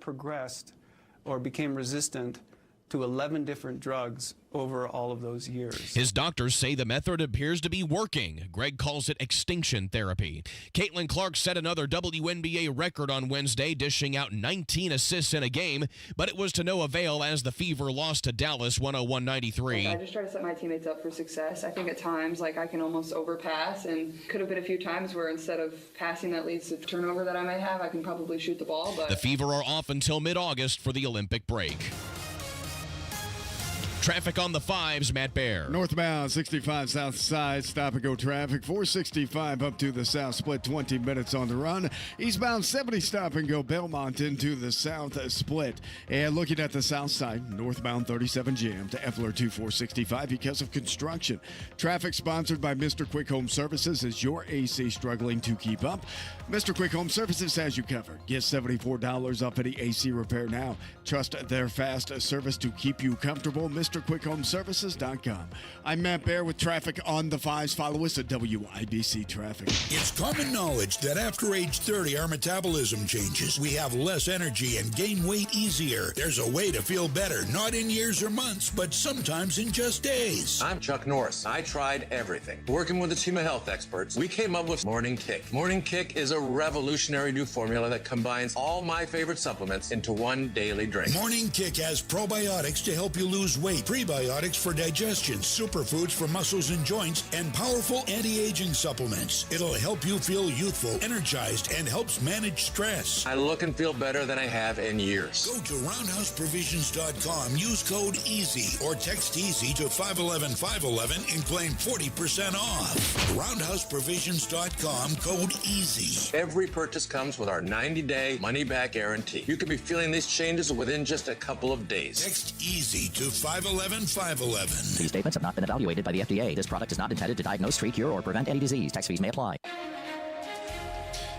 progressed or became resistant to 11 different drugs over all of those years. His doctors say the method appears to be working. Greg calls it extinction therapy. Caitlin Clark set another WNBA record on Wednesday, dishing out 19 assists in a game, but it was to no avail as the Fever lost to Dallas 101-93. I just try to set my teammates up for success. I think at times, I can almost overpass, and could have been a few times where instead of passing that leads to turnover that I may have, I can probably shoot the ball. But the Fever are off until mid-August for the Olympic break. Traffic on the 5s, Matt Baer. Northbound 65 south side, stop and go traffic. 465 up to the south, split 20 minutes on the run. Eastbound 70 stop and go Belmont into the south split. And looking at the south side, northbound 37 jam to Effler 2465 because of construction. Traffic sponsored by Mr. Quick Home Services. Is your AC struggling to keep up? Mr. Quick Home Services has you covered. Get $74 off any AC repair now. Trust their fast service to keep you comfortable. MrQuickHomeServices.com. I'm Matt Baer with traffic on the 5s. Follow us at WIBC Traffic. It's common knowledge that after age 30, our metabolism changes. We have less energy and gain weight easier. There's a way to feel better, not in years or months, but sometimes in just days. I'm Chuck Norris. I tried everything. Working with a team of health experts, we came up with Morning Kick. Morning Kick is a revolutionary new formula that combines all my favorite supplements into one daily drink. Morning Kick has probiotics to help you lose weight, prebiotics for digestion, superfoods for muscles and joints, and powerful anti-aging supplements. It'll help you feel youthful, energized, and helps manage stress. I look and feel better than I have in years. Go to roundhouseprovisions.com, use code EASY, or text EASY to 511-511 and claim 40% off. Roundhouseprovisions.com, code EASY. Every purchase comes with our 90-day money-back guarantee. You could be feeling these changes within just a couple of days. Text EASY to 511-511. These statements have not been evaluated by the FDA. This product is not intended to diagnose, treat, cure, or prevent any disease. Tax fees may apply.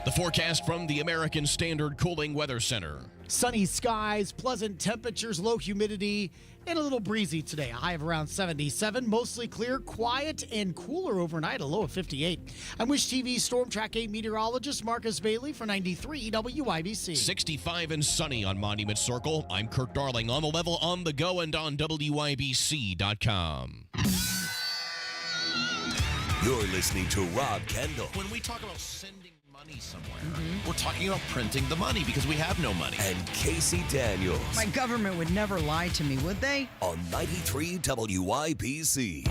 The forecast from the American Standard Cooling Weather Center. Sunny skies, pleasant temperatures, low humidity, and a little breezy today. A high of around 77, mostly clear, quiet, and cooler overnight, a low of 58. I'm Wish TV Storm Track 8 meteorologist Marcus Bailey for 93 WIBC. 65 and sunny on Monument Circle. I'm Kirk Darling on the level, on the go, and on WIBC.com. You're listening to Rob Kendall. When we talk about sending money somewhere, we're talking about printing the money because we have no money. And Casey Daniels. My government would never lie to me, would they? On 93 WIBC.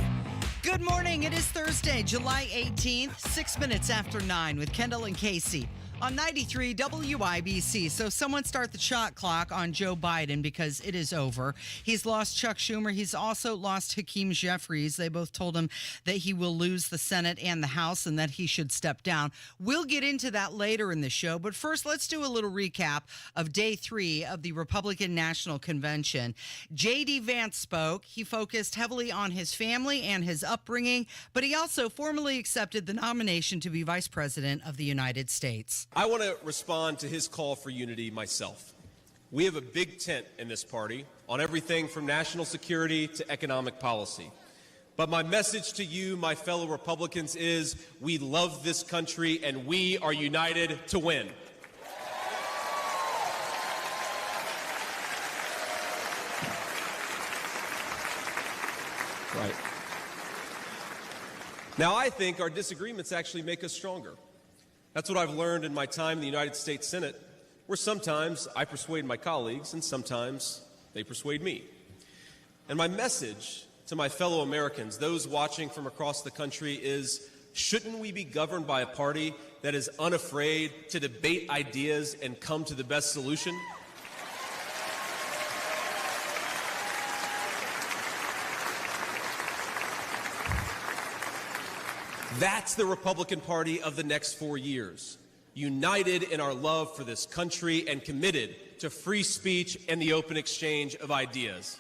Good morning. It is Thursday, July 18th, 6 minutes after 9 with Kendall and Casey on 93 WIBC. So someone start the shot clock on Joe Biden because it is over. He's lost Chuck Schumer. He's also lost Hakeem Jeffries. They both told him that he will lose the Senate and the House and that he should step down. We'll get into that later in the show. But first, let's do a little recap of day 3 of the Republican National Convention. J.D. Vance spoke. He focused heavily on his family and his upbringing, but he also formally accepted the nomination to be Vice President of the United States. I want to respond to his call for unity myself. We have a big tent in this party on everything from national security to economic policy. But my message to you, my fellow Republicans, is we love this country and we are united to win. Right. Now, I think our disagreements actually make us stronger. That's what I've learned in my time in the United States Senate, where sometimes I persuade my colleagues and sometimes they persuade me. And my message to my fellow Americans, those watching from across the country, is shouldn't we be governed by a party that is unafraid to debate ideas and come to the best solution? That's the Republican Party of the next 4 years, united in our love for this country and committed to free speech and the open exchange of ideas.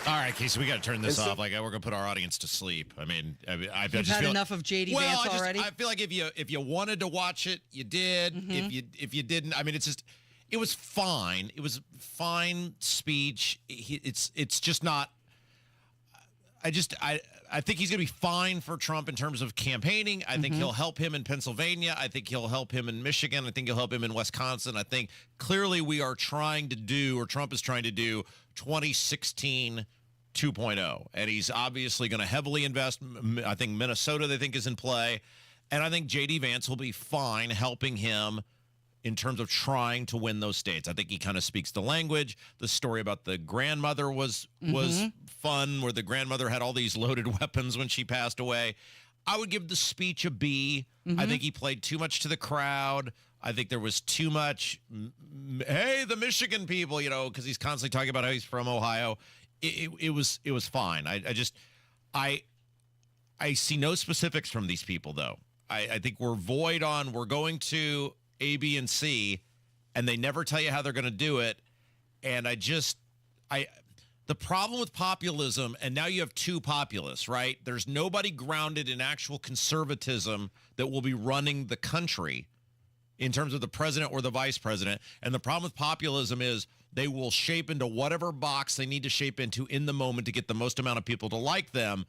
All right, Casey, we got to turn this off. Like, we're going to put our audience to sleep. I mean, I just had enough of J.D. Vance already? I feel like if you wanted to watch it, you did. If you didn't, I mean, it's just... It was fine. It was fine speech. It's just not. I I think he's going to be fine for Trump in terms of campaigning. I think he'll help him in Pennsylvania. I think he'll help him in Michigan. I think he'll help him in Wisconsin. I think clearly we are trying to do, or Trump is trying to do, 2016 2.0. And he's obviously going to heavily invest. I think Minnesota, they think, is in play. And I think J.D. Vance will be fine helping him in terms of trying to win those states. I think he kind of speaks the language. The story about the grandmother was fun, where the grandmother had all these loaded weapons when she passed away. I would give the speech a B. I think he played too much to the crowd. I think there was too much, hey, the Michigan people, you know, because he's constantly talking about how he's from Ohio. It was fine. I see no specifics from these people, though. I think we're void on, we're going to A, B, and C, and they never tell you how they're going to do it. And the problem with populism, and now you have two populists, right? There's nobody grounded in actual conservatism that will be running the country in terms of the president or the vice president. And the problem with populism is they will shape into whatever box they need to shape into in the moment to get the most amount of people to like them.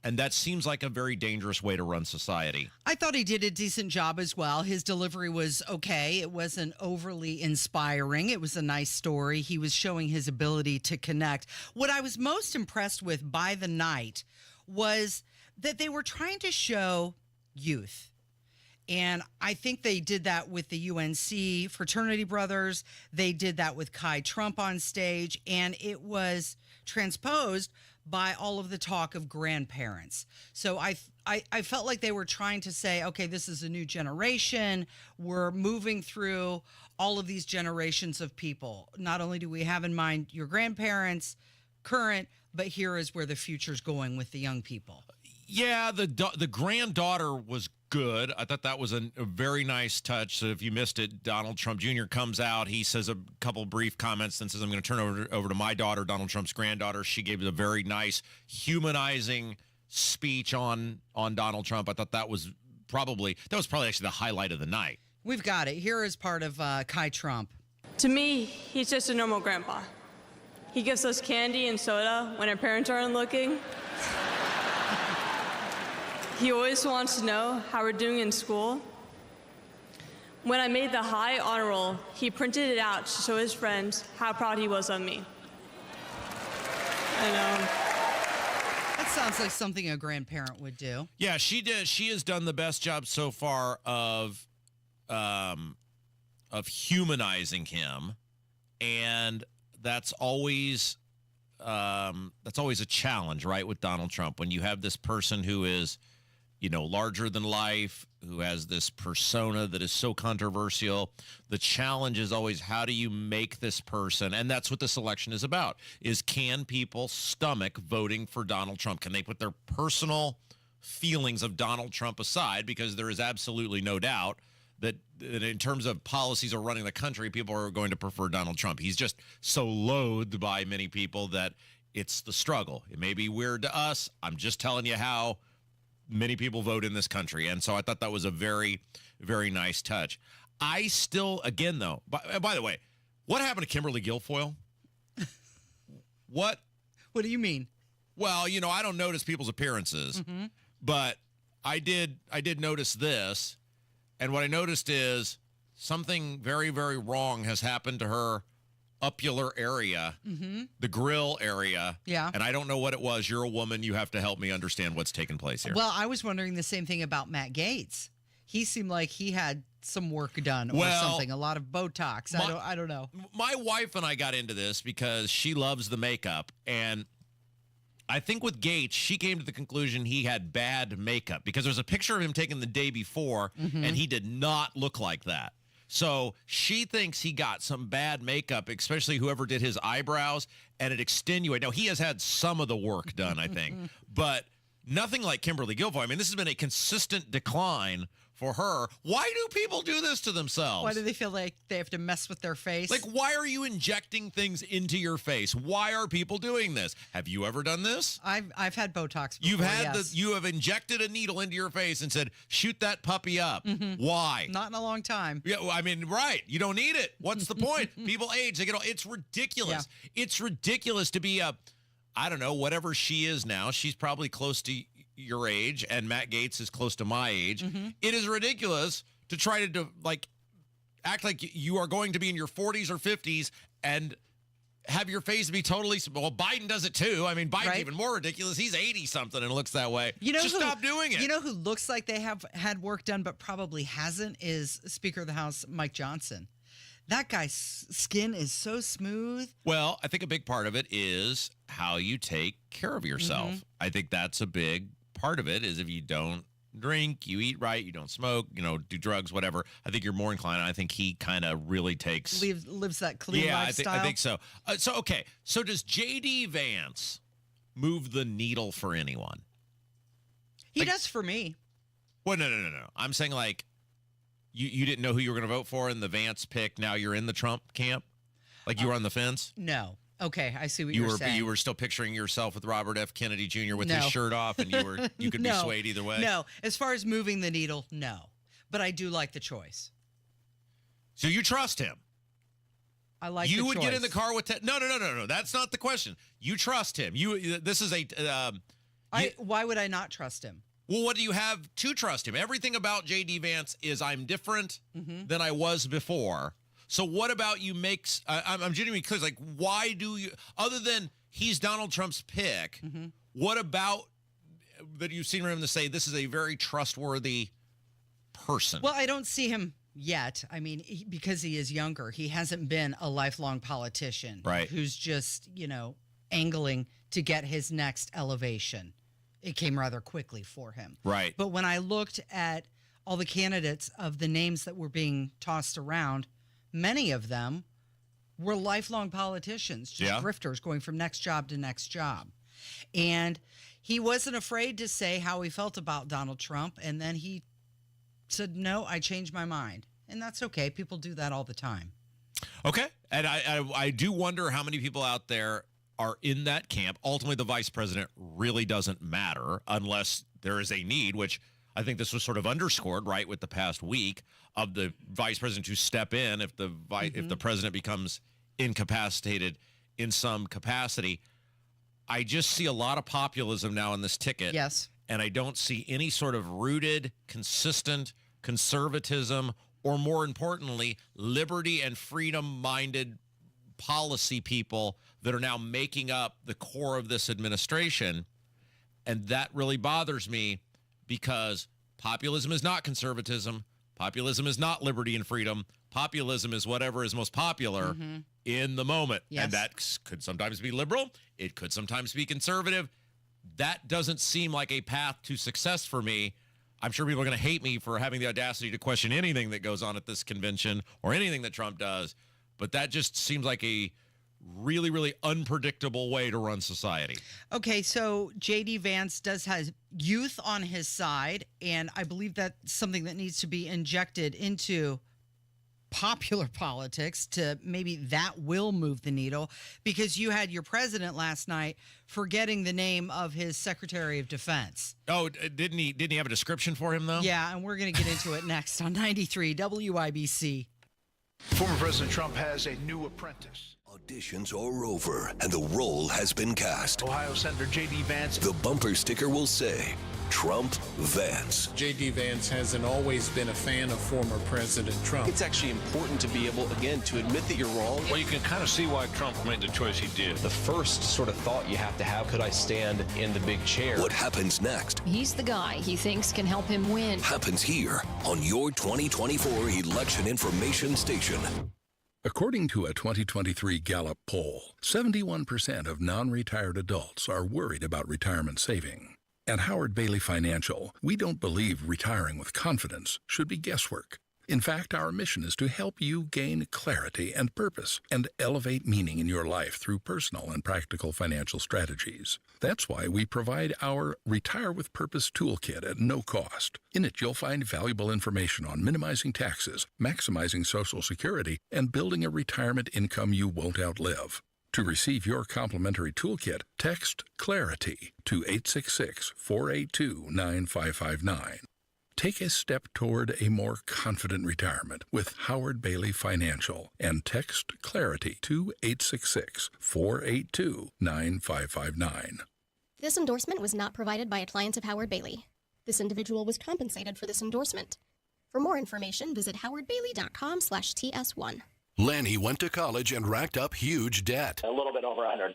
And that seems like a very dangerous way to run society. I thought he did a decent job as well. His delivery was okay. It wasn't overly inspiring. It was a nice story. He was showing his ability to connect. What I was most impressed with by the night was that they were trying to show youth. And I think they did that with the UNC fraternity brothers. They did that with Kai Trump on stage. And it was transposed by all of the talk of grandparents. So I felt like they were trying to say, okay, this is a new generation. We're moving through all of these generations of people. Not only do we have in mind your grandparents, current, but here is where the future's going with the young people. Yeah, the granddaughter was good. I thought that was a very nice touch. So if you missed it, Donald Trump Jr. comes out. He says a couple brief comments and says, I'm going to turn over to my daughter, Donald Trump's granddaughter. She gave a very nice humanizing speech on Donald Trump. I thought that was probably actually the highlight of the night. We've got it. Here is part of Kai Trump. To me, he's just a normal grandpa. He gives us candy and soda when our parents aren't looking. He always wants to know how we're doing in school. When I made the high honor roll, he printed it out to show his friends how proud he was of me. That sounds like something a grandparent would do. Yeah, she did. She has done the best job so far of humanizing him, and that's always a challenge, right, with Donald Trump, when you have this person who is, you know, larger than life, who has this persona that is so controversial. The challenge is always, how do you make this person, and that's what this election is about, is can people stomach voting for Donald Trump? Can they put their personal feelings of Donald Trump aside? Because there is absolutely no doubt that in terms of policies or running the country, people are going to prefer Donald Trump. He's just so loathed by many people that it's the struggle. It may be weird to us. I'm just telling you how many people vote in this country. And so I thought that was a very, very nice touch. I still, again, though, by the way, what happened to Kimberly Guilfoyle? What do you mean? Well, you know, I don't notice people's appearances, but I did notice this. And what I noticed is something very, very wrong has happened to her upular area, the grill area. Yeah. And I don't know what it was. You're a woman. You have to help me understand what's taking place here. Well, I was wondering the same thing about Matt Gaetz. He seemed like he had some work done or something, a lot of Botox. I don't know. My wife and I got into this because she loves the makeup. And I think with Gaetz, she came to the conclusion he had bad makeup because there's a picture of him taken the day before, and he did not look like that. So she thinks he got some bad makeup, especially whoever did his eyebrows, and it extenuated. Now, he has had some of the work done, I think, but nothing like Kimberly Guilfoyle. I mean, this has been a consistent decline for her. Why do people do this to themselves? Why do they feel like they have to mess with their face? Like, why are you injecting things into your face? Why are people doing this? Have you ever done this? I've had Botox before, You have injected a needle into your face and said, shoot that puppy up. Why? Not in a long time. Yeah, well, I mean, right. You don't need it. What's the point? People age. They get all, it's ridiculous. Yeah. It's ridiculous to be a I don't know, whatever she is now, she's probably close to your age, and Matt Gaetz is close to my age. It is ridiculous to try to act like you are going to be in your 40s or 50s and have your face be totally. Well, Biden does it too. I mean, Biden's even more ridiculous. He's 80-something and looks that way. Just stop doing it. You know who looks like they have had work done but probably hasn't is Speaker of the House Mike Johnson. That guy's skin is so smooth. Well, I think a big part of it is how you take care of yourself. I think that's a big part of it is if you don't drink, you eat right, you don't smoke, do drugs, whatever. I think you're more inclined. I think he kind of really lives that clean lifestyle. I think so. So does J.D. Vance move the needle for anyone? He does for me. Well, no. I'm saying like you didn't know who you were going to vote for in the Vance pick. Now you're in the Trump camp? Like you were on the fence? No. Okay, I see what you're saying. You were still picturing yourself with Robert F. Kennedy Jr. with his shirt off, and you could be swayed either way? No. As far as moving the needle, no. But I do like the choice. So you trust him? I like the choice. You would get in the car with Ted? No. That's not the question. You trust him. This is a... why would I not trust him? Well, what do you have to trust him? Everything about J.D. Vance is I'm different than I was before. So what about you makes... I'm genuinely clear. Like, why do you... Other than he's Donald Trump's pick, what about that you've seen him to say this is a very trustworthy person? Well, I don't see him yet. I mean, because he is younger. He hasn't been a lifelong politician. Right. Who's just, angling to get his next elevation. It came rather quickly for him. Right. But when I looked at all the candidates of the names that were being tossed around, many of them were lifelong politicians, just grifters going from next job to next job. And he wasn't afraid to say how he felt about Donald Trump. And then he said, no, I changed my mind. And that's okay. People do that all the time. Okay. And I do wonder how many people out there are in that camp. Ultimately, the vice president really doesn't matter unless there is a need, which I think this was sort of underscored, right, with the past week of the vice president to step in if the president becomes incapacitated in some capacity. I just see a lot of populism now in this ticket. Yes. And I don't see any sort of rooted, consistent conservatism or, more importantly, liberty and freedom-minded policy people that are now making up the core of this administration. And that really bothers me because populism is not conservatism. Populism is not liberty and freedom. Populism is whatever is most popular in the moment. Yes. And that could sometimes be liberal. It could sometimes be conservative. That doesn't seem like a path to success for me. I'm sure people are going to hate me for having the audacity to question anything that goes on at this convention or anything that Trump does. But that just seems like a really, really unpredictable way to run society. Okay, so J.D. Vance does have youth on his side, and I believe that's something that needs to be injected into popular politics to maybe that will move the needle, because you had your president last night forgetting the name of his Secretary of Defense. Oh, didn't he have a description for him, though? Yeah, and we're going to get into it next on 93 WIBC. Former President Trump has a new apprentice. Auditions are over, and the role has been cast. Ohio Senator J.D. Vance. The bumper sticker will say, Trump Vance. J.D. Vance hasn't always been a fan of former President Trump. It's actually important to be able, again, to admit that you're wrong. Well, you can kind of see why Trump made the choice he did. The first sort of thought you have to have, could I stand in the big chair? What happens next? He's the guy he thinks can help him win. Happens here on your 2024 election information station. According to a 2023 Gallup poll, 71% of non-retired adults are worried about retirement saving. At Howard Bailey Financial, we don't believe retiring with confidence should be guesswork. In fact, our mission is to help you gain clarity and purpose and elevate meaning in your life through personal and practical financial strategies. That's why we provide our Retire with Purpose Toolkit at no cost. In it, you'll find valuable information on minimizing taxes, maximizing Social Security, and building a retirement income you won't outlive. To receive your complimentary toolkit, text CLARITY to 866-482-9559. Take a step toward a more confident retirement with Howard Bailey Financial and text CLARITY to 866-482-9559. This endorsement was not provided by a client of Howard Bailey. This individual was compensated for this endorsement. For more information, visit howardbailey.com/TS1. Lanny went to college and racked up huge debt. A little bit over $100,000.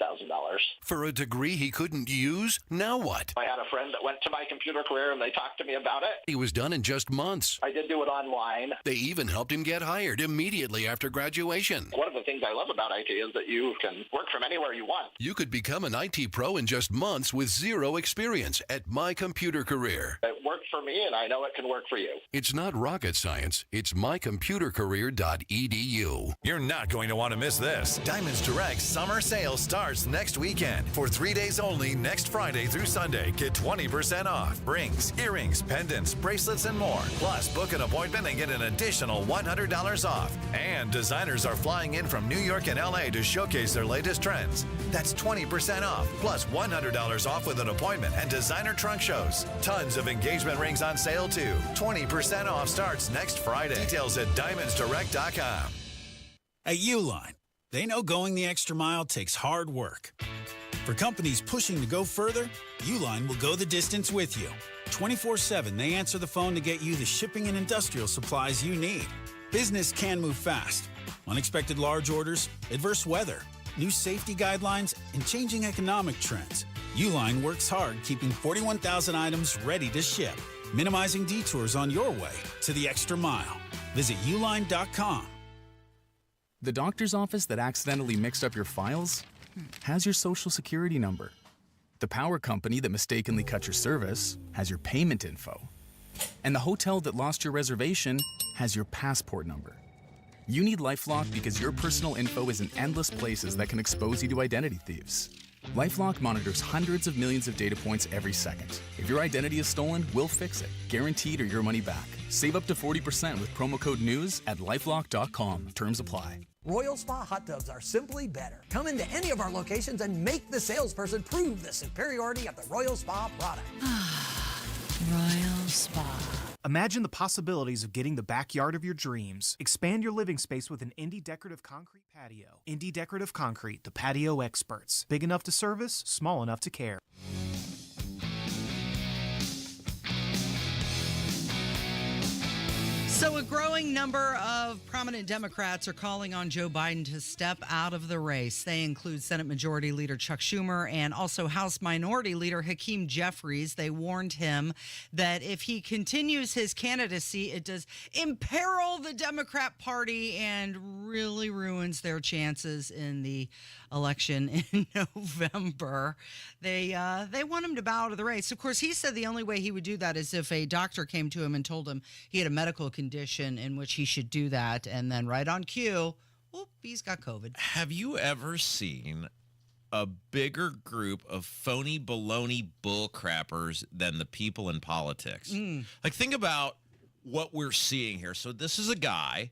For a degree he couldn't use? Now what? I had a friend that went to my computer career and they talked to me about it. He was done in just months. I did do it online. They even helped him get hired immediately after graduation. One of the things I love about IT is that you can work from anywhere you want. You could become an IT pro in just months with zero experience at My Computer Career. It worked for me and I know it can work for you. It's not rocket science. It's mycomputercareer.edu. You're not going to want to miss this. Diamonds Direct summer sale starts next weekend. For 3 days only, next Friday through Sunday, get 20% off. Rings, earrings, pendants, bracelets, and more. Plus, book an appointment and get an additional $100 off. And designers are flying in from New York and LA to showcase their latest trends. That's 20% off, plus $100 off with an appointment and designer trunk shows. Tons of engagement rings on sale, too. 20% off starts next Friday. Details at diamondsdirect.com. At Uline, they know going the extra mile takes hard work. For companies pushing to go further, Uline will go the distance with you. 24/7, they answer the phone to get you the shipping and industrial supplies you need. Business can move fast. Unexpected large orders, adverse weather, new safety guidelines, and changing economic trends. Uline works hard keeping 41,000 items ready to ship, minimizing detours on your way to the extra mile. Visit uline.com. The doctor's office that accidentally mixed up your files has your social security number. The power company that mistakenly cut your service has your payment info. And the hotel that lost your reservation has your passport number. You need LifeLock because your personal info is in endless places that can expose you to identity thieves. LifeLock monitors hundreds of millions of data points every second. If your identity is stolen, we'll fix it, guaranteed or your money back. Save up to 40% with promo code NEWS at LifeLock.com. Terms apply. Royal Spa hot tubs are simply better. Come into any of our locations and make the salesperson prove the superiority of the Royal Spa product. Royal Spa. Imagine the possibilities of getting the backyard of your dreams. Expand your living space with an Indie Decorative Concrete patio. Indie Decorative Concrete, the patio experts. Big enough to service, small enough to care. So a growing number of prominent Democrats are calling on Joe Biden to step out of the race. They include Senate Majority Leader Chuck Schumer and also House Minority Leader Hakeem Jeffries. They warned him that if he continues his candidacy, it does imperil the Democrat Party and really ruins their chances in the election in November. They want him to bow out of the race. Of course, he said the only way he would do that is if a doctor came to him and told him he had a medical condition in which he should do that, and then right on cue, whoop, he's got COVID. Have you ever seen a bigger group of phony baloney bull crappers than the people in politics? Like, think about what we're seeing here. So this is a guy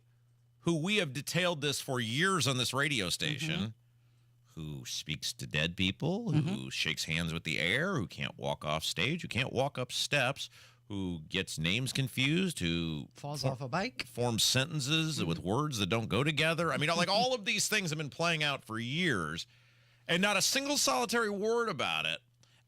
who we have detailed this for years on this radio station, who speaks to dead people, who shakes hands with the air, who can't walk off stage, who can't walk up steps, who gets names confused, who falls off a bike, forms sentences with words that don't go together. I mean, like, all of these things have been playing out for years, and not a single solitary word about it.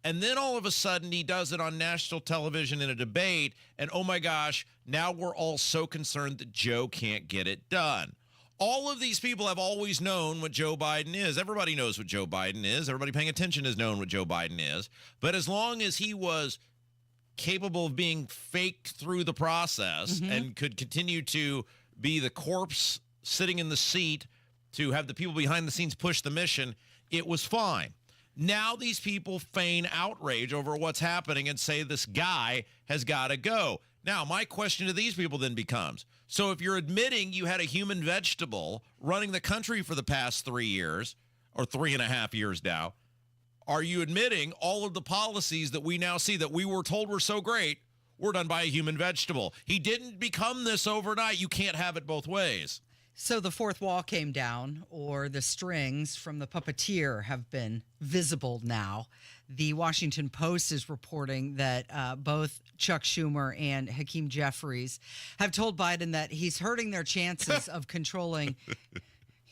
And then all of a sudden he does it on national television in a debate, and oh my gosh, now we're all so concerned that Joe can't get it done. All of these people have always known what Joe Biden is. Everybody knows what Joe Biden is. Everybody paying attention has known what Joe Biden is. But as long as he was capable of being faked through the process and could continue to be the corpse sitting in the seat to have the people behind the scenes push the mission, it was fine. Now these people feign outrage over what's happening and say this guy has got to go. Now, my question to these people then becomes, so if you're admitting you had a human vegetable running the country for the past 3 years, or 3.5 years now, are you admitting all of the policies that we now see that we were told were so great were done by a human vegetable? He didn't become this overnight. You can't have it both ways. So the fourth wall came down, or the strings from the puppeteer have been visible now. The Washington Post is reporting that both Chuck Schumer and Hakeem Jeffries have told Biden that he's hurting their chances of controlling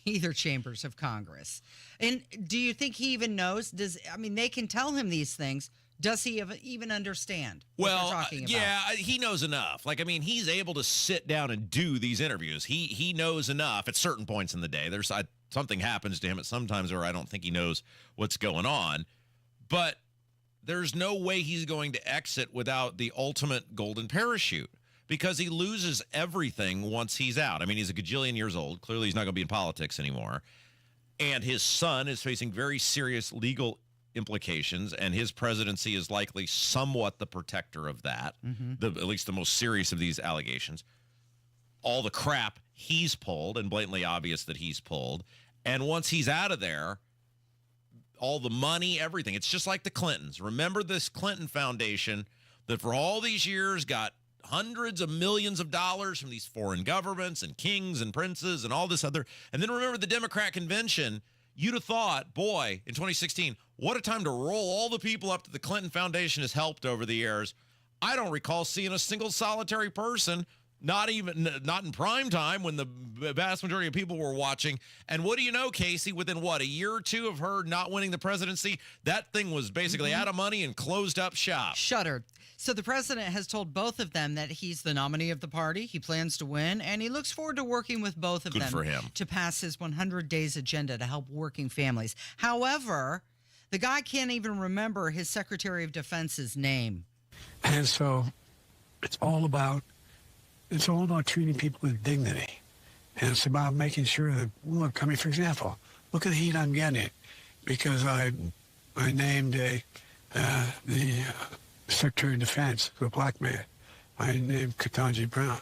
either chambers of Congress. And do you think he even knows? They can tell him these things. Does he even understand what they're talking about? Yeah, he knows enough. He's able to sit down and do these interviews. He knows enough at certain points in the day. Something happens to him at some times where I don't think he knows what's going on. But there's no way he's going to exit without the ultimate golden parachute, because he loses everything once he's out. He's a gajillion years old. Clearly, he's not going to be in politics anymore. And his son is facing very serious legal implications, and his presidency is likely somewhat the protector of that, at least the most serious of these allegations. All the crap he's pulled, and blatantly obvious that he's pulled. And once he's out of there, all the money, everything. It's just like the Clintons. Remember this Clinton Foundation that for all these years got hundreds of millions of dollars from these foreign governments and kings and princes and all this other. And then remember the Democrat convention. You'd have thought, boy, in 2016, what a time to roll all the people up that the Clinton Foundation has helped over the years. I don't recall seeing a single solitary person, not in prime time when the vast majority of people were watching. And what do you know, Casey, within a year or two of her not winning the presidency, that thing was basically out of money and closed up shop. Shuttered. So the president has told both of them that he's the nominee of the party. He plans to win, and he looks forward to working with both of them for him. to pass his 100 days agenda to help working families. However, the guy can't even remember his Secretary of Defense's name. And so it's all about treating people with dignity. And it's about making sure that, look, for example, look at the heat I'm getting because I named the Secretary of Defense, a black man. I named Ketanji Brown.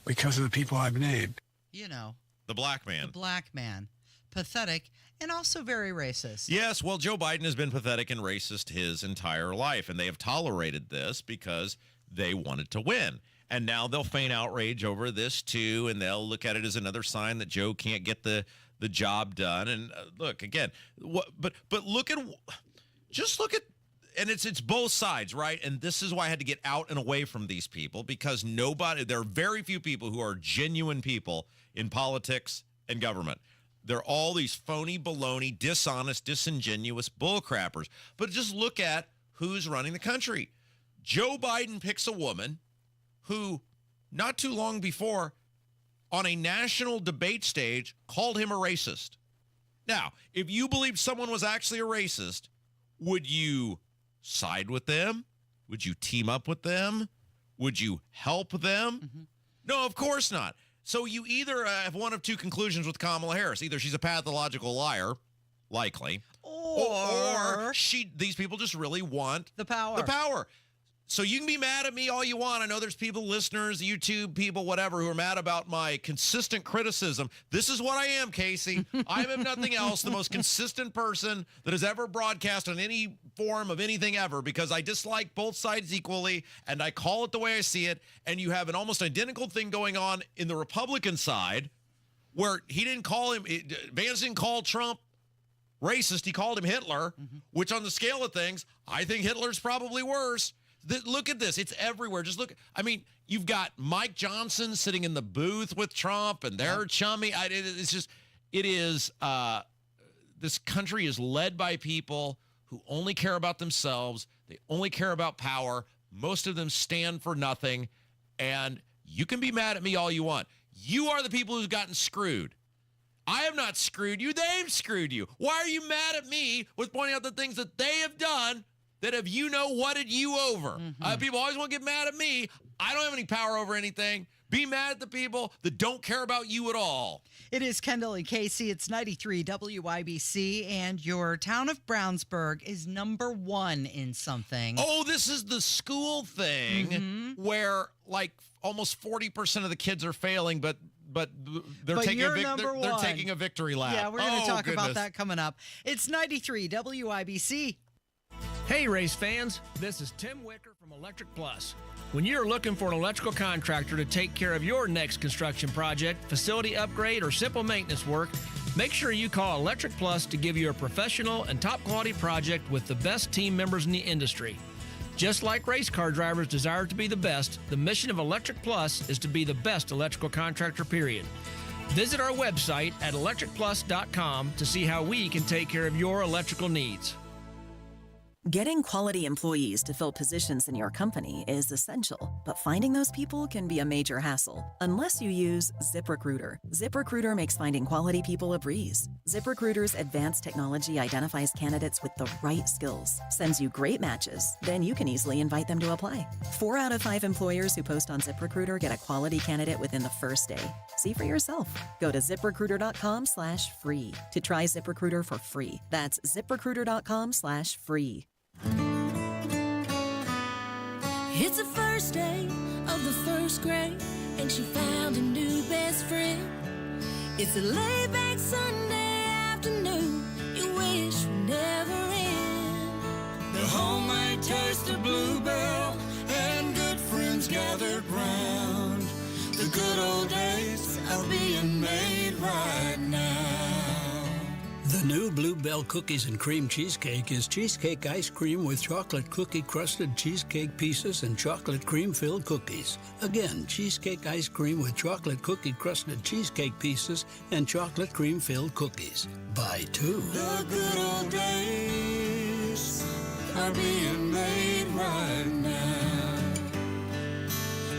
Because of the people I've named. The black man. The black man. Pathetic and also very racist. Yes, well, Joe Biden has been pathetic and racist his entire life, and they have tolerated this because they wanted to win. And now they'll feign outrage over this, too, and they'll look at it as another sign that Joe can't get the job done. And look, again, but look at, and it's both sides, right? And this is why I had to get out and away from these people, because there are very few people who are genuine people in politics and government. They're all these phony, baloney, dishonest, disingenuous bullcrappers. But just look at who's running the country. Joe Biden picks a woman who, not too long before, on a national debate stage, called him a racist. Now, if you believed someone was actually a racist, would you side with them? Would you team up with them? Would you help them? No, of course not. So you either have one of two conclusions with Kamala Harris. Either she's a pathological liar, likely, or these people just really want the power. The power. So you can be mad at me all you want. I know there's people, listeners, YouTube people, whatever, who are mad about my consistent criticism. This is what I am, Casey. I am, if nothing else, the most consistent person that has ever broadcast on any form of anything ever, because I dislike both sides equally, and I call it the way I see it. And you have an almost identical thing going on in the Republican side, where Vance didn't call Trump racist. He called him Hitler, which on the scale of things, I think Hitler's probably worse. Look at this. It's everywhere. Just look. You've got Mike Johnson sitting in the booth with Trump, and they're chummy. This country is led by people who only care about themselves. They only care about power. Most of them stand for nothing. And you can be mad at me all you want. You are the people who've gotten screwed. I have not screwed you. They've screwed you. Why are you mad at me with pointing out the things that they have done that have whatted you over? People always want to get mad at me. I don't have any power over anything. Be mad at the people that don't care about you at all. It is Kendall and Casey. It's 93 WIBC, and your town of Brownsburg is number one in something. Oh, this is the school thing where almost 40% of the kids are failing, but they're taking a victory lap. Yeah, we're going to talk about that coming up. It's 93 WIBC. Hey race fans, this is Tim Wicker from Electric Plus. When you're looking for an electrical contractor to take care of your next construction project, facility upgrade, or simple maintenance work, make sure you call Electric Plus to give you a professional and top quality project with the best team members in the industry. Just like race car drivers desire to be the best, the mission of Electric Plus is to be the best electrical contractor, period. Visit our website at electricplus.com to see how we can take care of your electrical needs. Getting quality employees to fill positions in your company is essential, but finding those people can be a major hassle unless you use ZipRecruiter. ZipRecruiter makes finding quality people a breeze. ZipRecruiter's advanced technology identifies candidates with the right skills, sends you great matches, then you can easily invite them to apply. 4 out of 5 employers who post on ZipRecruiter get a quality candidate within the first day. See for yourself. Go to ZipRecruiter.com/free to try ZipRecruiter for free. That's ZipRecruiter.com/free. It's the first day of the first grade, and she found a new best friend. It's a laid-back Sunday afternoon you wish would never end. The homemade taste of Bluebell and good friends gathered round. The good old days are being made right now. The new Bluebell Cookies and Cream Cheesecake is cheesecake ice cream with chocolate cookie-crusted cheesecake pieces and chocolate cream-filled cookies. Again, cheesecake ice cream with chocolate cookie-crusted cheesecake pieces and chocolate cream-filled cookies. Buy 2. The good old days are being made right now.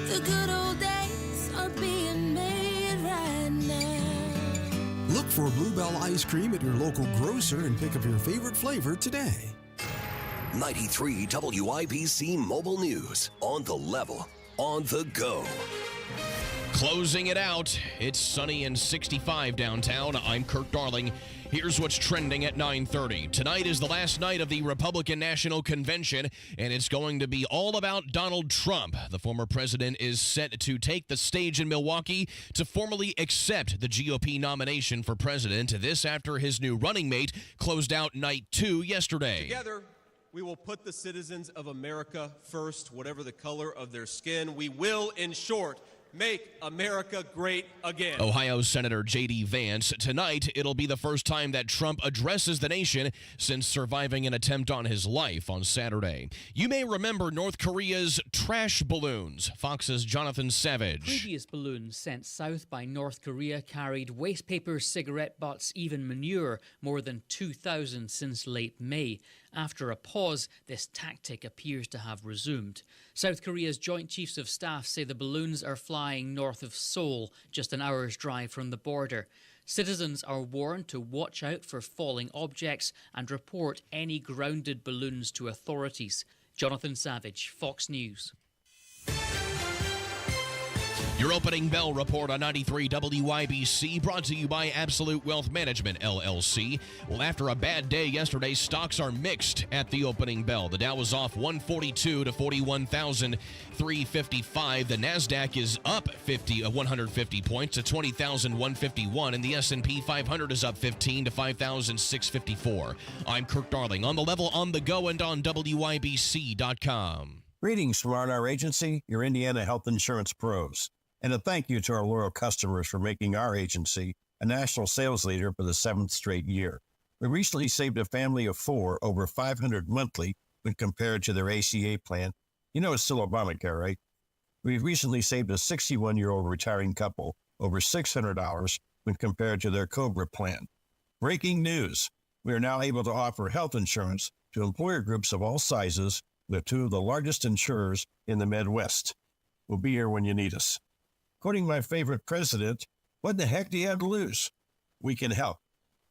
The good old days are being made right now. Look for Bluebell ice cream at your local grocer and pick up your favorite flavor today. 93 WIBC Mobile News. On the level, on the go. Closing it out, it's sunny and 65 downtown. I'm Kirk Darling. Here's what's trending at 9:30. Tonight is the last night of the Republican National Convention, and it's going to be all about Donald Trump. The former president is set to take the stage in Milwaukee to formally accept the GOP nomination for president. This after his new running mate closed out night 2 yesterday. Together, we will put the citizens of America first, whatever the color of their skin. We will, in short, make America great again. Ohio Senator J.D. Vance. Tonight, it'll be the first time that Trump addresses the nation since surviving an attempt on his life on Saturday. You may remember North Korea's trash balloons. Fox's Jonathan Savage. Previous balloons sent south by North Korea carried waste paper, cigarette butts, even manure, more than 2,000 since late May. After a pause, this tactic appears to have resumed. South Korea's Joint Chiefs of Staff say the balloons are flying north of Seoul, just an hour's drive from the border. Citizens are warned to watch out for falling objects and report any grounded balloons to authorities. Jonathan Savage, Fox News. Your opening bell report on 93 WIBC, brought to you by Absolute Wealth Management, LLC. Well, after a bad day yesterday, stocks are mixed at the opening bell. The Dow was off 142 to 41,355. The NASDAQ is up 150 points to 20,151, and the S&P 500 is up 15 to 5,654. I'm Kirk Darling, on the level, on the go, and on WIBC.com. Greetings from R&R Agency, your Indiana health insurance pros. And a thank you to our loyal customers for making our agency a national sales leader for the 7th straight year. We recently saved a family of 4 over $500 monthly when compared to their ACA plan. You know it's still Obamacare, right? We've recently saved a 61-year-old retiring couple over $600 when compared to their COBRA plan. Breaking news. We are now able to offer health insurance to employer groups of all sizes with 2 of the largest insurers in the Midwest. We'll be here when you need us. Quoting my favorite president, what the heck do you have to lose? We can help.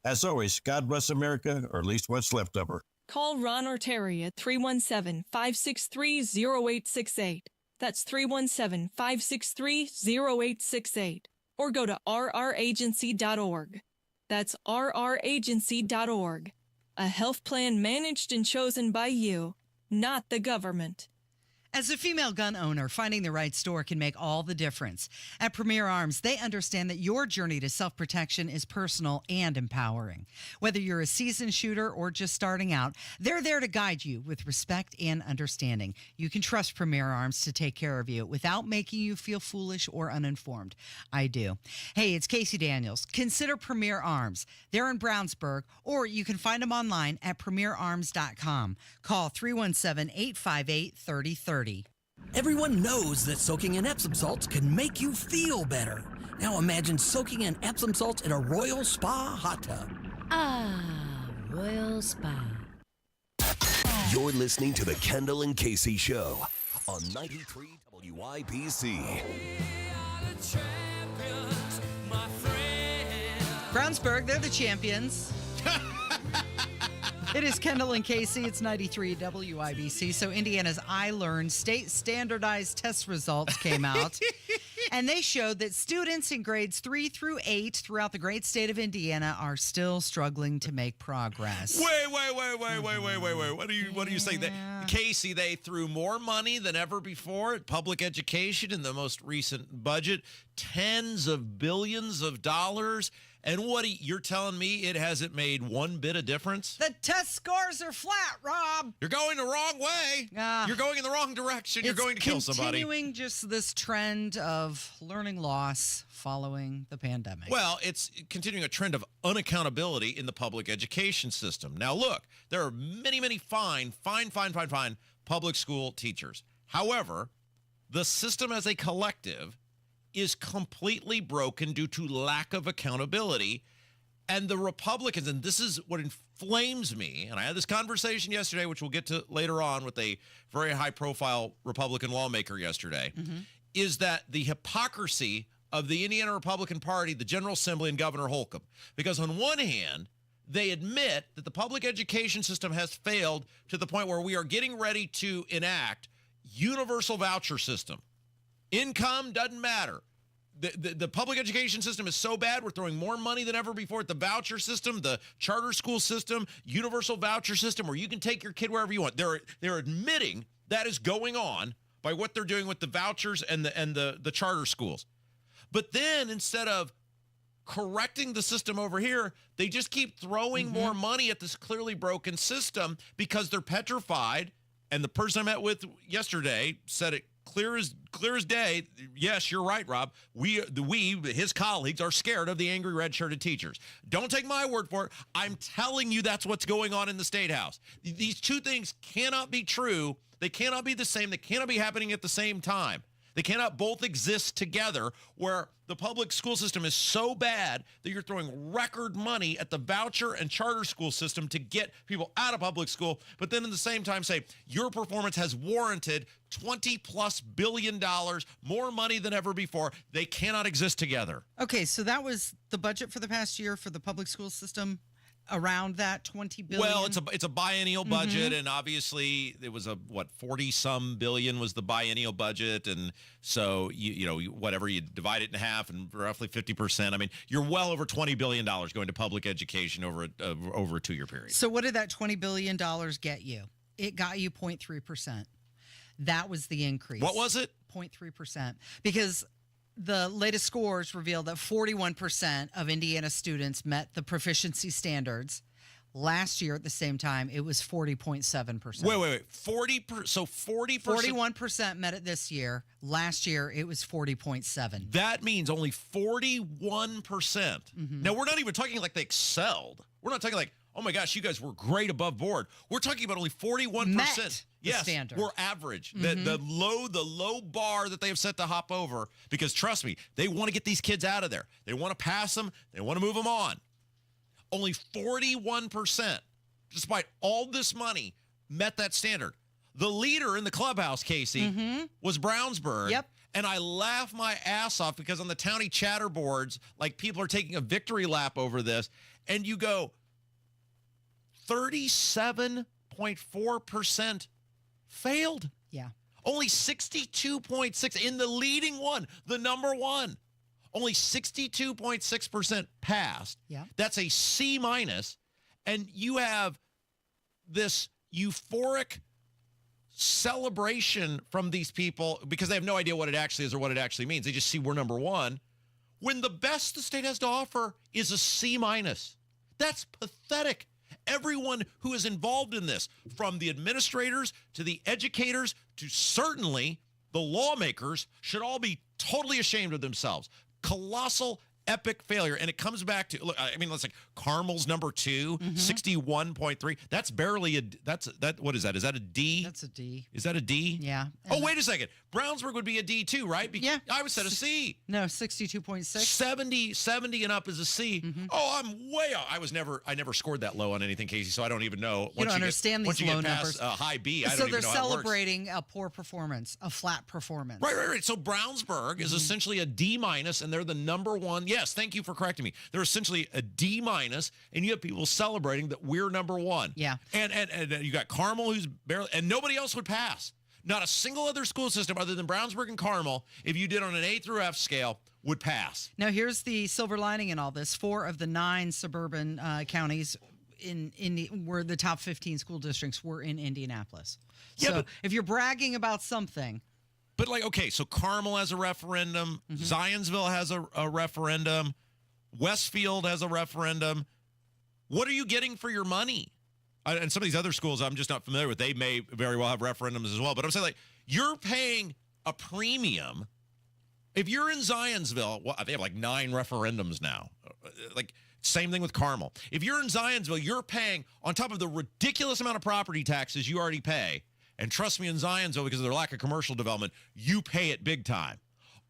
As always, God bless America, or at least what's left of her. Call Ron or Terry at 317-563-0868. That's 317-563-0868. Or go to rragency.org. That's rragency.org. A health plan managed and chosen by you, not the government. As a female gun owner, finding the right store can make all the difference. At Premier Arms, they understand that your journey to self-protection is personal and empowering. Whether you're a seasoned shooter or just starting out, they're there to guide you with respect and understanding. You can trust Premier Arms to take care of you without making you feel foolish or uninformed. I do. Hey, it's Casey Daniels. Consider Premier Arms. They're in Brownsburg, or you can find them online at premierarms.com. Call 317-858-3030. Everyone knows that soaking in Epsom salts can make you feel better. Now imagine soaking in Epsom salts in a Royal Spa hot tub. Ah, Royal Spa. You're listening to the Kendall and Casey Show on 93 WIBC. Brownsburg, they're the champions. It is Kendall and Casey. It's 93 WIBC. So Indiana's iLearn state standardized test results came out. And they showed that students in grades 3 through 8 throughout the great state of Indiana are still struggling to make progress. Wait. What do you say? Casey, they threw more money than ever before at public education in the most recent budget. Tens of billions of dollars. And you're telling me it hasn't made one bit of difference? The test scores are flat, Rob. You're going the wrong way. You're going in the wrong direction. You're going to kill somebody. Continuing just this trend of learning loss following the pandemic. Well, it's continuing a trend of unaccountability in the public education system. Now, look, there are many fine public school teachers. However, the system as a collective is completely broken due to lack of accountability. And the Republicans, and this is what inflames me, and I had this conversation yesterday, which we'll get to later on with a very high-profile Republican lawmaker yesterday, is that the hypocrisy of the Indiana Republican Party, the General Assembly, and Governor Holcomb. Because on one hand, they admit that the public education system has failed to the point where we are getting ready to enact universal voucher system. Income doesn't matter. The public education system is so bad, we're throwing more money than ever before at the voucher system, the charter school system, universal voucher system, where you can take your kid wherever you want. They're admitting that is going on by what they're doing with the vouchers and the charter schools. But then instead of correcting the system over here, they just keep throwing more money at this clearly broken system because they're petrified. And the person I met with yesterday said it clear as day. Yes, you're right, Rob. We, his colleagues, are scared of the angry red-shirted teachers. Don't take my word for it. I'm telling you that's what's going on in the State House. These two things cannot be true. They cannot be the same. They cannot be happening at the same time. They cannot both exist together, where the public school system is so bad that you're throwing record money at the voucher and charter school system to get people out of public school, but then at the same time say your performance has warranted $20+ billion, more money than ever before. They cannot exist together. Okay, so that was the budget for the past year for the public school system. Around that $20 billion? Well, it's a biennial budget, and obviously it was 40-some billion was the biennial budget, and so whatever, you divide it in half, and roughly 50%. I mean, you're well over $20 billion going to public education over a 2-year period. So what did that $20 billion get you? It got you 0.3%. That was the increase. What was it? 0.3%. Because the latest scores reveal that 41% of Indiana students met the proficiency standards. Last year at the same time, it was 40.7%. Wait. 40%? So 40%? 41% met it this year. Last year, it was 40.7%. That means only 41%. Now, we're not even talking like they excelled. We're not talking like, oh my gosh, you guys were great above board. We're talking about only 41%. Met yes, standard. We're average. The low bar that they have set to hop over, because trust me, they want to get these kids out of there. They want to pass them. They want to move them on. Only 41%, despite all this money, met that standard. The leader in the clubhouse, Casey, was Brownsburg. Yep. And I laugh my ass off because on the county chatter boards, like, people are taking a victory lap over this, and you go, 37.4% failed. Yeah. Only 62.6 in the leading one, the number one. Only 62.6% passed. Yeah. That's a C-. And you have this euphoric celebration from these people because they have no idea what it actually is or what it actually means. They just see we're number one. When the best the state has to offer is a C-. That's pathetic. Everyone who is involved in this, from the administrators to the educators to certainly the lawmakers, should all be totally ashamed of themselves. Colossal, epic failure. And it comes back to, look, I mean, let's like Carmel's number 2, 61.3. That's barely what is that? Is that a D? That's a D. Is that a D? Yeah. Oh, wait a second. Brownsburg would be a D too, right? Yeah. I would set a C. No, 62.6. 70 and up is a C. Oh, I'm way off. I never scored that low on anything, Casey, so I don't even know. You don't understand these low numbers. High B, I don't so even know they're how it works. celebrating a poor performance, a flat performance. Right. So Brownsburg is essentially a D-, and they're the number one. Yes, thank you for correcting me. They're essentially a D-, and you have people celebrating that we're number one. Yeah. And you got Carmel, who's barely, and nobody else would pass. Not a single other school system other than Brownsburg and Carmel, if you did on an A through F scale, would pass. Now, here's the silver lining in all this. 4 of the 9 suburban counties were the top 15 school districts were in Indianapolis. Yeah, so but if you're bragging about something. But like, okay, so Carmel has a referendum. Zionsville has a referendum. Westfield has a referendum. What are you getting for your money? And some of these other schools I'm just not familiar with. They may very well have referendums as well. But I'm saying, like, you're paying a premium. If you're in Zionsville, well, they have like 9 referendums now. Like, same thing with Carmel. If you're in Zionsville, you're paying, on top of the ridiculous amount of property taxes you already pay, and trust me, in Zionsville, because of their lack of commercial development, you pay it big time.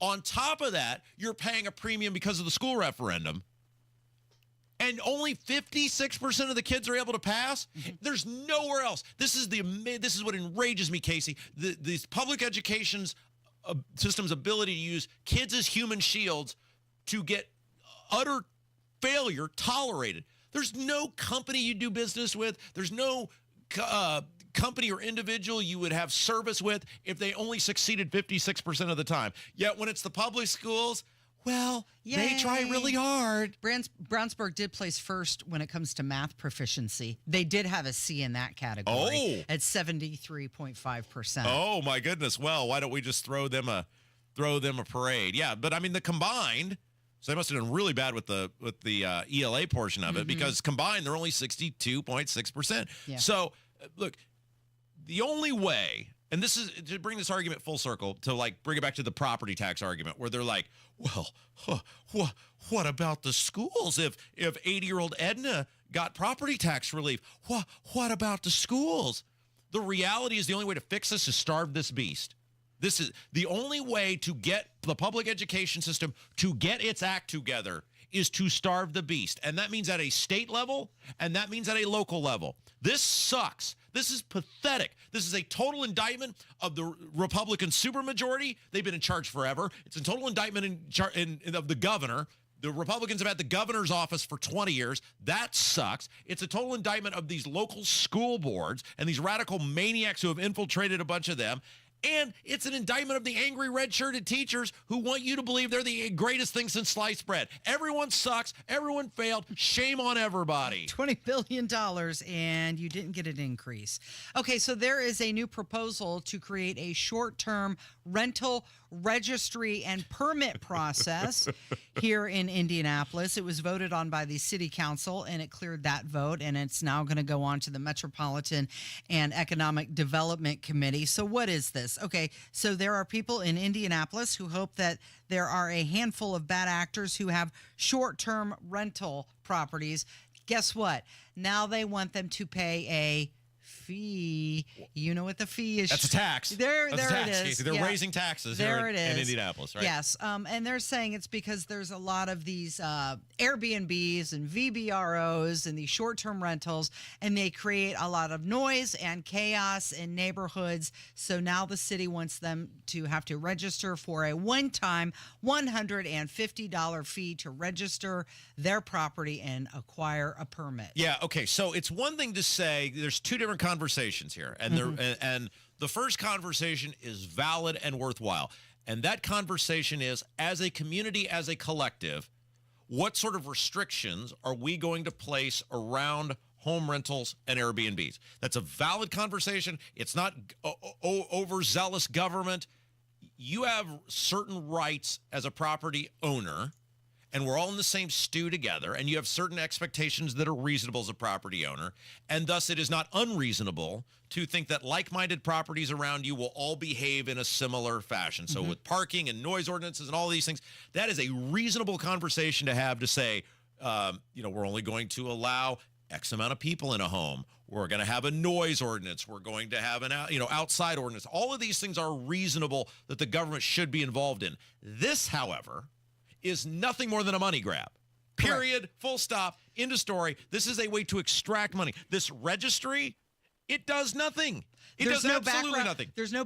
On top of that, you're paying a premium because of the school referendum. And only 56% of the kids are able to pass. There's nowhere else. This is what enrages me, Casey. These public education's system's ability to use kids as human shields to get utter failure tolerated. There's no company you do business with. There's no company or individual you would have service with if they only succeeded 56% of the time. Yet when it's the public schools, well, they try really hard. Brownsburg did place first when it comes to math proficiency. They did have a C in that category at 73.5%. Oh my goodness! Well, why don't we just throw them a parade? Yeah, but I mean the combined. So they must have done really bad with the ELA portion of it because combined they're only 62.6%. Yeah. So look, the only way. And this is to bring this argument full circle to like bring it back to the property tax argument where they're like, well, what about the schools? If 80-year-old Edna got property tax relief, what about the schools? The reality is the only way to fix this is starve this beast. This is the only way to get the public education system to get its act together is to starve the beast. And that means at a state level, and that means at a local level. This sucks. This is pathetic. This is a total indictment of the Republican supermajority. They've been in charge forever. It's a total indictment of the governor. The Republicans have had the governor's office for 20 years. That sucks. It's a total indictment of these local school boards and these radical maniacs who have infiltrated a bunch of them. And it's an indictment of the angry red-shirted teachers who want you to believe they're the greatest thing since sliced bread. Everyone sucks. Everyone failed. Shame on everybody. $20 billion, and you didn't get an increase. Okay, so there is a new proposal to create a short-term rental registry and permit process here in Indianapolis. It was voted on by the city council, and it cleared that vote, and it's now going to go on to the Metropolitan and Economic Development Committee. So what is this? Okay, so there are people in Indianapolis who hope that there are a handful of bad actors who have short-term rental properties. Guess what? Now they want them to pay a fee. You know what the fee is? That's a tax. There it is. Casey. They're raising taxes here in Indianapolis, right? Yes, and they're saying it's because there's a lot of these Airbnbs and VBROs and these short-term rentals, and they create a lot of noise and chaos in neighborhoods. So now the city wants them to have to register for a one-time $150 fee to register their property and acquire a permit. Yeah, okay. So it's one thing to say there's two different conversations here, and and the first conversation is valid and worthwhile, and that conversation is, as a community, as a collective, what sort of restrictions are we going to place around home rentals and Airbnbs. That's a valid conversation. It's not overzealous government. You have certain rights as a property owner, and we're all in the same stew together, and you have certain expectations that are reasonable as a property owner, and thus it is not unreasonable to think that like-minded properties around you will all behave in a similar fashion. So with parking and noise ordinances and all these things, that is a reasonable conversation to have, to say, we're only going to allow X amount of people in a home. We're going to have a noise ordinance. We're going to have an outside ordinance. All of these things are reasonable that the government should be involved in. This, however, is nothing more than a money grab. Period. Correct. Full stop. End of story. This is a way to extract money. This registry, it does nothing. It does absolutely nothing. There's no,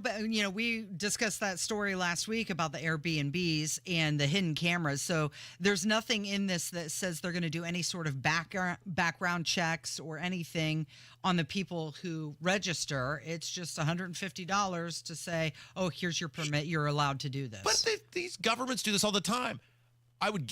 we discussed that story last week about the Airbnbs and the hidden cameras. So there's nothing in this that says they're going to do any sort of background checks or anything on the people who register. It's just $150 to say, oh, here's your permit. You're allowed to do this. But these governments do this all the time. I would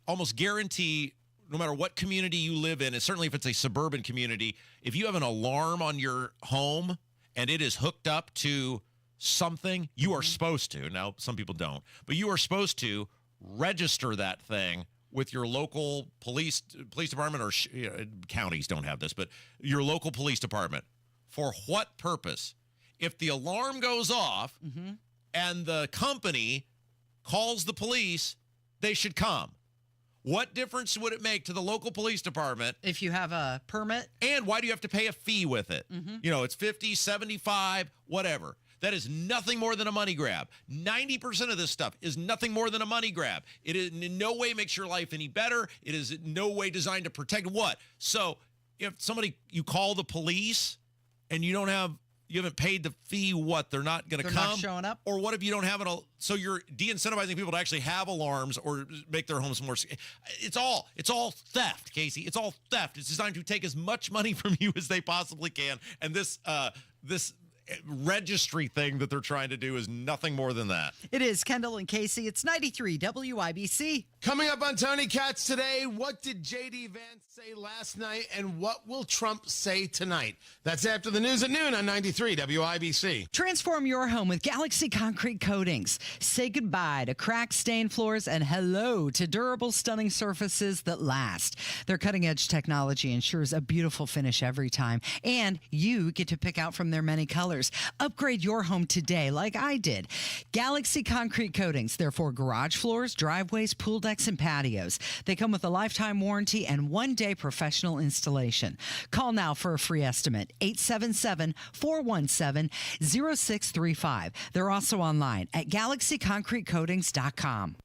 almost guarantee, no matter what community you live in, and certainly if it's a suburban community, if you have an alarm on your home and it is hooked up to something, you are supposed to. Now, some people don't, but you are supposed to register that thing with your local police department, or counties don't have this, but your local police department. For what purpose? If the alarm goes off and the company calls the police, they should come. What difference would it make to the local police department if you have a permit? And why do you have to pay a fee with it? It's $50, $75, whatever. That is nothing more than a money grab. 90% of this stuff is nothing more than a money grab. It is in no way makes your life any better. It is in no way designed to protect what? So if you call the police and you haven't paid the fee, what? They're not going to come? They're not showing up? Or what if you don't have it all? So you're de-incentivizing people to actually have alarms or make their homes more. It's all theft, Casey. It's all theft. It's designed to take as much money from you as they possibly can. And this registry thing that they're trying to do is nothing more than that. It is Kendall and Casey. It's 93 WIBC. Coming up on Tony Katz today, what did J.D. Vance say last night, and what will Trump say tonight? That's after the news at noon on 93 WIBC. Transform your home with Galaxy Concrete Coatings. Say goodbye to cracked, stained floors and hello to durable, stunning surfaces that last. Their cutting-edge technology ensures a beautiful finish every time, and you get to pick out from their many colors. Upgrade your home today like I did. Galaxy Concrete Coatings. They're for garage floors, driveways, pool decks, and patios. They come with a lifetime warranty and one-day professional installation. Call now for a free estimate. 877-417-0635. They're also online at galaxyconcretecoatings.com.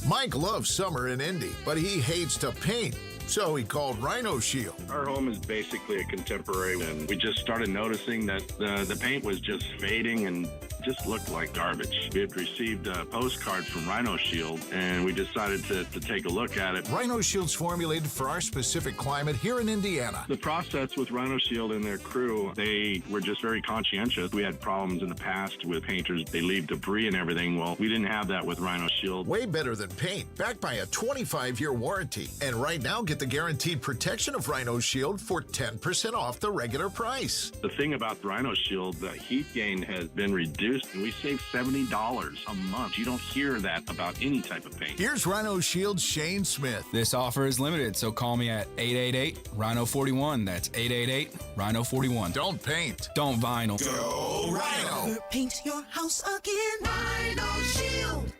Mike loves summer in Indy, but he hates to paint. So he called Rhino Shield. Our home is basically a contemporary, and we just started noticing that the paint was just fading and just looked like garbage. We had received a postcard from Rhino Shield, and we decided to take a look at it. Rhino Shield's formulated for our specific climate here in Indiana. The process with Rhino Shield and their crew, they were just very conscientious. We had problems in the past with painters. They leave debris and everything. Well, we didn't have that with Rhino Shield. Way better than paint, backed by a 25-year warranty. And right now, get the guaranteed protection of Rhino Shield for 10% off the regular price. The thing about the Rhino Shield, the heat gain has been reduced, and we save $70 a month. You don't hear that about any type of paint. Here's Rhino Shield's Shane Smith. This offer is limited, so call me at 888-RHINO-41. That's 888-RHINO-41. Don't paint. Don't vinyl. Go Rhino. Paint your house again. Rhino Shield.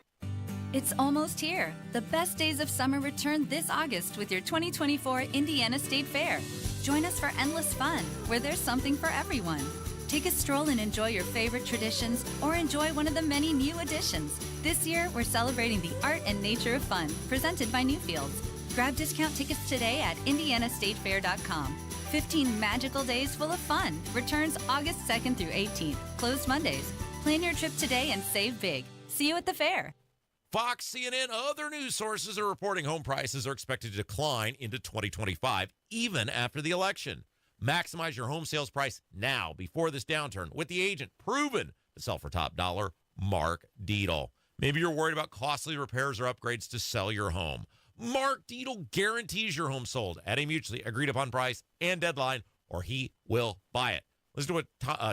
It's almost here. The best days of summer return this August with your 2024 Indiana State Fair. Join us for endless fun, where there's something for everyone. Take a stroll and enjoy your favorite traditions, or enjoy one of the many new additions. This year, we're celebrating the art and nature of fun, presented by Newfields. Grab discount tickets today at indianastatefair.com. 15 magical days full of fun. Returns August 2nd through 18th. Closed Mondays. Plan your trip today and save big. See you at the fair. Fox, CNN, other news sources are reporting home prices are expected to decline into 2025, even after the election. Maximize your home sales price now, before this downturn, with the agent proven to sell for top dollar, Mark Deedle. Maybe you're worried about costly repairs or upgrades to sell your home. Mark Dietel guarantees your home sold at a mutually agreed upon price and deadline, or he will buy it. Listen to what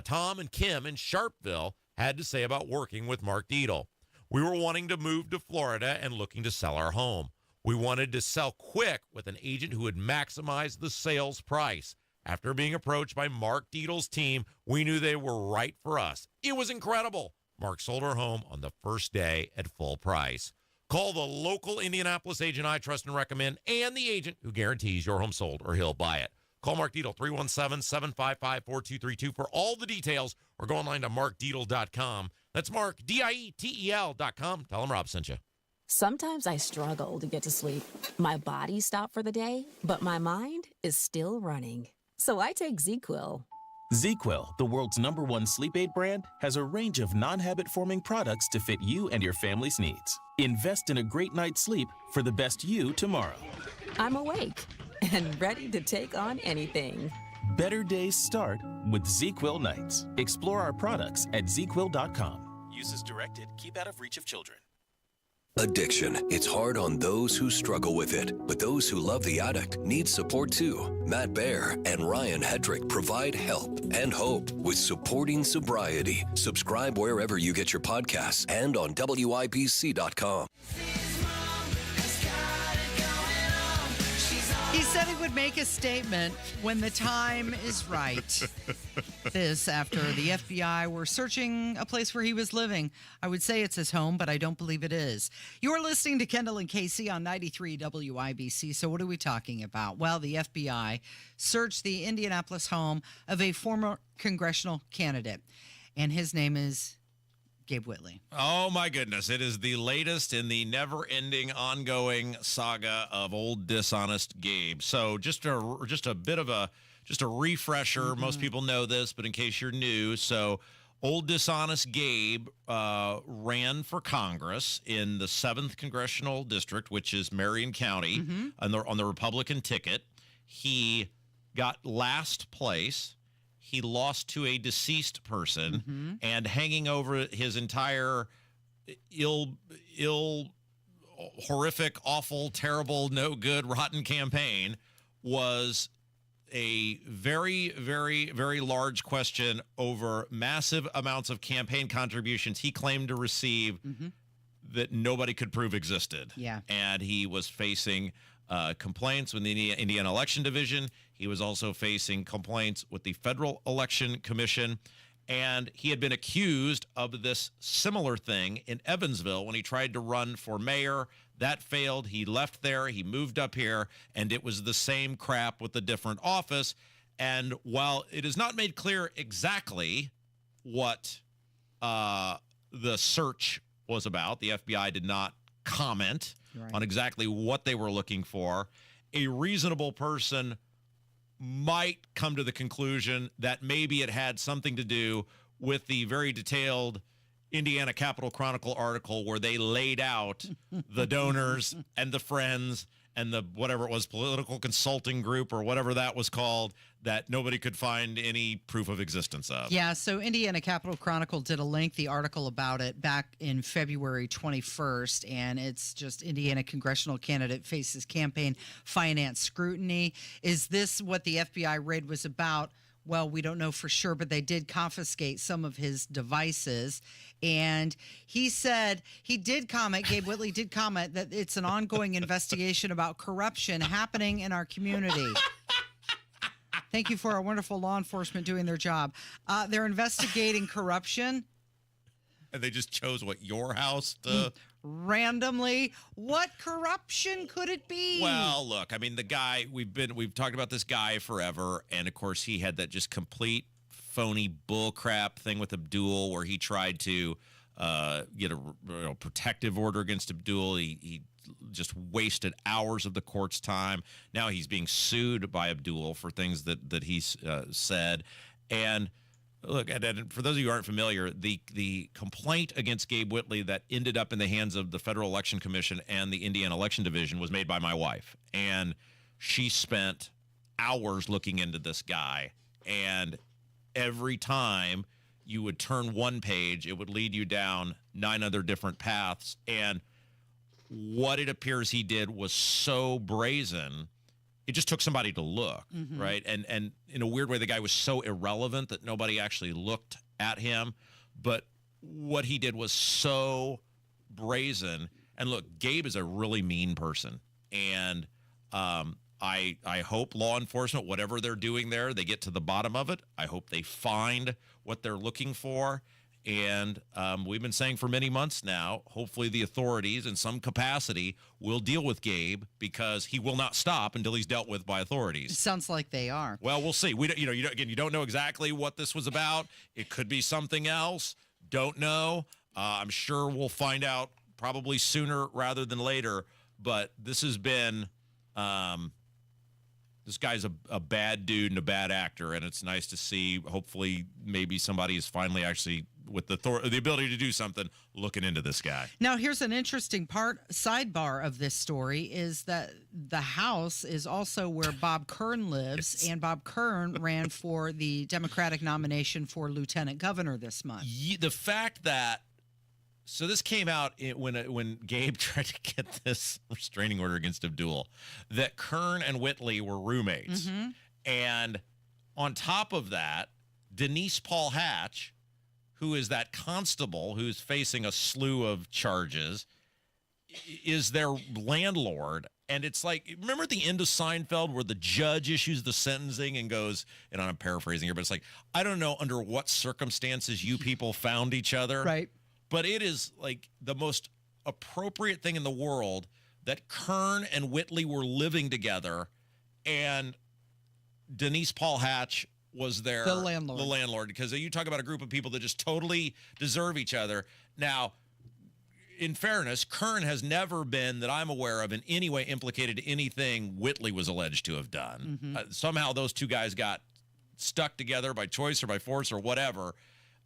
Tom and Kim in Sharpeville had to say about working with Mark Dietel. We were wanting to move to Florida and looking to sell our home. We wanted to sell quick with an agent who would maximize the sales price. After being approached by Mark Dietel's team, we knew they were right for us. It was incredible. Mark sold our home on the first day at full price. Call the local Indianapolis agent I trust and recommend, and the agent who guarantees your home sold or he'll buy it. Call Mark Dietel, 317-755-4232 for all the details, or go online to markdietel.com. That's Mark, Dietel.com. Tell him Rob sent you. Sometimes I struggle to get to sleep. My body stopped for the day, but my mind is still running. So I take ZQuil. ZQuil, the world's #1 sleep aid brand, has a range of non-habit-forming products to fit you and your family's needs. Invest in a great night's sleep for the best you tomorrow. I'm awake and ready to take on anything. Better days start with ZQuil nights. Explore our products at ZQuil.com. Use as directed. Keep out of reach of children. Addiction. It's hard on those who struggle with it, but those who love the addict need support too. Matt Baer and Ryan Hedrick provide help and hope with Supporting Sobriety. Subscribe wherever you get your podcasts and on WIBC.com. He said he would make a statement when the time is right. This after the FBI were searching a place where he was living. I would say it's his home, but I don't believe it is. You're listening to Kendall and Casey on 93 WIBC. So what are we talking about? Well, the FBI searched the Indianapolis home of a former congressional candidate, and his name is Gabe Whitley. Oh, my goodness. It is the latest in the never-ending, ongoing saga of old, dishonest Gabe. So just a refresher. Most people know this, but in case you're new, so old, dishonest Gabe ran for Congress in the 7th Congressional District, which is Marion County, on the Republican ticket. He got last place. He lost to a deceased person, and hanging over his entire horrific, awful, terrible, no good, rotten campaign was a very, very, very large question over massive amounts of campaign contributions he claimed to receive that nobody could prove existed. Yeah. And he was facing complaints with the Indiana Election Division. He was also facing complaints with the Federal Election Commission. And he had been accused of this similar thing in Evansville when he tried to run for mayor. That failed. He left there. He moved up here, and it was the same crap with a different office. And while it is not made clear exactly what the search was about, the FBI did not comment on exactly what they were looking for. A reasonable person might come to the conclusion that maybe it had something to do with the very detailed Indiana Capitol Chronicle article where they laid out the donors and the friends and the whatever it was, political consulting group or whatever that was called, that nobody could find any proof of existence of. Yeah, so Indiana Capitol Chronicle did a lengthy article about it back in February 21st, and it's just Indiana congressional candidate faces campaign finance scrutiny. Is this what the FBI raid was about? Well, we don't know for sure, but they did confiscate some of his devices. And he said he did comment, Gabe Whitley did comment, that it's an ongoing investigation about corruption happening in our community. Thank you for our wonderful law enforcement doing their job. They're investigating corruption. And they just chose, what, your house to... randomly. What corruption could it be? Well, look, I mean, the guy, we've talked about this guy forever, and of course he had that just complete phony bullcrap thing with Abdul where he tried to get a protective order against Abdul. He just wasted hours of the court's time. Now he's being sued by Abdul for things that he's said. And look, and for those of you who aren't familiar, the complaint against Gabe Whitley that ended up in the hands of the Federal Election Commission and the Indiana Election Division was made by my wife. And she spent hours looking into this guy. And every time you would turn one page, it would lead you down 9 other different paths. And what it appears he did was so brazen. It just took somebody to look, right? And in a weird way, the guy was so irrelevant that nobody actually looked at him. But what he did was so brazen. And look, Gabe is a really mean person. And I hope law enforcement, whatever they're doing there, they get to the bottom of it. I hope they find what they're looking for. And we've been saying for many months now, hopefully the authorities in some capacity will deal with Gabe, because he will not stop until he's dealt with by authorities. It sounds like they are. Well, we'll see. We don't, you don't know exactly what this was about. It could be something else. Don't know. I'm sure we'll find out probably sooner rather than later. But this has been, this guy's a bad dude and a bad actor, and it's nice to see. Hopefully, maybe somebody is finally actually with the ability to do something, looking into this guy. Now, here's an interesting sidebar of this story is that the house is also where Bob Kern lives, and Bob Kern ran for the Democratic nomination for lieutenant governor this month. The fact that, so this came out when Gabe tried to get this restraining order against Abdul, that Kern and Whitley were roommates. And on top of that, Denise Paul Hatch, who is that constable who's facing a slew of charges, is their landlord. And it's like, remember at the end of Seinfeld where the judge issues the sentencing and goes, and I'm paraphrasing here, but it's like, I don't know under what circumstances you people found each other. Right. But it is like the most appropriate thing in the world that Kern and Whitley were living together, and Denise Paul Hatch was the landlord. Because you talk about a group of people that just totally deserve each other. Now, in fairness, Kern has never been, that I'm aware of, in any way implicated in anything Whitley was alleged to have done. Somehow those two guys got stuck together by choice or by force or whatever.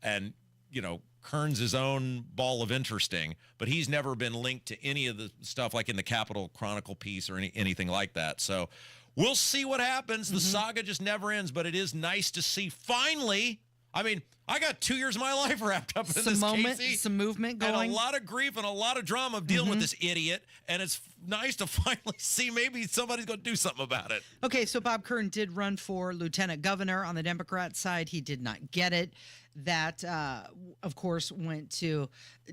And, Kern's his own ball of interesting, but he's never been linked to any of the stuff like in the Capitol Chronicle piece or anything like that. So we'll see what happens. The saga just never ends, but it is nice to see finally. I mean, I got 2 years of my life wrapped up in this, Casey. Some movement going. And a lot of grief and a lot of drama of dealing with this idiot. And it's nice to finally see maybe somebody's going to do something about it. Okay, so Bob Kern did run for lieutenant governor on the Democrat side. He did not get it. That, of course, went to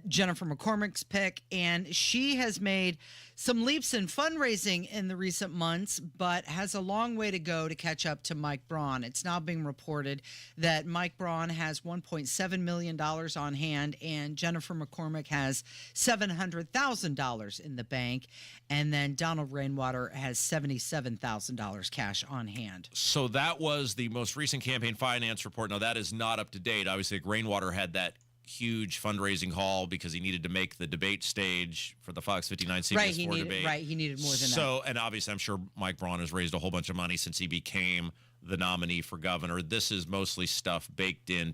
Jennifer McCormick's pick, and she has made some leaps in fundraising in the recent months, but has a long way to go to catch up to Mike Braun. It's now being reported that Mike Braun has $1.7 million on hand, and Jennifer McCormick has $700,000 in the bank, and then Donald Rainwater has $77,000 cash on hand. So that was the most recent campaign finance report. Now, that is not up to date. Obviously, Rainwater had that huge fundraising haul because he needed to make the debate stage for the Fox 59 CBS 4 debate. Right, he needed more than that. So, and obviously, I'm sure Mike Braun has raised a whole bunch of money since he became the nominee for governor. This is mostly stuff baked in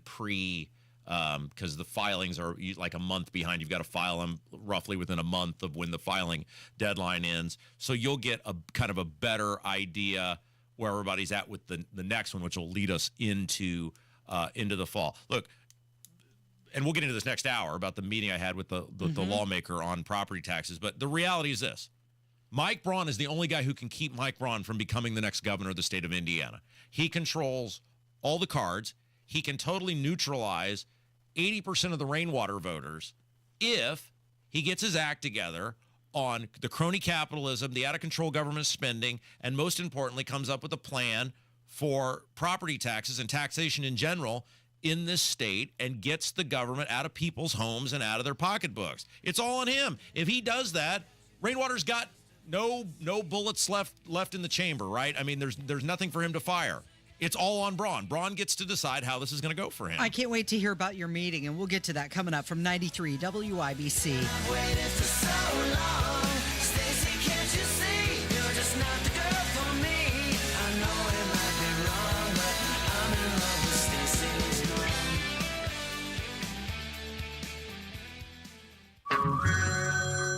because the filings are like a month behind. You've got to file them roughly within a month of when the filing deadline ends. So you'll get a kind of a better idea where everybody's at with the next one, which will lead us into the fall. Look, and we'll get into this next hour about the meeting I had with the lawmaker on property taxes. But the reality is this. Mike Braun is the only guy who can keep Mike Braun from becoming the next governor of the state of Indiana. He controls all the cards. He can totally neutralize 80% of the Rainwater voters if he gets his act together on the crony capitalism, the out-of-control government spending, and most importantly, comes up with a plan for property taxes and taxation in general in this state and gets the government out of people's homes and out of their pocketbooks. It's all on him. If he does that, Rainwater's got no bullets left in the chamber, right? I mean, there's nothing for him to fire. It's all on Braun. Braun gets to decide how this is going to go for him. I can't wait to hear about your meeting, and we'll get to that coming up from 93 WIBC.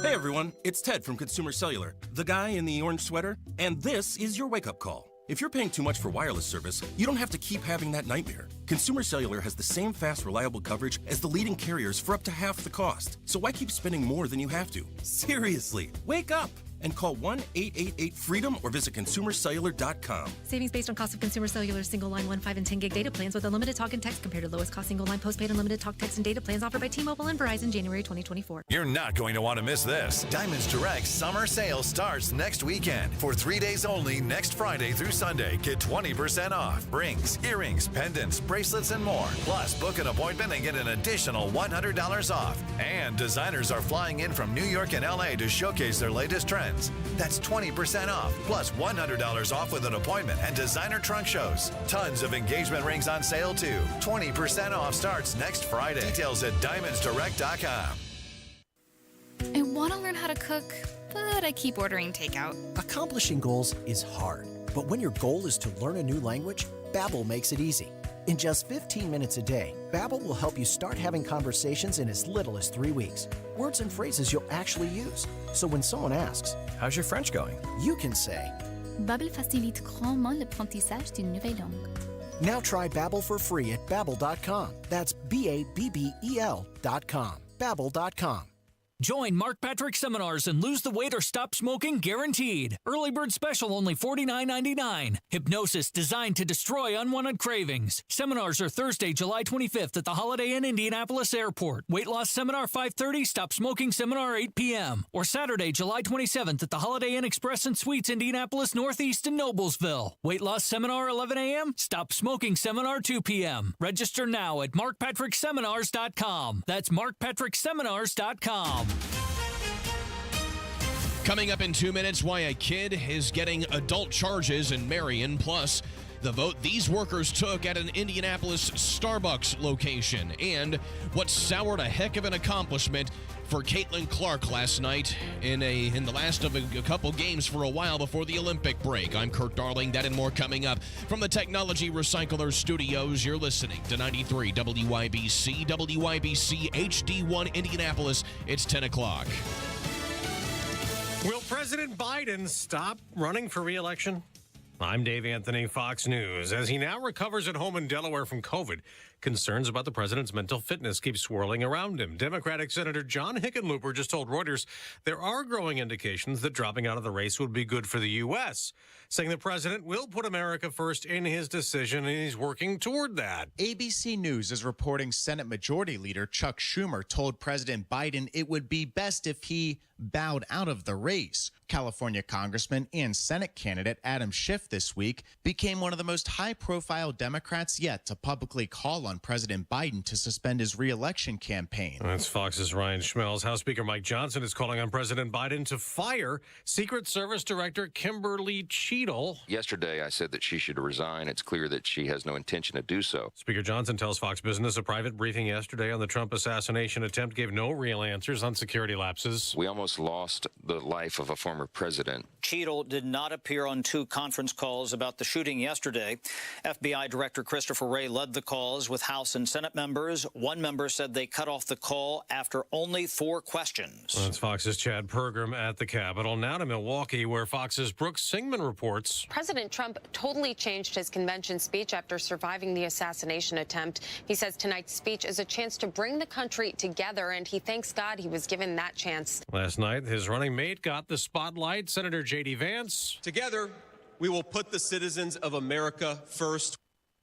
Hey everyone, it's Ted from Consumer Cellular, the guy in the orange sweater, and this is your wake-up call. If you're paying too much for wireless service, you don't have to keep having that nightmare. Consumer Cellular has the same fast, reliable coverage as the leading carriers for up to half the cost. So why keep spending more than you have to? Seriously, wake up and call 1-888-FREEDOM or visit consumercellular.com. Savings based on cost of Consumer Cellular single line 1, 5, and 10 gig data plans with unlimited talk and text compared to lowest cost single line postpaid unlimited talk, text, and data plans offered by T-Mobile and Verizon January 2024. You're not going to want to miss this. Diamonds Direct summer sale starts next weekend. For 3 days only, next Friday through Sunday, get 20% off. Rings, earrings, pendants, bracelets, and more. Plus, book an appointment and get an additional $100 off. And designers are flying in from New York and LA to showcase their latest trends. That's 20% off, plus $100 off with an appointment and designer trunk shows. Tons of engagement rings on sale, too. 20% off starts next Friday. Details at diamondsdirect.com. I want to learn how to cook, but I keep ordering takeout. Accomplishing goals is hard, but when your goal is to learn a new language, Babbel makes it easy. In just 15 minutes a day, Babbel will help you start having conversations in as little as 3 weeks. Words and phrases you'll actually use. So when someone asks, "How's your French going?" you can say, Babbel facilite grandement l'apprentissage d'une nouvelle langue. Now try Babbel for free at Babbel.com. That's Babbel.com. Babbel.com. Join Mark Patrick Seminars and lose the weight or stop smoking guaranteed. Early bird special only $49.99. Hypnosis designed to destroy unwanted cravings. Seminars are Thursday, July 25th at the Holiday Inn Indianapolis Airport. Weight loss seminar 5:30, stop smoking seminar 8 p.m. Or Saturday, July 27th at the Holiday Inn Express and Suites Indianapolis Northeast in Noblesville. Weight loss seminar 11 a.m., stop smoking seminar 2 p.m. Register now at markpatrickseminars.com. That's markpatrickseminars.com. Coming up in 2 minutes, why a kid is getting adult charges in Marion, plus the vote these workers took at an Indianapolis Starbucks location, and what soured a heck of an accomplishment for Caitlin Clark last night in the last of a couple games for a while before the Olympic break. I'm Kurt Darling. That and more coming up from the Technology Recycler Studios. You're listening to 93 WIBC, WIBC HD1 Indianapolis. It's 10 o'clock. Will President Biden stop running for re-election? I'm Dave Anthony, Fox News. As he now recovers at home in Delaware from COVID, concerns about the president's mental fitness keep swirling around him. Democratic Senator John Hickenlooper just told Reuters there are growing indications that dropping out of the race would be good for the U.S., saying the president will put America first in his decision, and he's working toward that. ABC News is reporting Senate Majority Leader Chuck Schumer told President Biden it would be best if he bowed out of the race. California Congressman and Senate candidate Adam Schiff this week became one of the most high-profile Democrats yet to publicly call on President Biden to suspend his re-election campaign. That's Fox's Ryan Schmelz. House Speaker Mike Johnson is calling on President Biden to fire Secret Service Director Kimberly Cheadle. Yesterday, I said that she should resign. It's clear that she has no intention to do so. Speaker Johnson tells Fox Business a private briefing yesterday on the Trump assassination attempt gave no real answers on security lapses. We almost lost the life of a former president. Cheadle did not appear on 2 conference calls about the shooting yesterday. FBI Director Christopher Wray led the calls with House and Senate members. One member said they cut off the call after only 4 questions. That's Fox's Chad Pergram at the Capitol. Now to Milwaukee, where Fox's Brooks Singman reports. President Trump totally changed his convention speech after surviving the assassination attempt. He says tonight's speech is a chance to bring the country together, and he thanks God he was given that chance. Last night, his running mate got the spotlight, Senator J.D. Vance. Together, we will put the citizens of America first.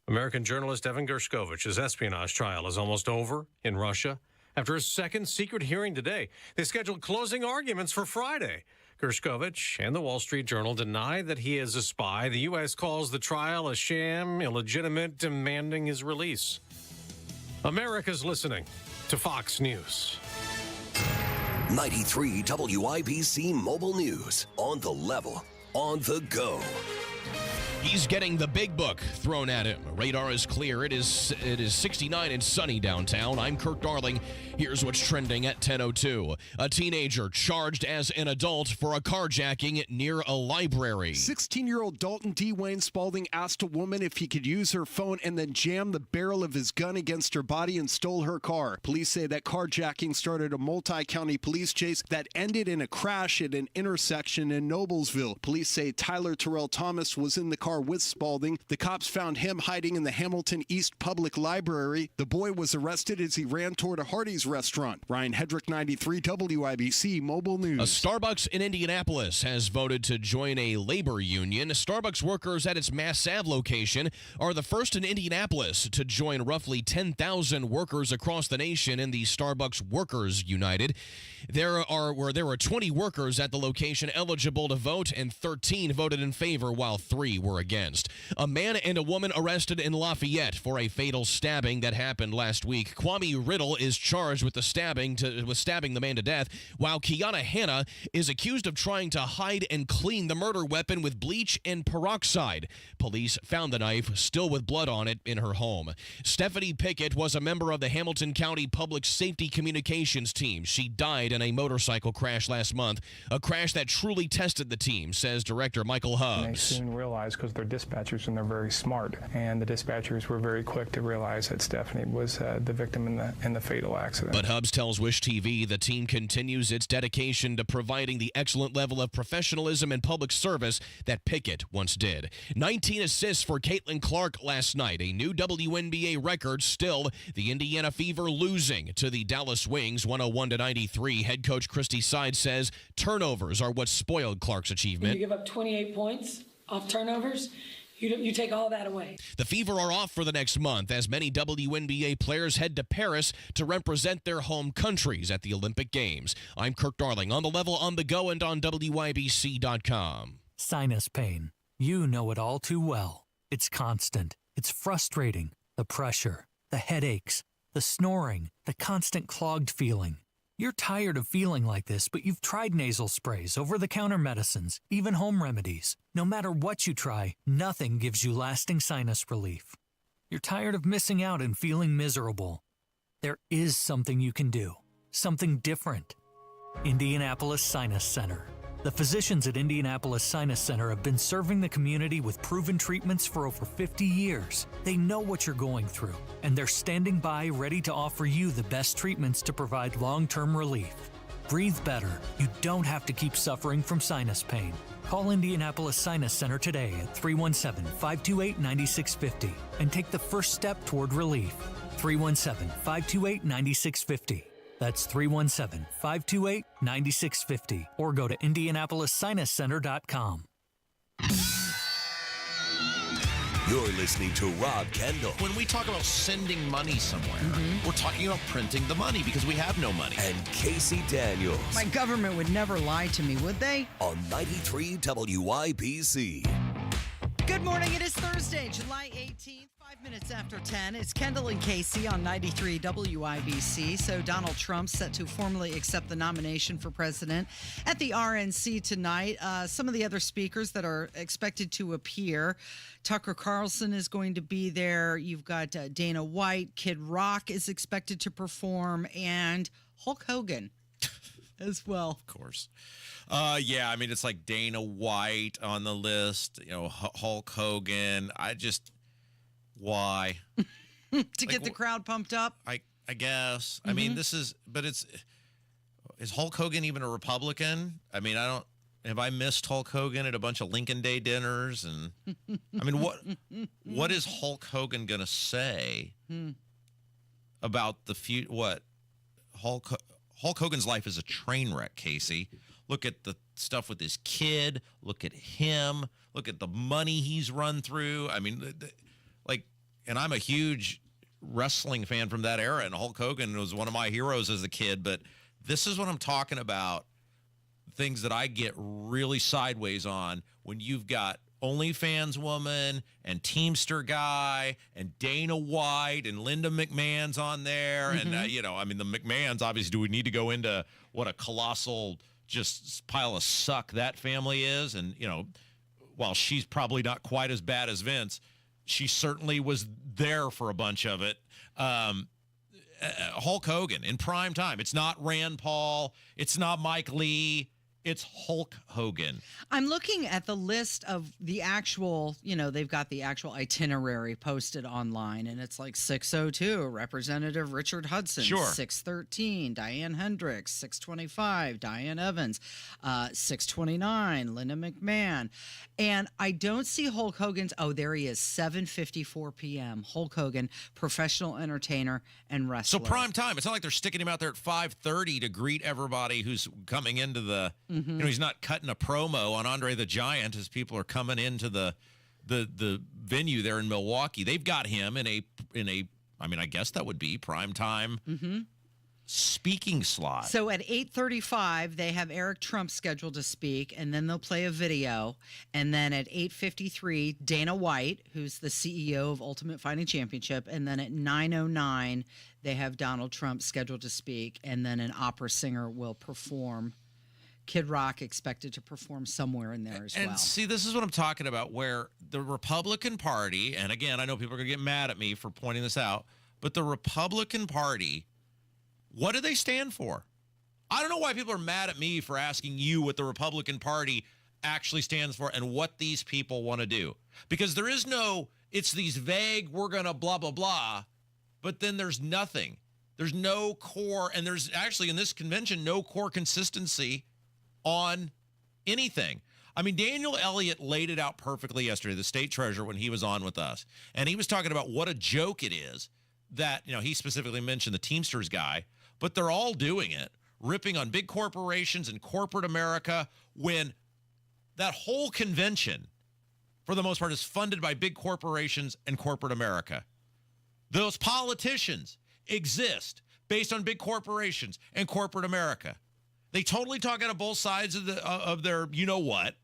American journalist Evan Gershkovich's espionage trial is almost over in Russia. After a second secret hearing today, they scheduled closing arguments for Friday. Gershkovich and the Wall Street Journal deny that he is a spy. The U.S. calls the trial a sham, illegitimate, demanding his release. America's listening to Fox News. 93 WIBC Mobile News. On the level, on the go. He's getting the big book thrown at him. Radar is clear. It is 69 and sunny downtown. I'm Kirk Darling. Here's what's trending at 10:02. A teenager charged as an adult for a carjacking near a library. 16-year-old Dalton D. Wayne Spalding asked a woman if he could use her phone and then jammed the barrel of his gun against her body and stole her car. Police say that carjacking started a multi-county police chase that ended in a crash at an intersection in Noblesville. Police say Tyler Terrell Thomas was in the car car with Spalding. The cops found him hiding in the Hamilton East Public Library. The boy was arrested as he ran toward a Hardee's restaurant. Ryan Hedrick, 93 WIBC Mobile News. A Starbucks in Indianapolis has voted to join a labor union. Starbucks workers at its Mass Ave location are the first in Indianapolis to join roughly 10,000 workers across the nation in the Starbucks Workers United. There were 20 workers at the location eligible to vote, and 13 voted in favor while 3 were against. A man and a woman arrested in Lafayette for a fatal stabbing that happened last week. Kwame Riddle is charged with stabbing the man to death, while Kiana Hanna is accused of trying to hide and clean the murder weapon with bleach and peroxide. Police found the knife, still with blood on it, in her home. Stephanie Pickett was a member of the Hamilton County Public Safety Communications team. She died in a motorcycle crash last month, a crash that truly tested the team, says Director Michael Hubbs. They soon realized, because they're dispatchers and they're very smart, and the dispatchers were very quick to realize that Stephanie was the victim in the fatal accident. But Hubbs tells Wish TV the team continues its dedication to providing the excellent level of professionalism and public service that Pickett once did. 19 assists for Caitlin Clark last night, a new WNBA record. Still, the Indiana Fever losing to the Dallas Wings 101-93. Head coach Christy Side says turnovers are what spoiled Clark's achievement. You give up 28 points off turnovers, you take all that away. The Fever are off for the next month as many WNBA players head to Paris to represent their home countries at the Olympic Games. I'm Kirk Darling, on the level, on the go, and on WIBC.com. Sinus pain. You know it all too well. It's constant. It's frustrating. The pressure, the headaches, the snoring, the constant clogged feeling. You're tired of feeling like this, but you've tried nasal sprays, over-the-counter medicines, even home remedies. No matter what you try, nothing gives you lasting sinus relief. You're tired of missing out and feeling miserable. There is something you can do, something different. Indianapolis Sinus Center. The physicians at Indianapolis Sinus Center have been serving the community with proven treatments for over 50 years. They know what you're going through, and they're standing by ready to offer you the best treatments to provide long-term relief. Breathe better. You don't have to keep suffering from sinus pain. Call Indianapolis Sinus Center today at 317-528-9650 and take the first step toward relief. 317-528-9650. That's 317-528-9650, or go to IndianapolisSinusCenter.com. You're listening to Rob Kendall. When we talk about sending money somewhere, we're talking about printing the money because we have no money. And Casey Daniels. My government would never lie to me, would they? On 93 WIBC. Good morning. It is Thursday, July 18th, 5 minutes after 10. It's Kendall and Casey on 93 WIBC. So Donald Trump set to formally accept the nomination for president at the RNC tonight. Some of the other speakers that are expected to appear: Tucker Carlson is going to be there. You've got Dana White. Kid Rock is expected to perform, and Hulk Hogan as well. Of course. Yeah, I mean, it's like Dana White on the list, Hulk Hogan. Why? To get the crowd pumped up? I guess. I mean, is Hulk Hogan even a Republican? I mean, have I missed Hulk Hogan at a bunch of Lincoln Day dinners? And I mean, what is Hulk Hogan going to say about the future? What? Hulk Hogan's life is a train wreck, Casey. Look at the stuff with his kid. Look at him. Look at the money he's run through. I mean, and I'm a huge wrestling fan from that era, and Hulk Hogan was one of my heroes as a kid. But this is what I'm talking about. Things that I get really sideways on when you've got OnlyFans woman and Teamster guy and Dana White and Linda McMahon's on there. And, I mean, the McMahons, obviously, do we need to go into what a colossal just pile of suck that family is? And, while she's probably not quite as bad as Vince, she certainly was there for a bunch of it. Hulk Hogan in prime time. It's not Rand Paul. It's not Mike Lee. It's Hulk Hogan. I'm looking at the list of the actual, they've got the actual itinerary posted online, and it's like 6:02, Representative Richard Hudson. Sure. 6:13, Diane Hendricks. 6:25, Diane Evans. 6:29, Linda McMahon. And I don't see Hulk Hogan's. Oh, there he is. 7:54 p.m. Hulk Hogan, professional entertainer and wrestler. So prime time. It's not like they're sticking him out there at 5:30 to greet everybody who's coming into the. He's not cutting a promo on Andre the Giant as people are coming into the venue there in Milwaukee. They've got him in a. I mean, I guess that would be prime time. Speaking slot. So at 8:35, they have Eric Trump scheduled to speak, and then they'll play a video. And then at 8:53, Dana White, who's the CEO of Ultimate Fighting Championship. And then at 9:09, they have Donald Trump scheduled to speak, and then an opera singer will perform. Kid Rock expected to perform somewhere in there as well. And see, this is what I'm talking about, where the Republican Party, and again, I know people are going to get mad at me for pointing this out, but the Republican Party, what do they stand for? I don't know why people are mad at me for asking you what the Republican Party actually stands for and what these people want to do. Because there is no, it's these vague, we're going to blah, blah, blah, but then there's nothing. There's no core, and there's actually in this convention no core consistency on anything. I mean, Daniel Elliott laid it out perfectly yesterday, the state treasurer, when he was on with us. And he was talking about what a joke it is that, he specifically mentioned the Teamsters guy, but they're all doing it, ripping on big corporations and corporate America, when that whole convention, for the most part, is funded by big corporations and corporate America. Those politicians exist based on big corporations and corporate America. They totally talk out of both sides of their you-know-what.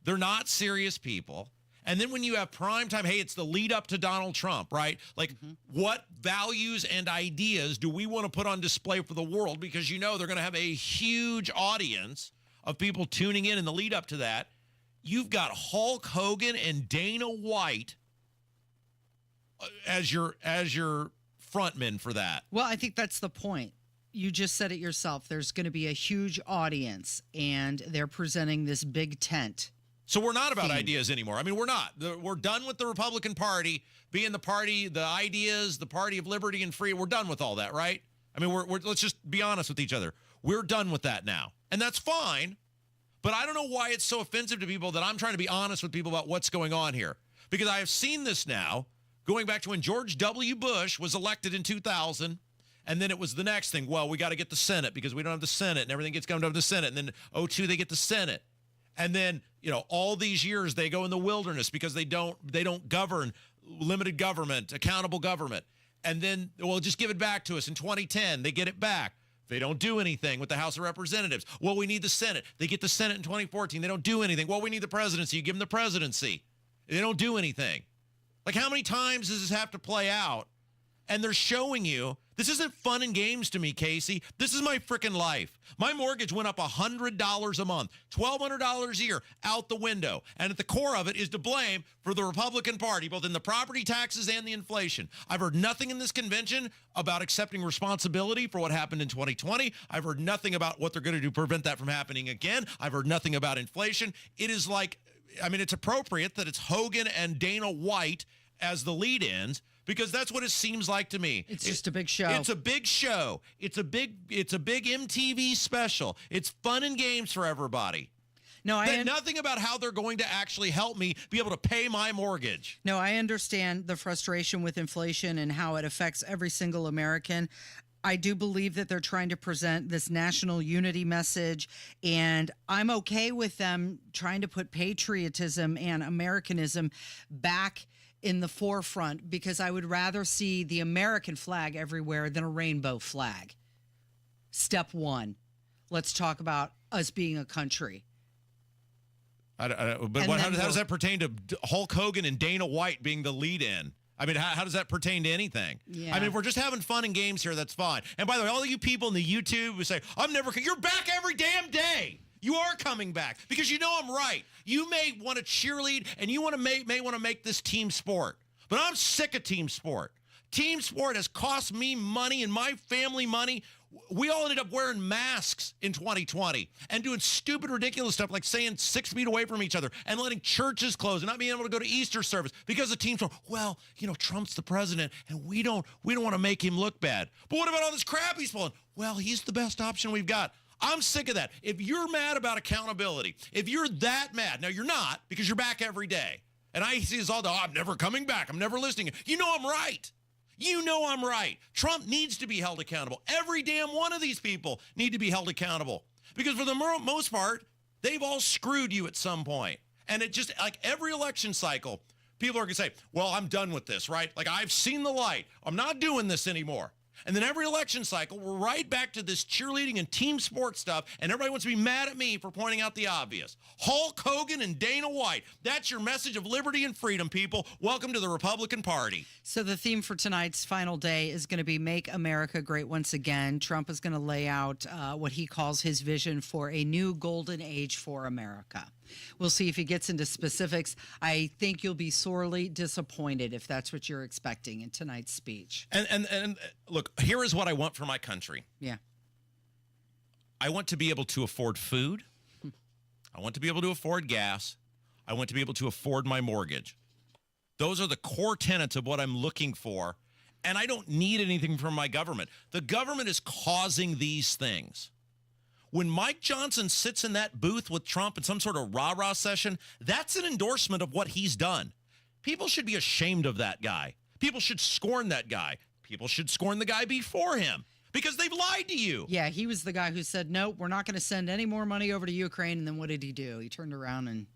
They're not serious people. And then when you have prime time, hey, it's the lead up to Donald Trump, right? Like, what values and ideas do we want to put on display for the world? Because they're going to have a huge audience of people tuning in the lead up to that. You've got Hulk Hogan and Dana White as your frontmen for that. Well, I think that's the point. You just said it yourself. There's going to be a huge audience, and they're presenting this big tent. So we're not about ideas anymore. I mean, we're not. We're done with the Republican Party being the party, the ideas, the party of liberty and free. We're done with all that, right? I mean, let's just be honest with each other. We're done with that now, and that's fine. But I don't know why it's so offensive to people that I'm trying to be honest with people about what's going on here, because I have seen this now going back to when George W. Bush was elected in 2000. And then it was the next thing. Well, we got to get the Senate because we don't have the Senate, and everything gets come to the Senate. And then 2002, they get the Senate. And then, all these years they go in the wilderness because they don't govern, limited government, accountable government. And then, well, just give it back to us. In 2010, they get it back. They don't do anything with the House of Representatives. Well, we need the Senate. They get the Senate in 2014. They don't do anything. Well, we need the presidency. You give them the presidency. They don't do anything. Like, how many times does this have to play out? And they're showing you, this isn't fun and games to me, Casey. This is my freaking life. My mortgage went up $100 a month, $1,200 a year, out the window. And at the core of it is to blame for the Republican Party, both in the property taxes and the inflation. I've heard nothing in this convention about accepting responsibility for what happened in 2020. I've heard nothing about what they're going to do to prevent that from happening again. I've heard nothing about inflation. It is like, it's appropriate that it's Hogan and Dana White as the lead-ins, because that's what it seems like to me. It's just a big show. It's a big show. It's a big MTV special. It's fun and games for everybody. No, nothing about how they're going to actually help me be able to pay my mortgage. No, I understand the frustration with inflation and how it affects every single American. I do believe that they're trying to present this national unity message, and I'm okay with them trying to put patriotism and Americanism back in the forefront, because I would rather see the American flag everywhere than a rainbow flag. Step one, let's talk about us being a country. How does that pertain to Hulk Hogan and Dana White being the lead-in? I mean, how does that pertain to anything? Yeah. I mean, if we're just having fun and games here, that's fine. And by the way, all of you people in the YouTube who say, you're back every damn day. You are coming back because I'm right. You may want to cheerlead and you may want to make this team sport. But I'm sick of team sport. Team sport has cost me money and my family money We all ended up wearing masks in 2020 and doing stupid, ridiculous stuff like staying 6 feet away from each other and letting churches close and not being able to go to Easter service because the team's going, well, Trump's the president and we don't want to make him look bad. But what about all this crap he's pulling? Well, he's the best option we've got. I'm sick of that. If you're mad about accountability, if you're that mad, now you're not because you're back every day. And I see this all the, I'm never coming back. I'm never listening. You know I'm right. You know I'm right. Trump needs to be held accountable. Every damn one of these people need to be held accountable because for the most part, they've all screwed you at some point. And it just, like every election cycle, people are going to say, well, I'm done with this, right? Like I've seen the light. I'm not doing this anymore. And then every election cycle, we're right back to this cheerleading and team sports stuff, and everybody wants to be mad at me for pointing out the obvious. Hulk Hogan and Dana White. That's your message of liberty and freedom, people. Welcome to the Republican Party. So the theme for tonight's final day is going to be Make America Great Once Again. Trump is going to lay out what he calls his vision for a new golden age for America. We'll see if he gets into specifics. I think you'll be sorely disappointed if that's what you're expecting in tonight's speech. And look, here is what I want for my country. Yeah. I want to be able to afford food. I want to be able to afford gas. I want to be able to afford my mortgage. Those are the core tenets of what I'm looking for. And I don't need anything from my government. The government is causing these things. When Mike Johnson sits in that booth with Trump in some sort of rah-rah session, that's an endorsement of what he's done. People should be ashamed of that guy. People should scorn that guy. People should scorn the guy before him because they've lied to you. Yeah, he was the guy who said, no, we're not going to send any more money over to Ukraine. And then what did he do? He turned around and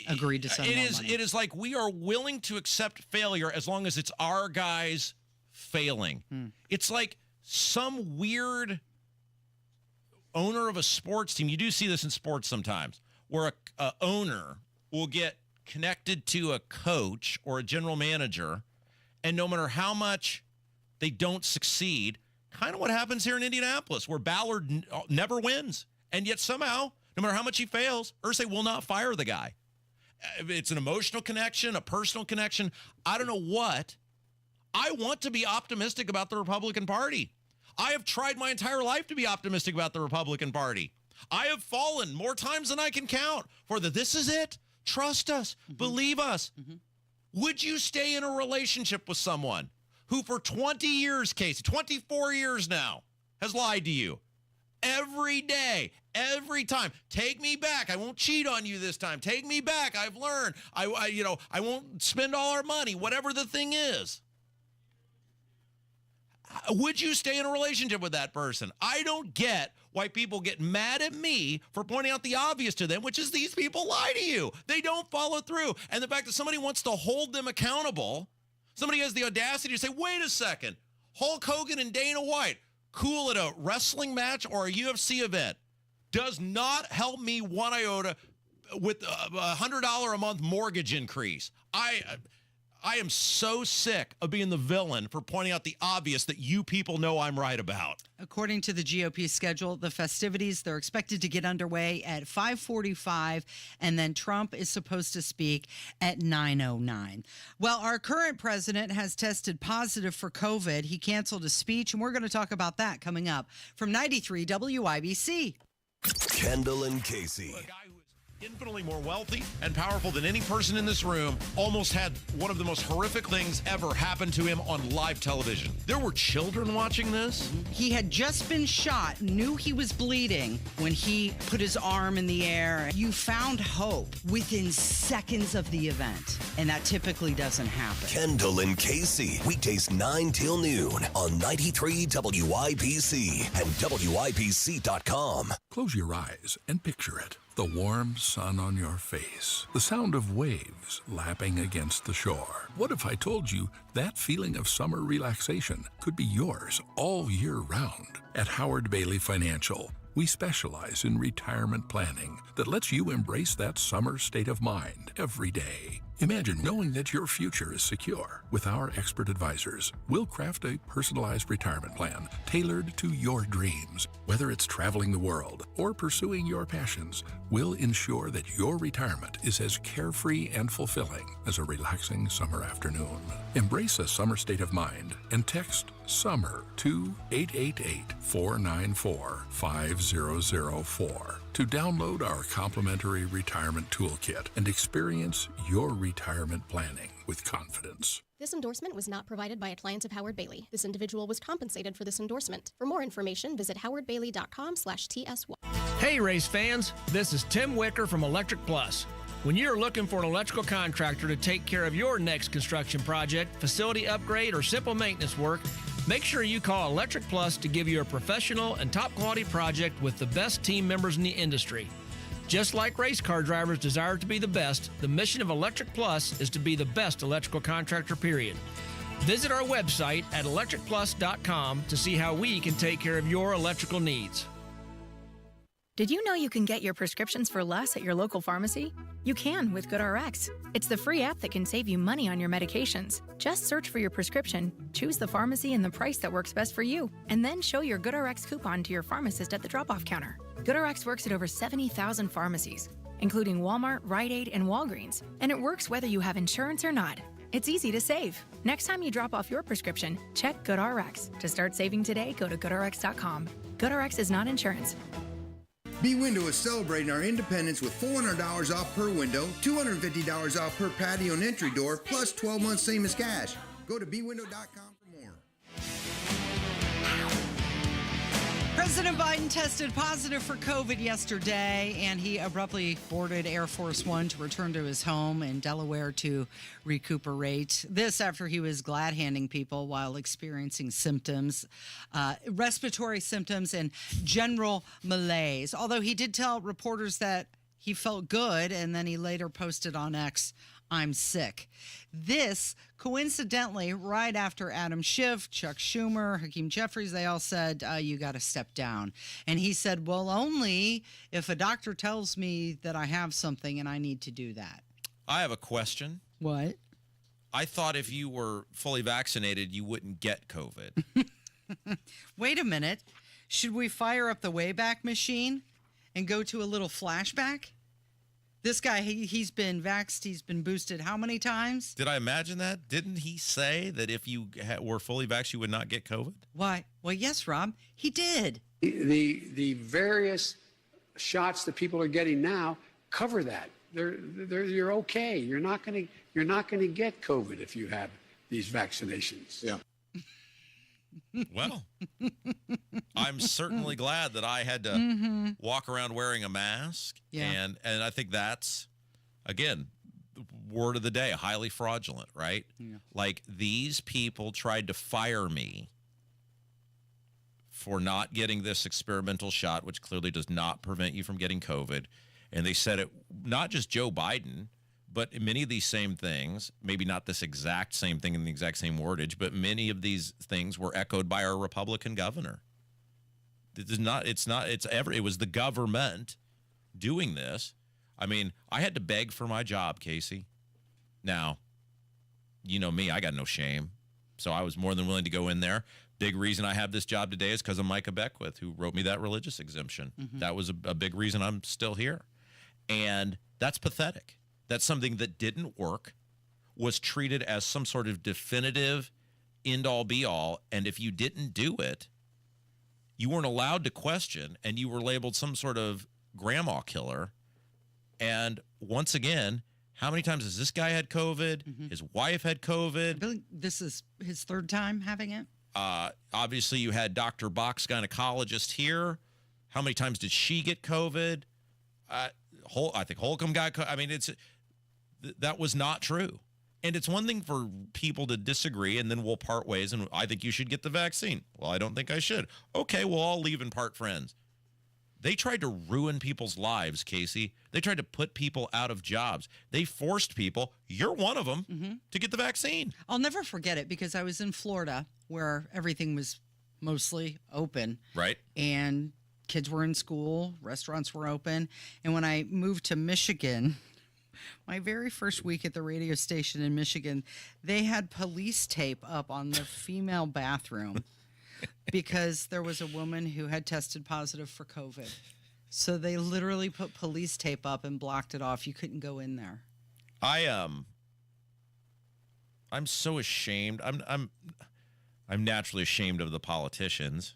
agreed to send more money. It is like we are willing to accept failure as long as it's our guys failing. It's like some weird owner of a sports team. You do see this in sports sometimes where a owner will get connected to a coach or a general manager, and no matter how much they don't succeed, kind of what happens here in Indianapolis where Ballard never wins, and yet somehow, no matter how much he fails, Irsay will not fire the guy. It's an emotional connection, a personal connection. I don't know what. I want to be optimistic about the Republican Party. I have tried my entire life to be optimistic about the Republican Party. I have fallen more times than I can count for the this is it. Trust us. Believe us. Would you stay in a relationship with someone who for 20 years, Casey, 24 years now, has lied to you? Every day, every time. Take me back. I won't cheat on you this time. Take me back. I've learned. I won't spend all our money, whatever the thing is. Would you stay in a relationship with that person? I don't get why people get mad at me for pointing out the obvious to them, which is these people lie to you. They don't follow through. And the fact that somebody wants to hold them accountable, somebody has the audacity to say, wait a second, Hulk Hogan and Dana White, cool at a wrestling match or a UFC event, does not help me one iota with a $100 a month mortgage increase. I am so sick of being the villain for pointing out the obvious that you people know I'm right about. According to the GOP schedule, the festivities, they're expected to get underway at 5:45, and then Trump is supposed to speak at 9:09. Well, our current president has tested positive for COVID. He canceled his speech, and we're going to talk about that coming up from 93 WIBC. Kendall and Casey. Infinitely more wealthy and powerful than any person in this room, almost had one of the most horrific things ever happen to him on live television. There were children watching this. He had just been shot, knew he was bleeding when he put his arm in the air. You found hope within seconds of the event, and that typically doesn't happen. Kendall and Casey, weekdays 9 till noon on 93 WIBC and WIBC.com. Close your eyes and picture it. The warm sun on your face, the sound of waves lapping against the shore. What if I told you that feeling of summer relaxation could be yours all year round? At Howard Bailey Financial, we specialize in retirement planning that lets you embrace that summer state of mind every day. Imagine knowing that your future is secure. With our expert advisors, we'll craft a personalized retirement plan tailored to your dreams. Whether it's traveling the world or pursuing your passions, we'll ensure that your retirement is as carefree and fulfilling as a relaxing summer afternoon. Embrace a summer state of mind and text SUMMER to 888-494-5004 to download our complimentary retirement toolkit and experience your retirement planning with confidence. This endorsement was not provided by a client of Howard Bailey. This individual was compensated for this endorsement. For more information, visit howardbailey.com/TSY. Hey, race fans, this is Tim Wicker from Electric Plus. When you're looking for an electrical contractor to take care of your next construction project, facility upgrade, or simple maintenance work, make sure you call Electric Plus to give you a professional and top quality project with the best team members in the industry. Just like race car drivers desire to be the best, the mission of Electric Plus is to be the best electrical contractor, period. Visit our website at electricplus.com to see how we can take care of your electrical needs. Did you know you can get your prescriptions for less at your local pharmacy? You can with GoodRx. It's the free app that can save you money on your medications. Just search for your prescription, choose the pharmacy and the price that works best for you, and then show your GoodRx coupon to your pharmacist at the drop-off counter. GoodRx works at over 70,000 pharmacies, including Walmart, Rite Aid, and Walgreens, and it works whether you have insurance or not. It's easy to save. Next time you drop off your prescription, check GoodRx. To start saving today, go to GoodRx.com. GoodRx is not insurance. B Window is celebrating our independence with $400 off per window, $250 off per patio and entry door, plus 12 months same as cash. Go to bwindow.com for more. President Biden tested positive for COVID yesterday, and he abruptly boarded Air Force One to return to his home in Delaware to recuperate. This after he was glad-handing people while experiencing symptoms, respiratory symptoms, and general malaise. Although he did tell reporters that he felt good, and then he later posted on X, "I'm sick." This, coincidentally, right after Adam Schiff, Chuck Schumer, Hakeem Jeffries, they all said, you got to step down. And he said, well, only if a doctor tells me that I have something and I need to do that. I have a question. What? I thought if you were fully vaccinated, you wouldn't get COVID. Wait a minute. Should we fire up the Wayback Machine and go to a little flashback? This guy, he's been vaxxed, he's been boosted how many times? Did I imagine that? Didn't he say that if you were fully vaxxed, you would not get COVID? Why? Well, yes, Rob, he did. The various shots that people are getting now cover that. You're okay. You're not going to get COVID if you have these vaccinations. Yeah. Well, I'm certainly glad that I had to walk around wearing a mask. Yeah. And I think that's, again, the word of the day, highly fraudulent, right? Yeah. Like, these people tried to fire me for not getting this experimental shot, which clearly does not prevent you from getting COVID. And they said it, not just Joe Biden, but many of these same things, maybe not this exact same thing in the exact same wordage, but many of these things were echoed by our Republican governor. It was the government doing this. I mean, I had to beg for my job, Casey. Now, you know me, I got no shame. So I was more than willing to go in there. Big reason I have this job today is because of Micah Beckwith, who wrote me that religious exemption. That was a big reason I'm still here. And that's pathetic. That's something that didn't work, was treated as some sort of definitive end-all, be-all, and if you didn't do it, you weren't allowed to question, and you were labeled some sort of grandma killer. And once again, how many times has this guy had COVID? His wife had COVID. I believe this is his third time having it. Obviously, you had Dr. Bach's gynecologist here. How many times did she get COVID? I think Holcomb got COVID. I mean, that was not true. And it's one thing for people to disagree, and then we'll part ways, and I think you should get the vaccine. Well, I don't think I should. Okay, we'll all leave and part friends. They tried to ruin people's lives, Casey. They tried to put people out of jobs. They forced people, you're one of them, to get the vaccine. I'll never forget it because I was in Florida where everything was mostly open. Right. And kids were in school, restaurants were open. And when I moved to Michigan, My very first week at the radio station in Michigan, they had police tape up on the female bathroom because there was a woman who had tested positive for COVID. So they literally put police tape up and blocked it off. You couldn't go in there. I'm so ashamed. I'm naturally ashamed of the politicians,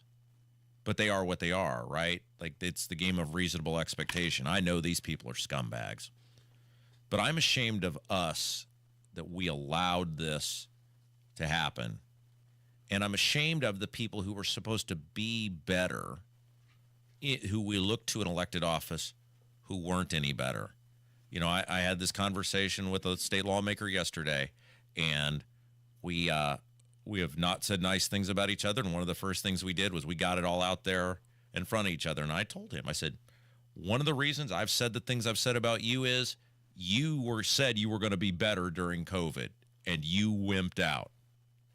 but they are what they are, right? Like, it's the game of reasonable expectation. I know these people are scumbags, but I'm ashamed of us that we allowed this to happen. And I'm ashamed of the people who were supposed to be better, who we looked to in elected office, who weren't any better. You know, I had this conversation with a state lawmaker yesterday, and we have not said nice things about each other. And one of the first things we did was we got it all out there in front of each other. And I told him, I said, one of the reasons I've said the things I've said about you is you said you were going to be better during COVID, and you wimped out.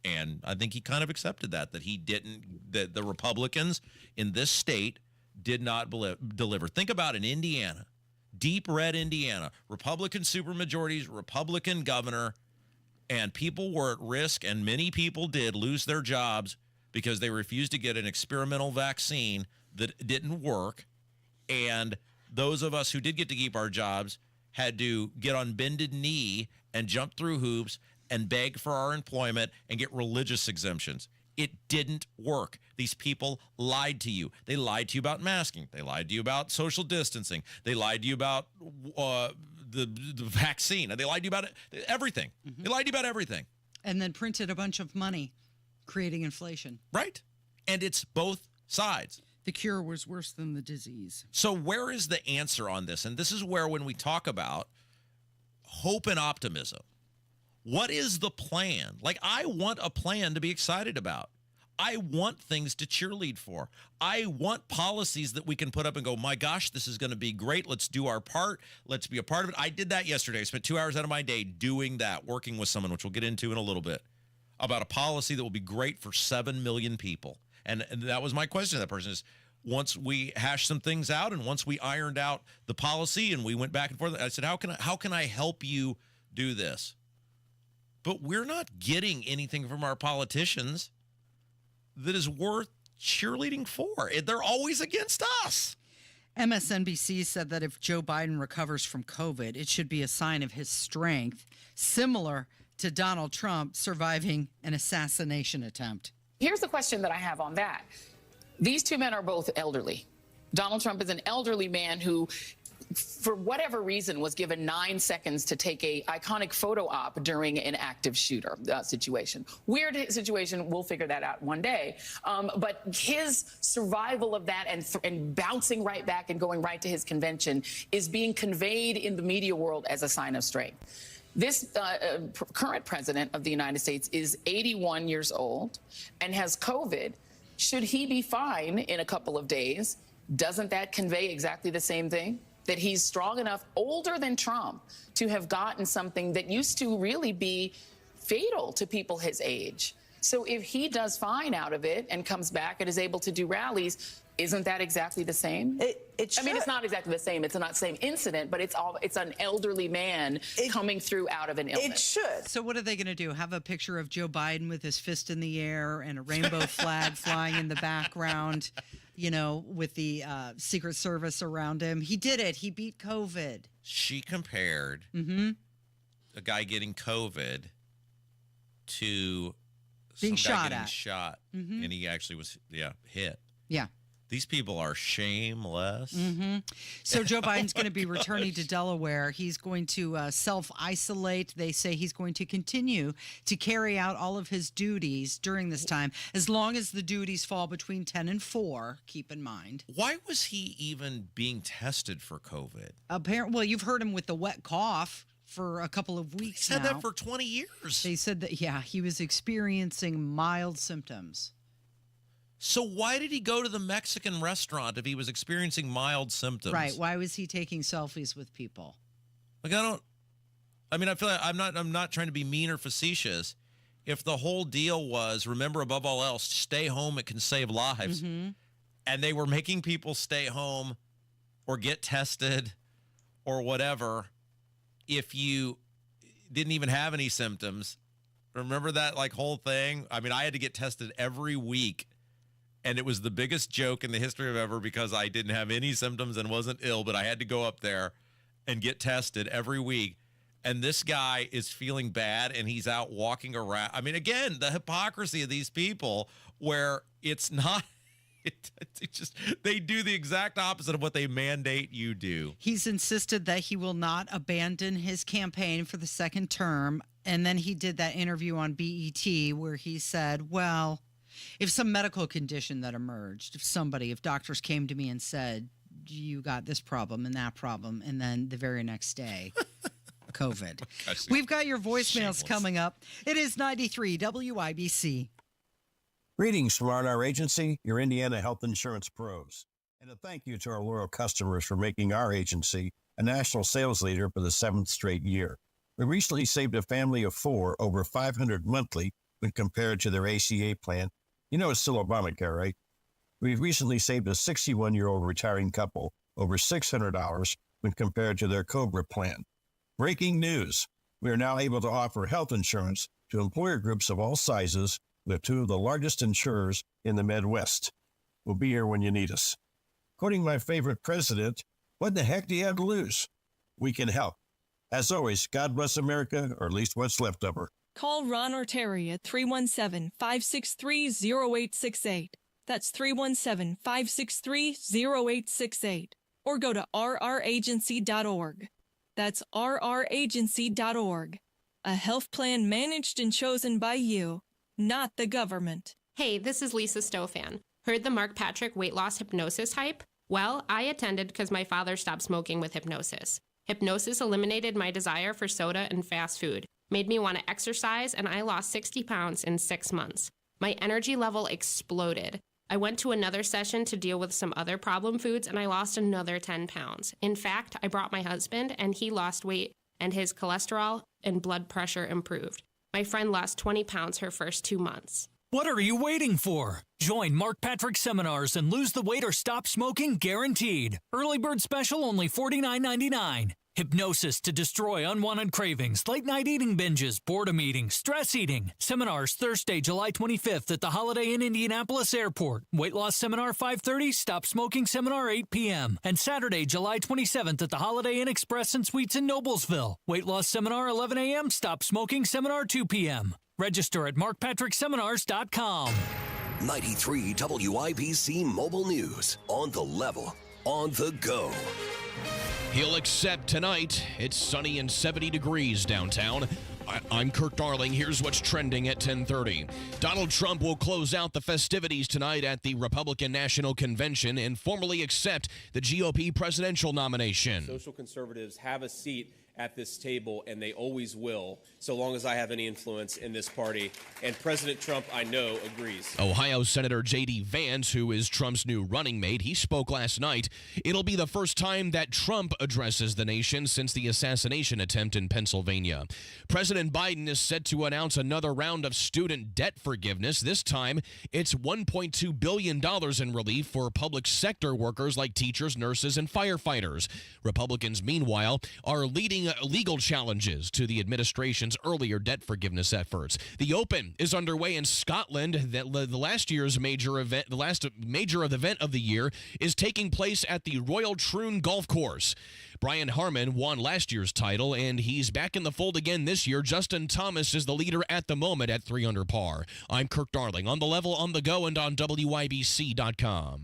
And I think he kind of accepted that the Republicans in this state did not deliver. Think about in Indiana, deep red Indiana, Republican supermajorities, Republican governor, and people were at risk, and many people did lose their jobs because they refused to get an experimental vaccine that didn't work. And those of us who did get to keep our jobs had to get on bended knee and jump through hoops and beg for our employment and get religious exemptions. It didn't work. These people lied to you. They lied to you about masking. They lied to you about social distancing. They lied to you about the vaccine. They lied to you about everything. Mm-hmm. They lied to you about everything. And then printed a bunch of money, creating inflation. Right. And it's both sides. The cure was worse than the disease. So where is the answer on this? And this is where, when we talk about hope and optimism, what is the plan? Like, I want a plan to be excited about. I want things to cheerlead for. I want policies that we can put up and go, my gosh, this is going to be great. Let's do our part. Let's be a part of it. I did that yesterday. I spent 2 hours out of my day doing that, working with someone, which we'll get into in a little bit, about a policy that will be great for 7 million people. And that was my question to that person is, once we hashed some things out and once we ironed out the policy and we went back and forth, I said, how can I help you do this? But we're not getting anything from our politicians that is worth cheerleading for. They're always against us. MSNBC said that if Joe Biden recovers from COVID, it should be a sign of his strength, similar to Donald Trump surviving an assassination attempt. Here's the question that I have on that. These two men are both elderly. Donald Trump is an elderly man who, for whatever reason, was given 9 seconds to take a iconic photo op during an active shooter situation. Weird situation. We'll figure that out one day. But his survival of that and bouncing right back and going right to his convention is being conveyed in the media world as a sign of strength. This current president of the United States is 81 years old and has COVID. Should he be fine in a couple of days? Doesn't that convey exactly the same thing? That he's strong enough, older than Trump, to have gotten something that used to really be fatal to people his age. So if he does fine out of it and comes back and is able to do rallies, isn't that exactly the same? I mean, it's not exactly the same. It's not the same incident, but it's an elderly man coming through out of an illness. It should. So what are they going to do? Have a picture of Joe Biden with his fist in the air and a rainbow flag flying in the background, you know, with the Secret Service around him? He did it. He beat COVID. She compared a guy getting COVID to being some guy shot getting at. shot, and he actually was hit. Yeah. These people are shameless. So Joe Biden's going to be returning to Delaware. He's going to self-isolate. They say he's going to continue to carry out all of his duties during this time, as long as the duties fall between 10 and 4, keep in mind. Why was he even being tested for COVID? Apparently, well, you've heard him with the wet cough for a couple of weeks He said now. that for 20 years. They said that, yeah, he was experiencing mild symptoms. So why did he go to the Mexican restaurant if he was experiencing mild symptoms? Right. Why was he taking selfies with people? Like, I feel like I'm not trying to be mean or facetious. If the whole deal was, remember, above all else, stay home, it can save lives. And they were making people stay home or get tested or whatever, if you didn't even have any symptoms. Remember that like whole thing? I mean, I had to get tested every week, and it was the biggest joke in the history of ever because I didn't have any symptoms and wasn't ill, but I had to go up there and get tested every week. And this guy is feeling bad, and he's out walking around. I mean, again, the hypocrisy of these people where it's not they do the exact opposite of what they mandate you do. He's insisted that he will not abandon his campaign for the second term. And then he did that interview on BET where he said, well, if some medical condition that emerged, if doctors came to me and said, you got this problem and that problem, and then the very next day, COVID. We've got your voicemails coming up. It is 93 WIBC. Greetings from R&R Agency, your Indiana health insurance pros. And a thank you to our loyal customers for making our agency a national sales leader for the 7th straight year. We recently saved a family of 4 over $500 monthly when compared to their ACA plan. You know it's still Obamacare, right? We've recently saved a 61-year-old retiring couple over $600 when compared to their COBRA plan. Breaking news. We are now able to offer health insurance to employer groups of all sizes with 2 of the largest insurers in the Midwest. We'll be here when you need us. Quoting my favorite president, what the heck do you have to lose? We can help. As always, God bless America, or at least what's left of her. Call Ron or Terry at 317-563-0868. That's 317-563-0868. Or go to rragency.org. That's rragency.org. A health plan managed and chosen by you, not the government. Hey, this is Lisa Stofan. Heard the Mark Patrick weight loss hypnosis hype? Well, I attended because my father stopped smoking with hypnosis. Hypnosis eliminated my desire for soda and fast food, made me want to exercise, and I lost 60 pounds in 6 months. My energy level exploded. I went to another session to deal with some other problem foods, and I lost another 10 pounds. In fact, I brought my husband, and he lost weight, and his cholesterol and blood pressure improved. My friend lost 20 pounds her first 2 months. What are you waiting for? Join Mark Patrick seminars and lose the weight or stop smoking guaranteed. Early bird special only $49.99. Hypnosis to destroy unwanted cravings, late night eating binges, boredom eating, stress eating. Seminars Thursday, July 25th at the Holiday Inn Indianapolis Airport. Weight loss seminar 5:30, stop smoking seminar 8 p.m. And Saturday, July 27th at the Holiday Inn Express and Suites in Noblesville. Weight loss seminar 11 a.m., stop smoking seminar 2 p.m. Register at markpatrickseminars.com. 93 WIBC Mobile News. On the level, on the go. He'll accept tonight. It's sunny and 70 degrees downtown. I'm Kirk Darling. Here's what's trending at 10:30. Donald Trump will close out the festivities tonight at the Republican National Convention and formally accept the GOP presidential nomination. Social conservatives have a seat at this table, and they always will, so long as I have any influence in this party. And President Trump, I know, agrees. Ohio Senator J.D. Vance, who is Trump's new running mate, he spoke last night. It'll be the first time that Trump addresses the nation since the assassination attempt in Pennsylvania. President Biden is set to announce another round of student debt forgiveness. This time, it's $1.2 billion in relief for public sector workers like teachers, nurses, and firefighters. Republicans, meanwhile, are leading legal challenges to the administration's earlier debt forgiveness efforts. The Open is underway in Scotland. The last major event of the year is taking place at the Royal Troon Golf Course. Brian Harman won last year's title, and he's back in the fold again this year. Justin Thomas is the leader at the moment at 3 under par. I'm Kirk Darling, on the level, on the go, and on WIBC.com.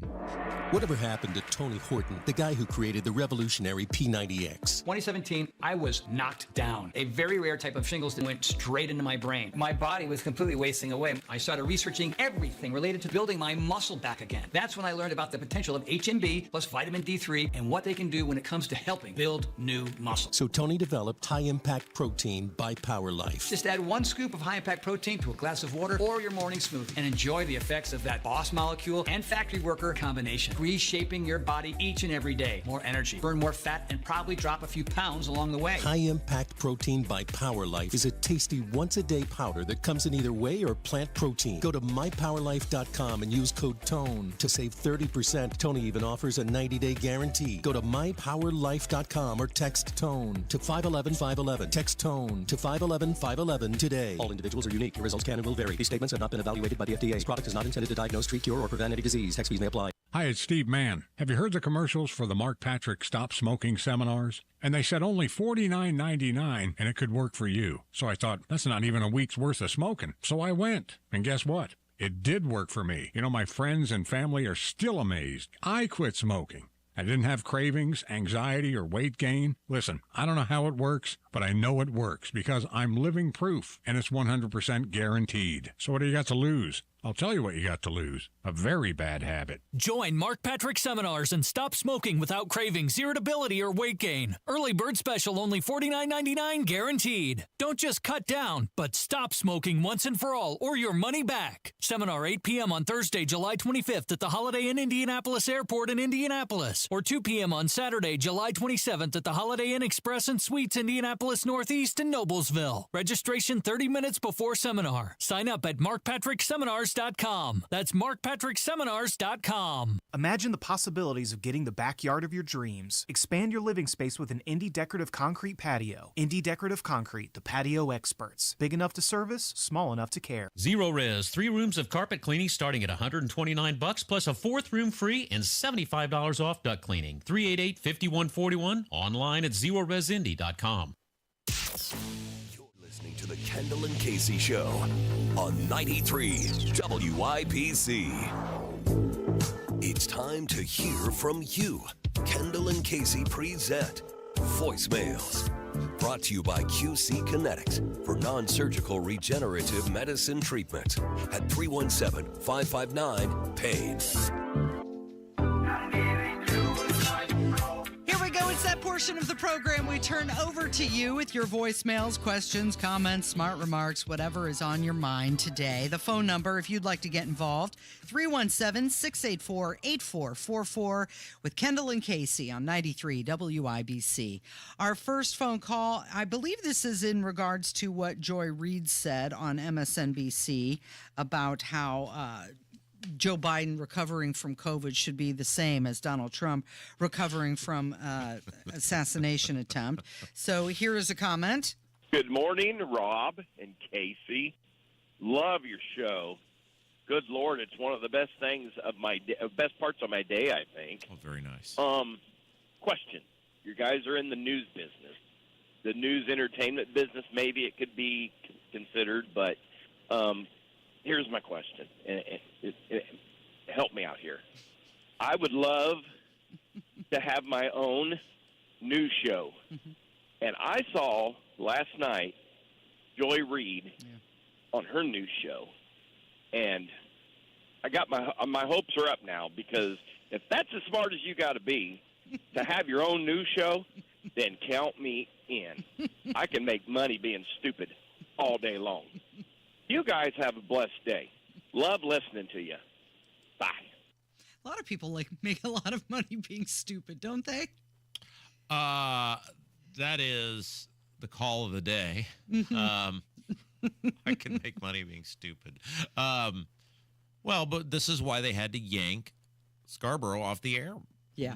Whatever happened to Tony Horton, the guy who created the revolutionary P90X? 2017, I was knocked down. A very rare type of shingles that went straight into my brain. My body was completely wasting away. I started researching everything related to building my muscle back again. That's when I learned about the potential of HMB plus vitamin D3 and what they can do when it comes to helping build new muscle. So Tony developed high-impact protein by Power Life. Just add 1 scoop of high-impact protein to a glass of water or your morning smoothie and enjoy the effects of that boss molecule and factory worker combination. reshaping your body each and every day. More energy, burn more fat, and probably drop a few pounds along the way. High Impact Protein by Power Life is a tasty once-a-day powder that comes in either whey or plant protein. Go to mypowerlife.com and use code TONE to save 30%. Tony even offers a 90-day guarantee. Go to mypowerlife.com or text TONE to 511-511. Text TONE to 511-511 today. All individuals are unique. Your results can and will vary. These statements have not been evaluated by the FDA. This product is not intended to diagnose, treat, cure, or prevent any disease. Tax fees may apply. Hi, it's Steve Mann. Have you heard the commercials for the Mark Patrick Stop Smoking seminars? And they said only $49.99 and it could work for you. So I thought, that's not even a week's worth of smoking. So I went. And guess what? It did work for me. You know, my friends and family are still amazed. I quit smoking. I didn't have cravings, anxiety, or weight gain. Listen, I don't know how it works, but I know it works because I'm living proof, and it's 100% guaranteed. So what do you got to lose? I'll tell you what you got to lose. A very bad habit. Join Mark Patrick seminars and stop smoking without cravings, irritability, or weight gain. Early bird special only $49.99 guaranteed. Don't just cut down, but stop smoking once and for all or your money back. Seminar 8 p.m. on Thursday, July 25th at the Holiday Inn Indianapolis Airport in Indianapolis, or 2 p.m. on Saturday, July 27th at the Holiday Inn Express and Suites Indianapolis Northeast in Noblesville. Registration 30 minutes before seminar. Sign up at markpatrickseminars.com. That's markpatrickseminars.com. Imagine the possibilities of getting the backyard of your dreams. Expand your living space with an Indie Decorative Concrete patio. Indie Decorative Concrete, the patio experts. Big enough to service, small enough to care. Zero Res, 3 rooms of carpet cleaning starting at $129 plus a 4th room free and $75 off duct cleaning. 388-5141, online at zeroresindy.com. To the Kendall and Casey Show on 93 WIBC. It's time to hear from you. Kendall and Casey present Voicemails. Brought to you by QC Kinetics for non-surgical regenerative medicine treatment at 317-559-PAIN. It's that portion of the program we turn over to you with your voicemails, questions, comments, smart remarks, whatever is on your mind today. The phone number, if you'd like to get involved, 317-684-8444 with Kendall and Casey on 93 WIBC. Our first phone call, I believe this is in regards to what Joy Reid said on MSNBC about how Joe Biden recovering from COVID should be the same as Donald Trump recovering from assassination attempt. So here is a comment. Good morning, Rob and Casey. Love your show. Good Lord, it's one of the best things of my best parts of my day, I think. Oh, very nice. Question. You guys are in the news business. The news entertainment business, maybe it could be considered, but here's my question. Help me out here. I would love to have my own news show. And I saw last night Joy Reid on her news show. And I got my hopes are up now, because if that's as smart as you got to be to have your own news show, then count me in. I can make money being stupid all day long. You guys have a blessed day. Love listening to you. Bye. A lot of people make a lot of money being stupid, don't they? That is the call of the day. I can make money being stupid. Well, but this is why they had to yank Scarborough off the air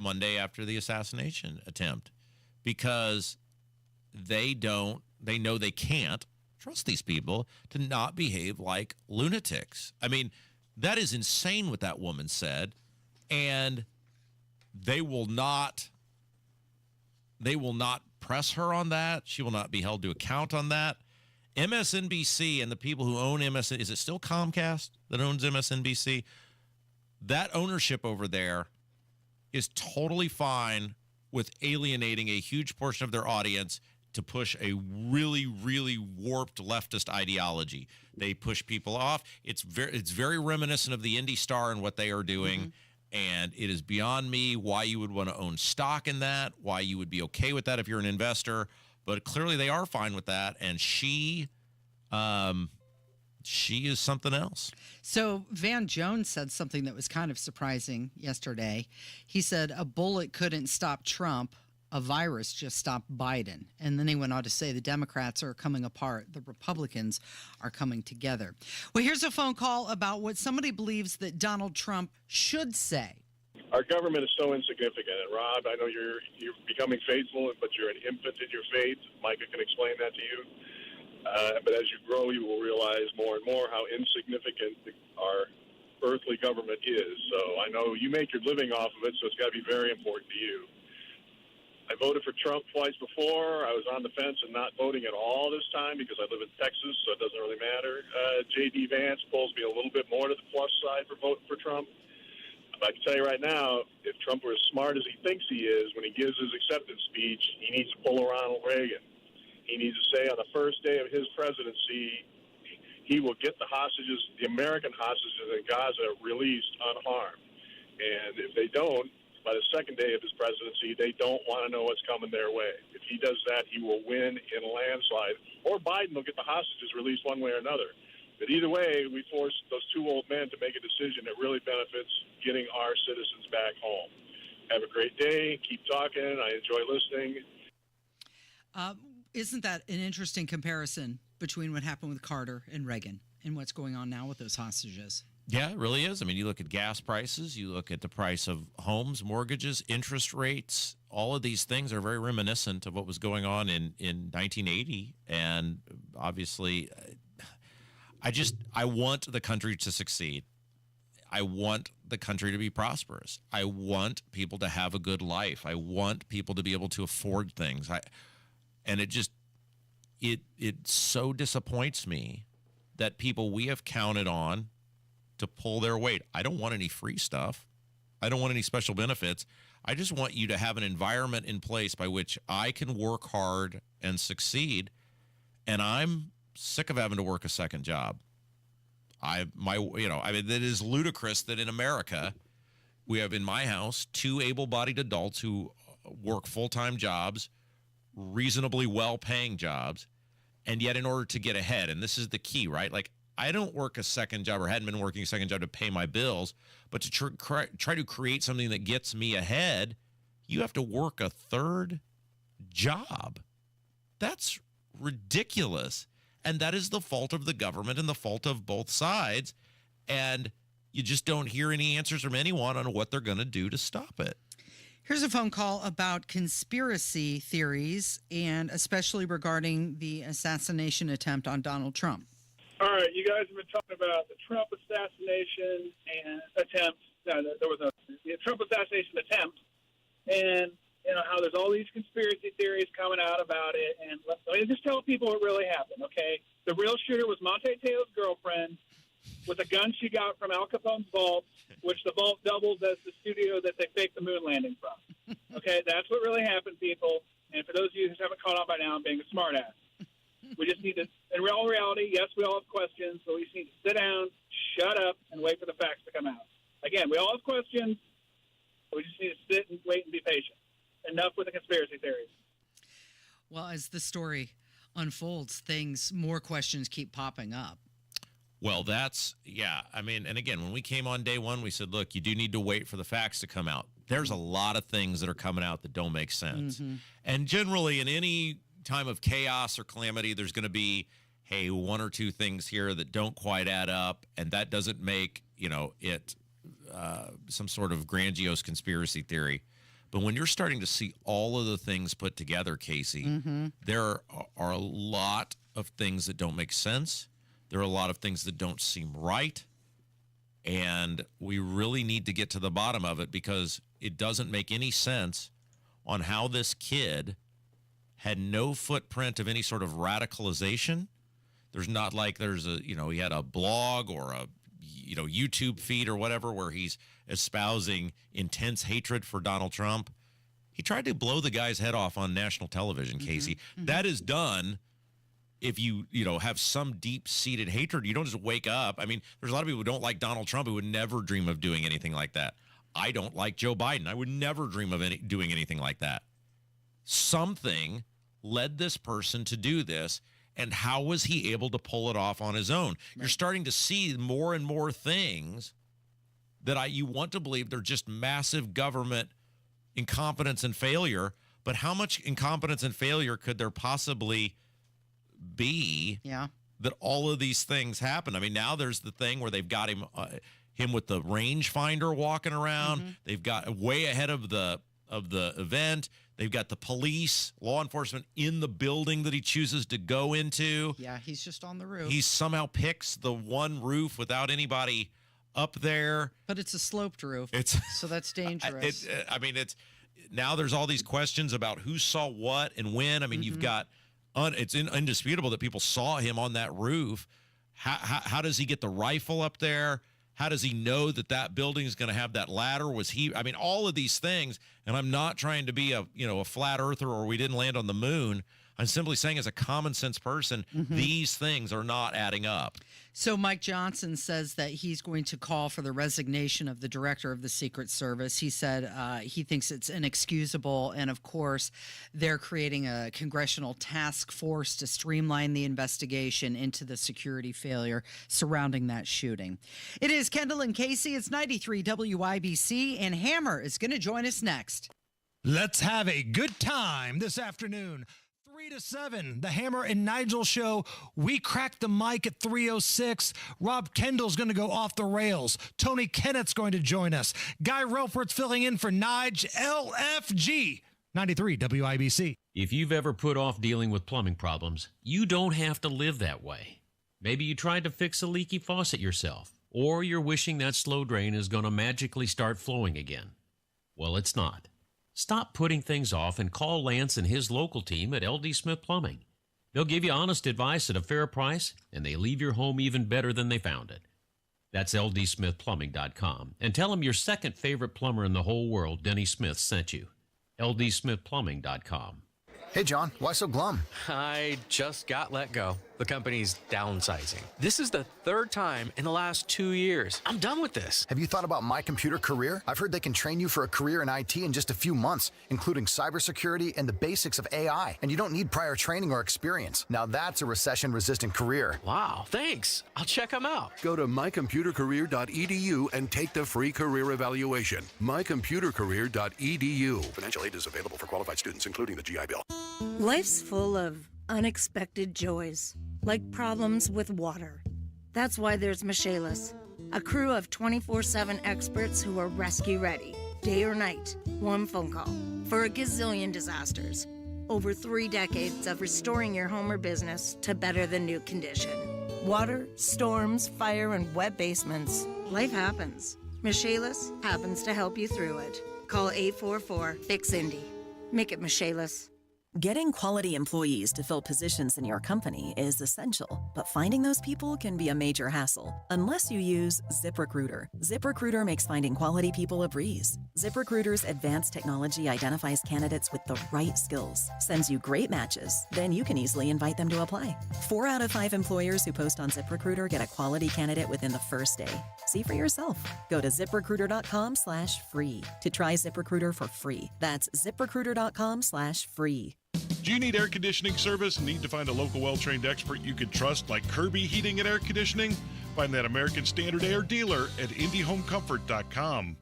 Monday after the assassination attempt, because they know they can't trust these people to not behave like lunatics. I mean, that is insane what that woman said, and they will not press her on that. She will not be held to account on that. MSNBC and the people who own MSNBC, is it still Comcast that owns MSNBC? That ownership over there is totally fine with alienating a huge portion of their audience to push a really, really warped leftist ideology. They push people off. It's very reminiscent of the Indy Star and what they are doing. And it is beyond me why you would want to own stock in that, why you would be okay with that if you're an investor. But clearly they are fine with that. And she she is something else. So Van Jones said something that was kind of surprising yesterday. He said a bullet couldn't stop Trump. A virus just stopped Biden. And then he went on to say the Democrats are coming apart. The Republicans are coming together. Well, here's a phone call about what somebody believes that Donald Trump should say. Our government is so insignificant. And Rob, I know you're becoming faithful, but you're an infant in your faith. Micah can explain that to you. But as you grow, you will realize more and more how insignificant our earthly government is. So I know you make your living off of it, so it's got to be very important to you. I voted for Trump twice before. I was on the fence and not voting at all this time because I live in Texas, so it doesn't really matter. J.D. Vance pulls me a little bit more to the plus side for voting for Trump. But I can tell you right now, if Trump were as smart as he thinks he is when he gives his acceptance speech, he needs to pull a Ronald Reagan. He needs to say on the first day of his presidency, he will get the hostages, the American hostages in Gaza, released unharmed. And if they don't, by the second day of his presidency, they don't want to know what's coming their way. If he does that, he will win in a landslide, or Biden will get the hostages released one way or another. But either way, we force those two old men to make a decision that really benefits getting our citizens back home. Have a great day. Keep talking. I enjoy listening. Isn't that an interesting comparison between what happened with Carter and Reagan and what's going on now with those hostages? Yeah, it really is. I mean, you look at gas prices, you look at the price of homes, mortgages, interest rates, all of these things are very reminiscent of what was going on in 1980. And obviously, I want the country to succeed. I want the country to be prosperous. I want people to have a good life. I want people to be able to afford things. And it so disappoints me that people we have counted on to pull their weight. I don't want any free stuff. I don't want any special benefits. I just want you to have an environment in place by which I can work hard and succeed. And I'm sick of having to work a second job. It is ludicrous that in America, we have in my house 2 able-bodied adults who work full-time jobs, reasonably well-paying jobs, and yet in order to get ahead, and this is the key, right? Like, I don't work a second job or hadn't been working a second job to pay my bills, but to try to create something that gets me ahead, you have to work a third job. That's ridiculous. And that is the fault of the government and the fault of both sides. And you just don't hear any answers from anyone on what they're going to do to stop it. Here's a phone call about conspiracy theories, and especially regarding the assassination attempt on Donald Trump. All right, you guys have been talking about the Trump assassination and attempt. No, there was the Trump assassination attempt, and how there's all these conspiracy theories coming out about it. And let me just tell people what really happened, okay? The real shooter was Monte Teo's girlfriend with a gun she got from Al Capone's vault, which the vault doubles as the studio that they faked the moon landing from. Okay, that's what really happened, people. And for those of you who haven't caught on by now, I'm being a smartass. We just need to, in real reality, yes, we all have questions, but we just need to sit down, shut up, and wait for the facts to come out. Again, we all have questions, but we just need to sit and wait and be patient. Enough with the conspiracy theories. Well, as the story unfolds, more questions keep popping up. Well, I mean, and again, when we came on day one, we said, look, you do need to wait for the facts to come out. There's a lot of things that are coming out that don't make sense. Mm-hmm. And generally, in any time of chaos or calamity, there's going to be, hey, 1 or 2 things here that don't quite add up, and that doesn't make, it some sort of grandiose conspiracy theory. But when you're starting to see all of the things put together, Casey, mm-hmm. there are a lot of things that don't make sense. There are a lot of things that don't seem right. And we really need to get to the bottom of it, because it doesn't make any sense on how this kid had no footprint of any sort of radicalization. There's not like he had a blog or a YouTube feed or whatever where he's espousing intense hatred for Donald Trump. He tried to blow the guy's head off on national television, Casey. Mm-hmm. That is done if you have some deep-seated hatred. You don't just wake up. I mean, there's a lot of people who don't like Donald Trump who would never dream of doing anything like that. I don't like Joe Biden. I would never dream of doing anything like that. Something led this person to do this, And how was he able to pull it off on his own? Right. You're starting to see more and more things that you want to believe they're just massive government incompetence and failure. But how much incompetence and failure could there possibly be that all of these things happen? I mean, now there's the thing where they've got him with the rangefinder walking around. Mm-hmm. They've got way ahead of the event. They've got the police, law enforcement in the building that he chooses to go into. Yeah, he's just on the roof. He somehow picks the one roof without anybody up there. But it's a sloped roof, so that's dangerous. It's now there's all these questions about who saw what and when. I mean, you've got it's indisputable that people saw him on that roof. How does he get the rifle up there? How does he know that building is going to have that ladder? All of these things, and I'm not trying to be a flat earther or we didn't land on the moon. I'm simply saying, as a common sense person, these things are not adding up. So Mike Johnson says that he's going to call for the resignation of the director of the Secret Service. He said he thinks it's inexcusable. And of course, they're creating a congressional task force to streamline the investigation into the security failure surrounding that shooting. It is Kendall and Casey. It's 93 WIBC, and Hammer is going to join us next. Let's have a good time this afternoon. 3 to 7, the Hammer and Nigel show. We cracked the mic at 3:06. Rob Kendall's going to go off the rails. Tony Kennett's going to join us. Guy Relford's filling in for Nige. LFG 93 WIBC. If you've ever put off dealing with plumbing problems, you don't have to live that way. Maybe you tried to fix a leaky faucet yourself, or you're wishing that slow drain is going to magically start flowing again. Well, it's not. Stop putting things off and call Lance and his local team at LD Smith Plumbing. They'll give you honest advice at a fair price, and they leave your home even better than they found it. That's ldsmithplumbing.com. And tell them your second favorite plumber in the whole world, Denny Smith, sent you. ldsmithplumbing.com. Hey, John, why so glum? I just got let go. The company's downsizing. This is the third time in the last 2 years. I'm done with this. Have you thought about My Computer Career? I've heard they can train you for a career in IT in just a few months, including cybersecurity and the basics of AI. And you don't need prior training or experience. Now that's a recession-resistant career. Wow, thanks. I'll check them out. Go to mycomputercareer.edu and take the free career evaluation. mycomputercareer.edu. Financial aid is available for qualified students, including the GI Bill. Life's full of unexpected joys, like problems with water. That's why there's Michaelis, a crew of 24/7 experts who are rescue ready, day or night, one phone call, for a gazillion disasters. Over 3 decades of restoring your home or business to better than new condition. Water, storms, fire, and wet basements. Life happens. Michaelis happens to help you through it. Call 844-FIX-INDY. Make it Michaelis. Getting quality employees to fill positions in your company is essential, but finding those people can be a major hassle unless you use ZipRecruiter. ZipRecruiter makes finding quality people a breeze. ZipRecruiter's advanced technology identifies candidates with the right skills, sends you great matches, then you can easily invite them to apply. 4 out of 5 employers who post on ZipRecruiter get a quality candidate within the first day. See for yourself. Go to ZipRecruiter.com/free to try ZipRecruiter for free. That's ZipRecruiter.com/free. Do you need air conditioning service and need to find a local well-trained expert you can trust like Kirby Heating and Air Conditioning? Find that American Standard Air dealer at IndyHomeComfort.com.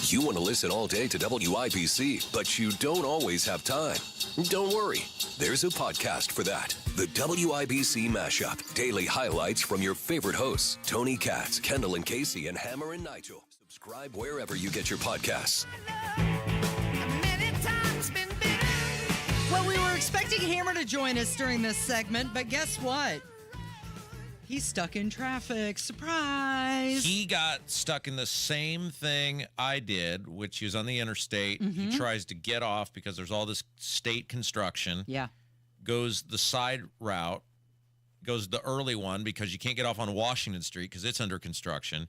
You want to listen all day to WIBC, but you don't always have time. Don't worry. There's a podcast for that. The WIBC Mashup. Daily highlights from your favorite hosts, Tony Katz, Kendall and Casey, and Hammer and Nigel. Subscribe wherever you get your podcasts. Well, we were expecting Hammer to join us during this segment, but guess what? He's stuck in traffic. Surprise! He got stuck in the same thing I did, which is on the interstate. Mm-hmm. He tries to get off because there's all this state construction. Yeah. Goes the side route, goes the early one because you can't get off on Washington Street because it's under construction.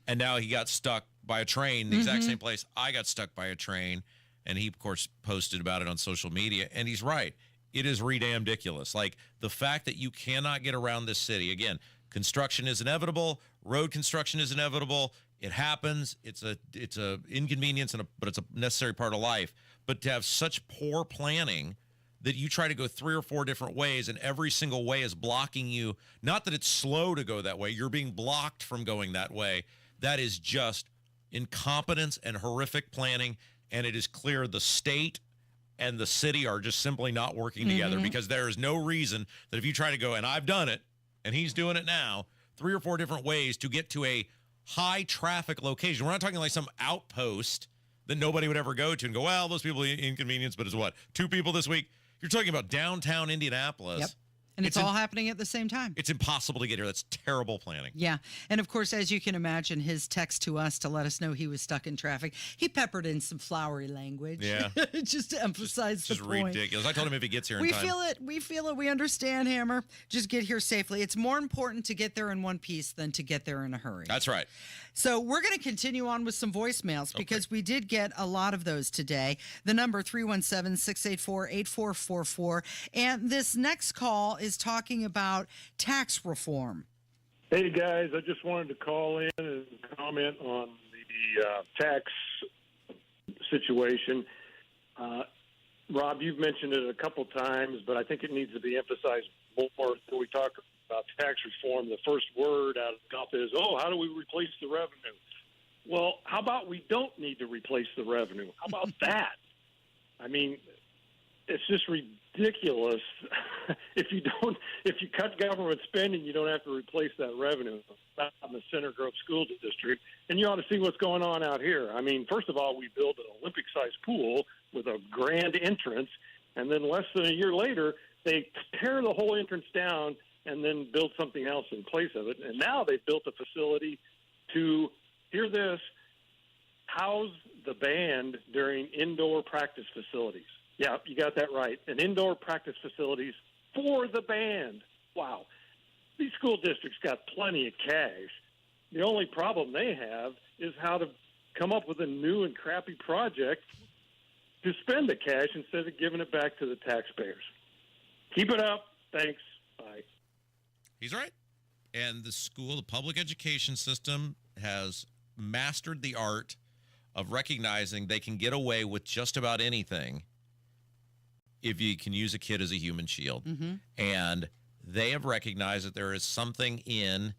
And now he got stuck by a train, the exact same place I got stuck by a train. And he, of course, posted about it on social media. And he's right. It is redamdiculous. Like, the fact that you cannot get around this city. Again, construction is inevitable. Road construction is inevitable. It happens. It's a inconvenience, but it's a necessary part of life. But to have such poor planning that you try to go 3 or 4 different ways, and every single way is blocking you. Not that it's slow to go that way. You're being blocked from going that way. That is just incompetence and horrific planning, and it is clear the state and the city are just simply not working together, because there is no reason that if you try to go, and I've done it, and he's doing it now, 3 or 4 different ways to get to a high traffic location. We're not talking like some outpost that nobody would ever go to and go, well, those people inconvenience, but it's what, 2 people this week? You're talking about downtown Indianapolis. Yep. And it's all happening at the same time. It's impossible to get here. That's terrible planning. Yeah. And of course, as you can imagine, his text to us to let us know he was stuck in traffic, he peppered in some flowery language. Yeah. Just to emphasize the point. Just ridiculous. I told him if he gets here in time. We feel it. We understand, Hammer. Just get here safely. It's more important to get there in one piece than to get there in a hurry. That's right. So we're going to continue on with some voicemails because we did get a lot of those today. The number 317-684-8444. And this next call is talking about tax reform. Hey, guys, I just wanted to call in and comment on the tax situation. Rob, you've mentioned it a couple times, but I think it needs to be emphasized more when we talk about tax reform. The first word out of the mouth is, how do we replace the revenue? Well, how about we don't need to replace the revenue? How about that? I mean, it's just ridiculous. If you cut government spending, you don't have to replace that revenue. Not in the Center Grove School District. And you ought to see what's going on out here. I mean, first of all, we built an Olympic-sized pool with a grand entrance, and then less than a year later, they tear the whole entrance down and then build something else in place of it. And now they've built a facility to, hear this, house the band during indoor practice facilities. Yeah, you got that right. An indoor practice facilities for the band. Wow. These school districts got plenty of cash. The only problem they have is how to come up with a new and crappy project to spend the cash instead of giving it back to the taxpayers. Keep it up. Thanks. Bye. He's right. And the public education system has mastered the art of recognizing they can get away with just about anything if you can use a kid as a human shield. And they have recognized that there is something in,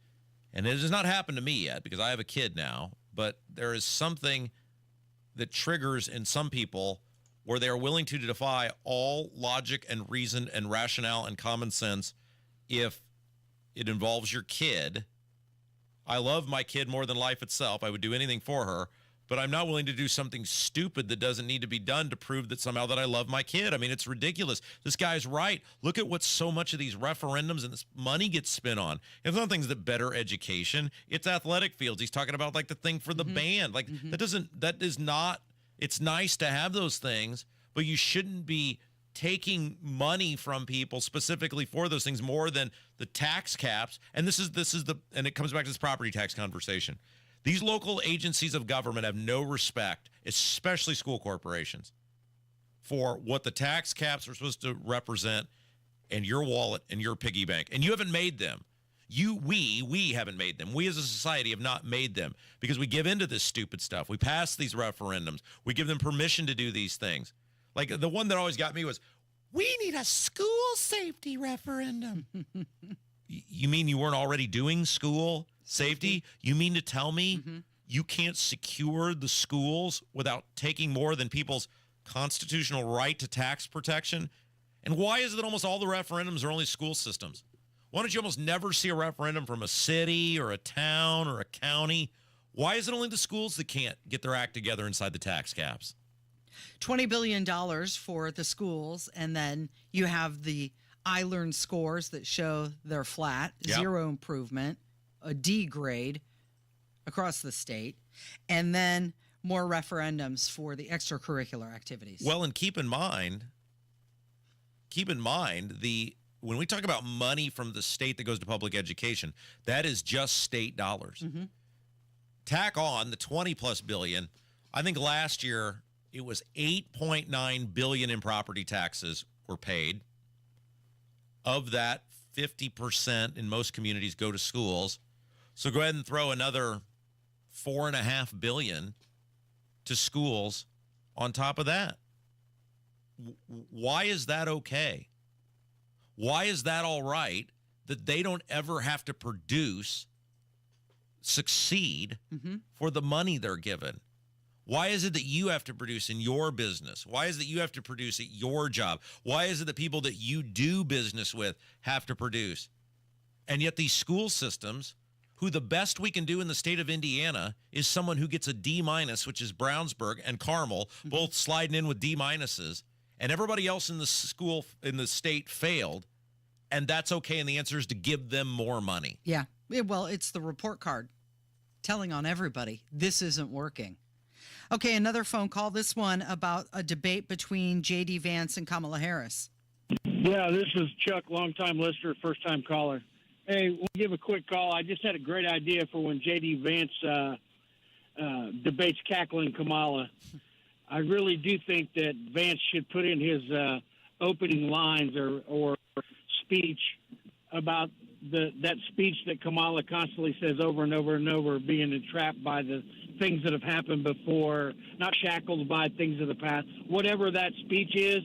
and it has not happened to me yet because I have a kid now, but there is something that triggers in some people where they are willing to defy all logic and reason and rationale and common sense if it involves your kid. I love my kid more than life itself. I would do anything for her, but I'm not willing to do something stupid that doesn't need to be done to prove that somehow that I love my kid. I mean, it's ridiculous. This guy's right. Look at what so much of these referendums and this money gets spent on. It's not things that better education. It's athletic fields. He's talking about like the thing for the band. Like that is not, it's nice to have those things, but you shouldn't be taking money from people specifically for those things more than the tax caps. And and it comes back to this property tax conversation. These local agencies of government have no respect, especially school corporations, for what the tax caps are supposed to represent and your wallet and your piggy bank. And you haven't made them. We haven't made them. We as a society have not made them because we give into this stupid stuff. We pass these referendums. We give them permission to do these things. Like the one that always got me was, we need a school safety referendum. You mean you weren't already doing school safety? You mean to tell me you can't secure the schools without taking more than people's constitutional right to tax protection? And why is it that almost all the referendums are only school systems? Why don't you almost never see a referendum from a city or a town or a county? Why is it only the schools that can't get their act together inside the tax caps? $20 billion for the schools, and then you have the I Learn scores that show they're flat, zero improvement, a D grade across the state, and then more referendums for the extracurricular activities. Well, and keep in mind, when we talk about money from the state that goes to public education, that is just state dollars. Tack on the 20 plus billion. I think last year it was 8.9 billion in property taxes were paid. Of that, 50% in most communities go to schools. So go ahead and throw another $4.5 billion to schools on top of that. why is that okay? Why is that all right that they don't ever have to succeed for the money they're given? Why is it that you have to produce in your business? Why is it that you have to produce at your job? Why is it that people that you do business with have to produce? And yet these school systems, who the best we can do in the state of Indiana is someone who gets a D-, which is Brownsburg and Carmel, both sliding in with D-, and everybody else in the school, in the state failed, and that's okay, and the answer is to give them more money. Yeah. Well, it's the report card telling on everybody this isn't working. Okay, another phone call, this one about a debate between J.D. Vance and Kamala Harris. Yeah, this is Chuck, longtime listener, first-time caller. Hey, we'll give a quick call. I just had a great idea for when J.D. Vance debates cackling Kamala. I really do think that Vance should put in his opening lines or speech about that speech that Kamala constantly says over and over and over, being entrapped by the things that have happened before, not shackled by things of the past. Whatever that speech is,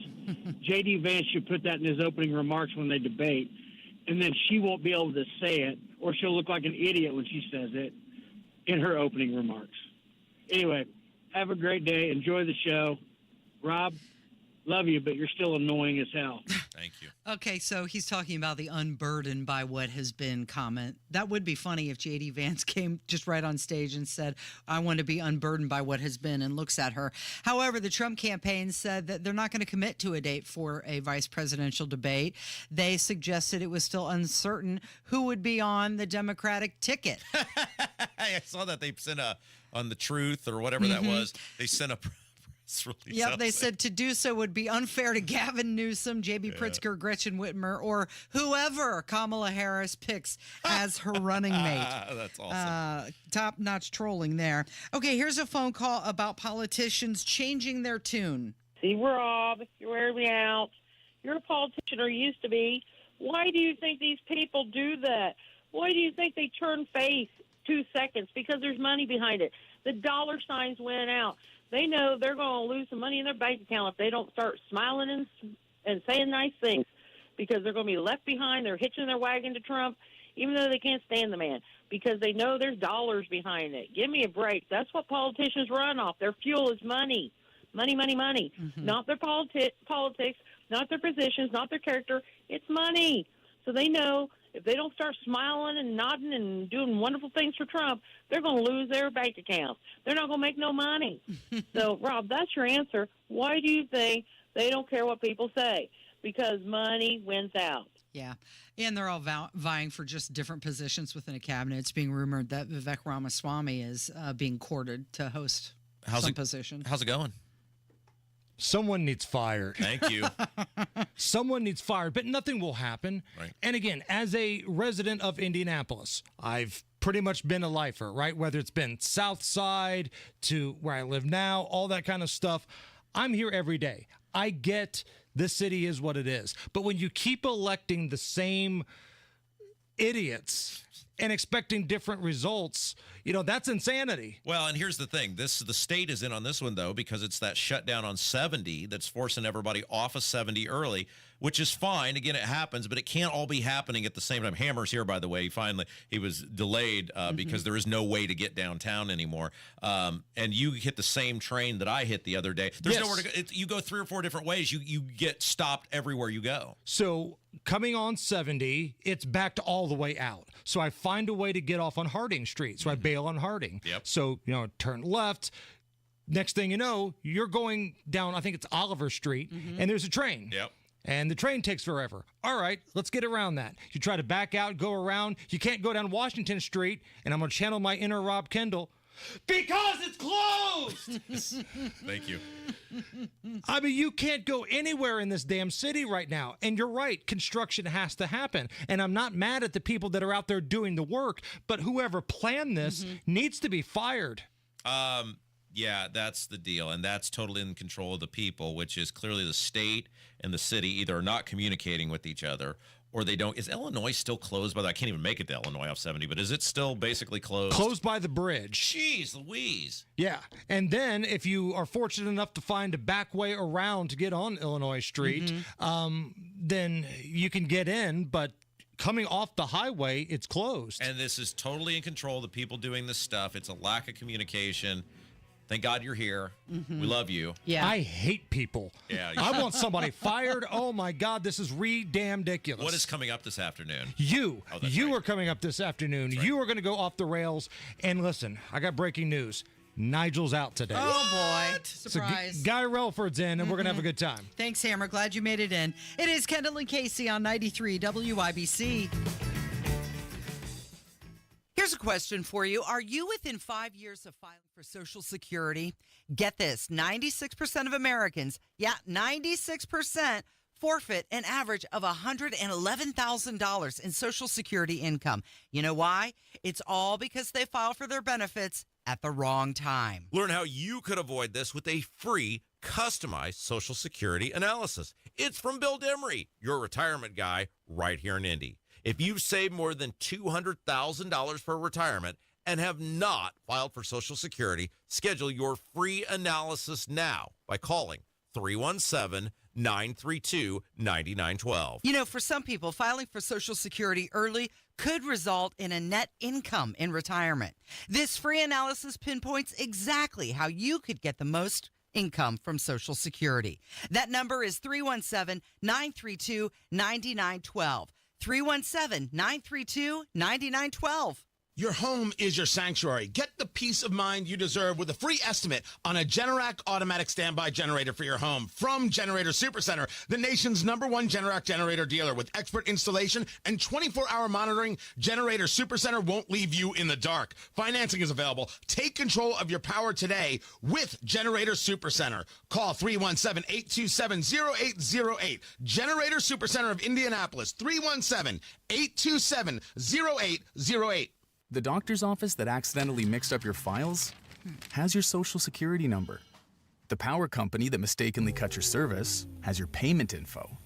J.D. Vance should put that in his opening remarks when they debate, and then she won't be able to say it, or she'll look like an idiot when she says it in her opening remarks. Anyway, have a great day. Enjoy the show. Rob, love you, but you're still annoying as hell. Thank you. Okay, so he's talking about the unburdened by what has been comment. That would be funny if J.D. Vance came just right on stage and said, I want to be unburdened by what has been, and looks at her. However, the Trump campaign said that they're not going to commit to a date for a vice presidential debate. They suggested it was still uncertain who would be on the Democratic ticket. I saw that they sent on the Truth or whatever that was, they sent a release. Yep, they said to do so would be unfair to Gavin Newsom, J.B. Pritzker, Gretchen Whitmer, or whoever Kamala Harris picks as her running mate. That's awesome. Top-notch trolling there. Okay, here's a phone call about politicians changing their tune. See, Rob, you wear me out. You're a politician, or used to be. Why do you think these people do that? Why do you think they turn face 2 seconds? Because there's money behind it. The dollar signs went out. They know they're going to lose some money in their bank account if they don't start smiling and saying nice things, because they're going to be left behind. They're hitching their wagon to Trump, even though they can't stand the man, because they know there's dollars behind it. Give me a break. That's what politicians run off. Their fuel is money. Money, money, money. Not their politics, not their positions, not their character. It's money. So they know if they don't start smiling and nodding and doing wonderful things for Trump, they're going to lose their bank accounts. They're not going to make no money. So, Rob, that's your answer. Why do you think they don't care what people say? Because money wins out. Yeah, and they're all vying for just different positions within a cabinet. It's being rumored that Vivek Ramaswamy is being courted to host some position. How's it going? Someone needs fired. Thank you. Someone needs fired, but nothing will happen. Right. And again, as a resident of Indianapolis, I've pretty much been a lifer, right? Whether it's been South Side to where I live now, all that kind of stuff. I'm here every day. I get this city is what it is. But when you keep electing the same idiots and expecting different results, that's insanity. Well, and here's the thing. The state is in on this one, though, because it's that shutdown on 70 that's forcing everybody off of 70 early, which is fine. Again, it happens, but it can't all be happening at the same time. Hammer's here, by the way. He was delayed because there is no way to get downtown anymore. And you hit the same train that I hit the other day. There's nowhere to go. You go 3 or 4 different ways. You get stopped everywhere you go. So coming on 70, it's backed all the way out. So I find a way to get off on Harding Street. So I bail on Harding. Yep. So, turn left. Next thing you know, you're going down, I think it's Oliver Street, and there's a train. Yep. And the train takes forever. All right, let's get around that. You try to back out, go around. You can't go down Washington Street, and I'm going to channel my inner Rob Kendall. Because it's closed! Thank you. I mean, you can't go anywhere in this damn city right now. And you're right, construction has to happen. And I'm not mad at the people that are out there doing the work, but whoever planned this needs to be fired. Yeah, that's the deal. And that's totally in control of the people, which is clearly the state and the city either are not communicating with each other, or they don't. Is Illinois still closed? By the way, I can't even make it to Illinois off 70, but is it still basically closed? Closed by the bridge. Jeez Louise. Yeah. And then if you are fortunate enough to find a back way around to get on Illinois Street, then you can get in, but coming off the highway, it's closed. And this is totally in control of the people doing this stuff. It's a lack of communication. Thank God you're here. We love you. Yeah. I hate people. Yeah. I want somebody fired. Oh, my God, this is re-damn-diculous. What is coming up this afternoon? You right. are coming up this afternoon. That's right. You are going to go off the rails. And listen, I got breaking news. Nigel's out today. Oh, boy. Surprise. So Guy Relford's in, and we're going to have a good time. Thanks, Hammer. Glad you made it in. It is Kendall and Casey on 93 WIBC. Here's a question for you. Are you within 5 years of filing for Social Security? Get this, 96% of Americans, 96%, forfeit an average of $111,000 in Social Security income. You know why? It's all because they file for their benefits at the wrong time. Learn how you could avoid this with a free, customized Social Security analysis. It's from Bill Demery, your retirement guy, right here in Indy. If you've saved more than $200,000 for retirement and have not filed for Social Security, schedule your free analysis now by calling 317-932-9912. You know, for some people, filing for Social Security early could result in a net income in retirement. This free analysis pinpoints exactly how you could get the most income from Social Security. That number is 317-932-9912. 317-932-9912. Your home is your sanctuary. Get the peace of mind you deserve with a free estimate on a Generac automatic standby generator for your home from Generator Supercenter, the nation's #1 Generac generator dealer. With expert installation and 24-hour monitoring, Generator Supercenter won't leave you in the dark. Financing is available. Take control of your power today with Generator Supercenter. Call 317-827-0808. Generator Supercenter of Indianapolis, 317-827-0808. The doctor's office that accidentally mixed up your files has your Social Security number. The power company that mistakenly cut your service has your payment info.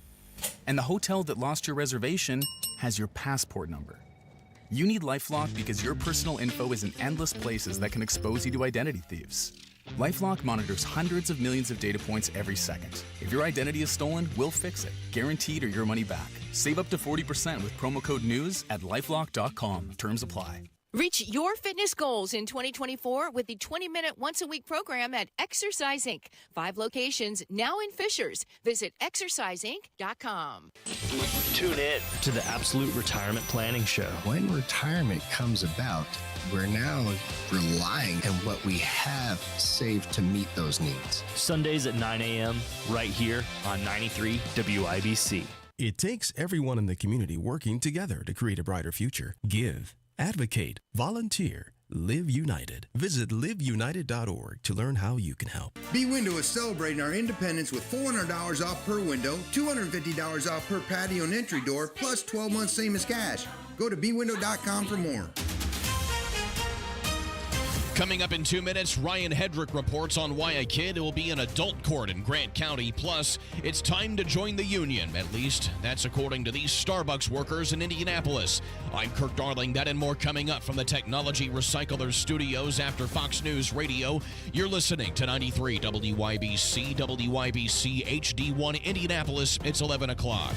And the hotel that lost your reservation has your passport number. You need LifeLock because your personal info is in endless places that can expose you to identity thieves. LifeLock monitors hundreds of millions of data points every second. If your identity is stolen, we'll fix it, guaranteed or your money back. Save up to 40% with promo code NEWS at LifeLock.com. Terms apply. Reach your fitness goals in 2024 with the 20-minute once-a-week program at Exercise Inc. 5 locations now in Fishers. Visit exerciseinc.com. Tune in to the Absolute Retirement Planning Show. When retirement comes about, we're now relying on what we have saved to meet those needs. Sundays at 9 a.m. right here on 93 WIBC. It takes everyone in the community working together to create a brighter future. Give, advocate, volunteer, live united. Visit liveunited.org to learn how you can help. B Window is celebrating our independence with $400 off per window, $250 off per patio and entry door, plus 12 months same as cash. Go to bwindow.com for more. Coming up in 2 minutes, Ryan Hedrick reports on why a kid will be in adult court in Grant County. Plus, it's time to join the union. At least, that's according to these Starbucks workers in Indianapolis. I'm Kirk Darling. That and more coming up from the Technology Recyclers Studios after Fox News Radio. You're listening to 93 WIBC, WIBC HD1 Indianapolis. It's 11 o'clock.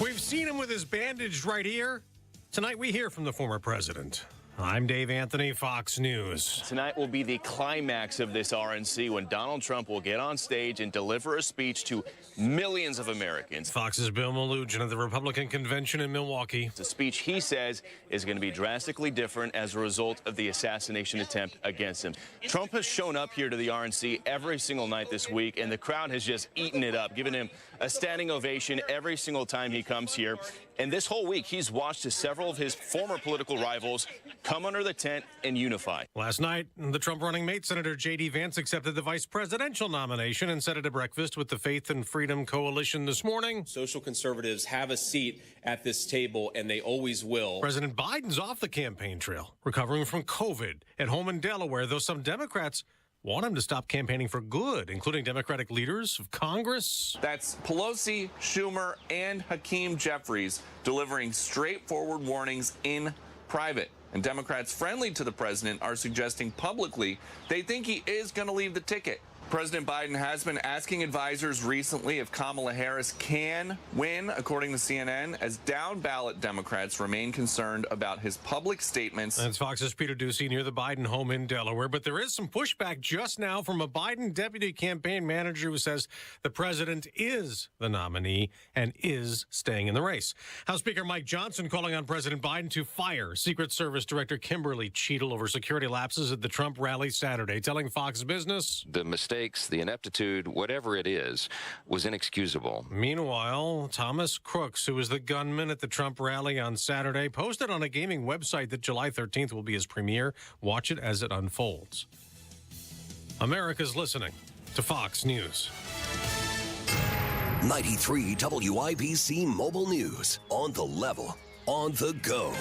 We've seen him with his bandaged right ear. Tonight, we hear from the former president. I'm Dave Anthony, Fox News. Tonight will be the climax of this RNC when Donald Trump will get on stage and deliver a speech to millions of Americans. Fox's Bill Malugin at the Republican convention in Milwaukee. The speech, he says, is going to be drastically different as a result of the assassination attempt against him. Trump has shown up here to the RNC every single night this week, and the crowd has just eaten it up, giving him a standing ovation every single time he comes here. And this whole week, he's watched as several of his former political rivals come under the tent and unify. Last night, the Trump running mate, Senator J.D. Vance, accepted the vice presidential nomination and sat at a breakfast with the Faith and Freedom Coalition this morning. Social conservatives have a seat at this table, and they always will. President Biden's off the campaign trail, recovering from COVID at home in Delaware, though some Democrats want him to stop campaigning for good, including Democratic leaders of Congress. That's Pelosi, Schumer, and Hakeem Jeffries delivering straightforward warnings in private. And Democrats friendly to the president are suggesting publicly they think he is going to leave the ticket. President Biden has been asking advisors recently if Kamala Harris can win, according to CNN, as down-ballot Democrats remain concerned about his public statements. That's Fox's Peter Ducey near the Biden home in Delaware. But there is some pushback just now from a Biden deputy campaign manager who says the president is the nominee and is staying in the race. House Speaker Mike Johnson calling on President Biden to fire Secret Service Director Kimberly Cheadle over security lapses at the Trump rally Saturday, telling Fox Business the mistakes, the ineptitude, whatever it is, was inexcusable. Meanwhile, Thomas Crooks, who was the gunman at the Trump rally on Saturday, posted on a gaming website that July 13th will be his premiere. Watch it as it unfolds. America's listening to Fox News. 93 WIBC Mobile News. On the level, on the go.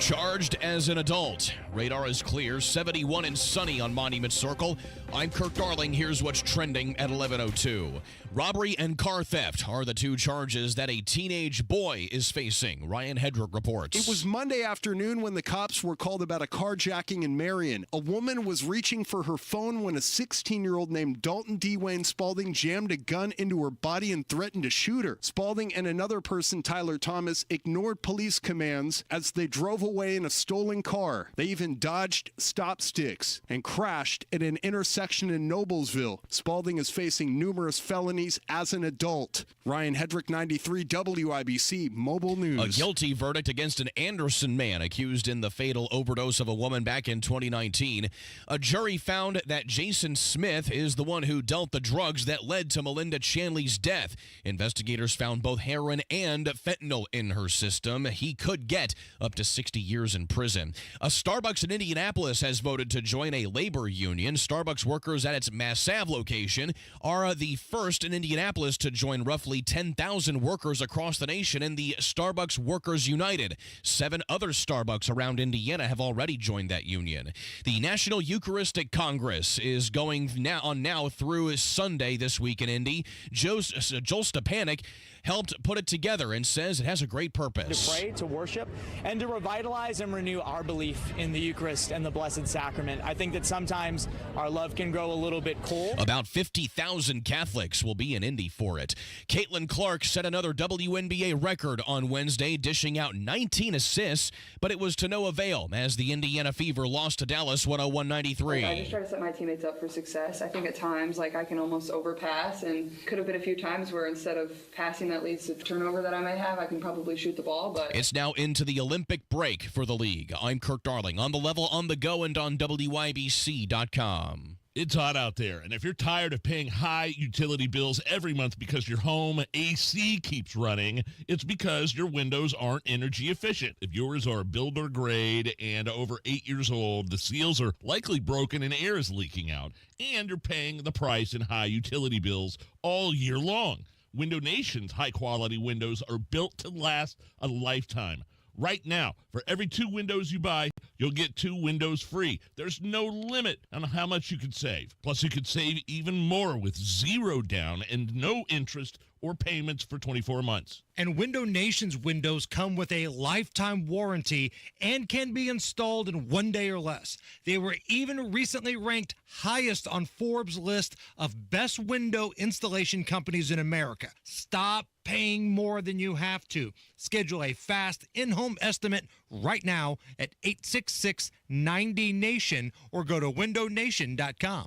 Charged as an adult. Radar is clear. 71 and sunny on Monument Circle. I'm Kirk Darling. Here's what's trending at 11:02. Robbery and car theft are the two charges that a teenage boy is facing. Ryan Hedrick reports. It was Monday afternoon when the cops were called about a carjacking in Marion. A woman was reaching for her phone when a 16-year-old named Dalton D. Wayne Spalding jammed a gun into her body and threatened to shoot her. Spalding and another person, Tyler Thomas, ignored police commands as they drove away in a stolen car. They even dodged stop sticks and crashed at an intersection in Noblesville. Spalding is facing numerous felonies as an adult. Ryan Hedrick, 93 WIBC Mobile News. A guilty verdict against an Anderson man accused in the fatal overdose of a woman back in 2019. A jury found that Jason Smith is the one who dealt the drugs that led to Melinda Chanley's death. Investigators found both heroin and fentanyl in her system. He could get up to 60 years in prison. A Starbucks in Indianapolis has voted to join a labor union. Starbucks workers at its Mass Ave location are the first in Indianapolis to join roughly 10,000 workers across the nation in the Starbucks Workers United. 7 other Starbucks around Indiana have already joined that union. The National Eucharistic Congress is going now through Sunday this week in Indy. Joel Stepanek helped put it together and says it has a great purpose. To pray, to worship, and to revitalize and renew our belief in the Eucharist and the Blessed Sacrament. I think that sometimes our love can grow a little bit cold. About 50,000 Catholics will be in Indy for it. Caitlin Clark set another WNBA record on Wednesday, dishing out 19 assists, but it was to no avail as the Indiana Fever lost to Dallas 101-93. I just try to set my teammates up for success. I think at times, I can almost overpass, and could have been a few times where instead of passing that leads to turnover that I might have, I can probably shoot the ball. But it's now into the Olympic break for the league. I'm Kirk Darling, on the level, on the go, and on WIBC.com. It's hot out there, and if you're tired of paying high utility bills every month because your home AC keeps running, it's because your windows aren't energy efficient. If yours are builder grade and over 8 years old, the seals are likely broken and air is leaking out, and you're paying the price in high utility bills all year long. Window Nation's high-quality windows are built to last a lifetime. Right now, for every 2 windows you buy, you'll get 2 windows free. There's no limit on how much you could save. Plus, you could save even more with 0 down and no interest or payments for 24 months. And Window Nation's windows come with a lifetime warranty and can be installed in 1 day or less. They were even recently ranked highest on Forbes' list of best window installation companies in America. Stop paying more than you have to. Schedule a fast in-home estimate right now at 866-90-NATION or go to windownation.com.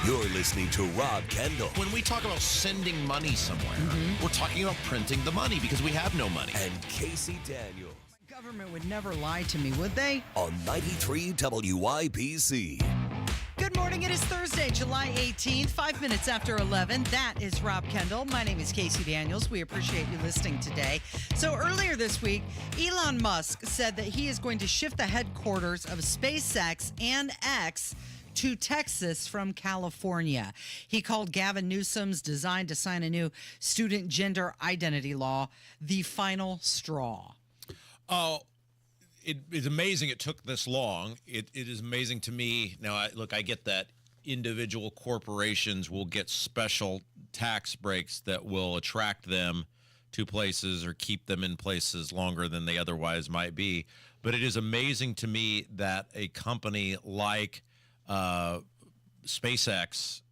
You're listening to Rob Kendall. When we talk about sending money somewhere, we're talking about printing the money because we have no money. And Casey Daniels. My government would never lie to me, would they? On 93 WIBC. Good morning. It is Thursday, July 18th, 5 minutes after 11. That is Rob Kendall. My name is Casey Daniels. We appreciate you listening today. So earlier this week, Elon Musk said that he is going to shift the headquarters of SpaceX and X to Texas from California. He called Gavin Newsom's design to sign a new student gender identity law the final straw. Oh, it is amazing it took this long. It is amazing to me. Now, I get that individual corporations will get special tax breaks that will attract them to places or keep them in places longer than they otherwise might be. But it is amazing to me that a company like SpaceX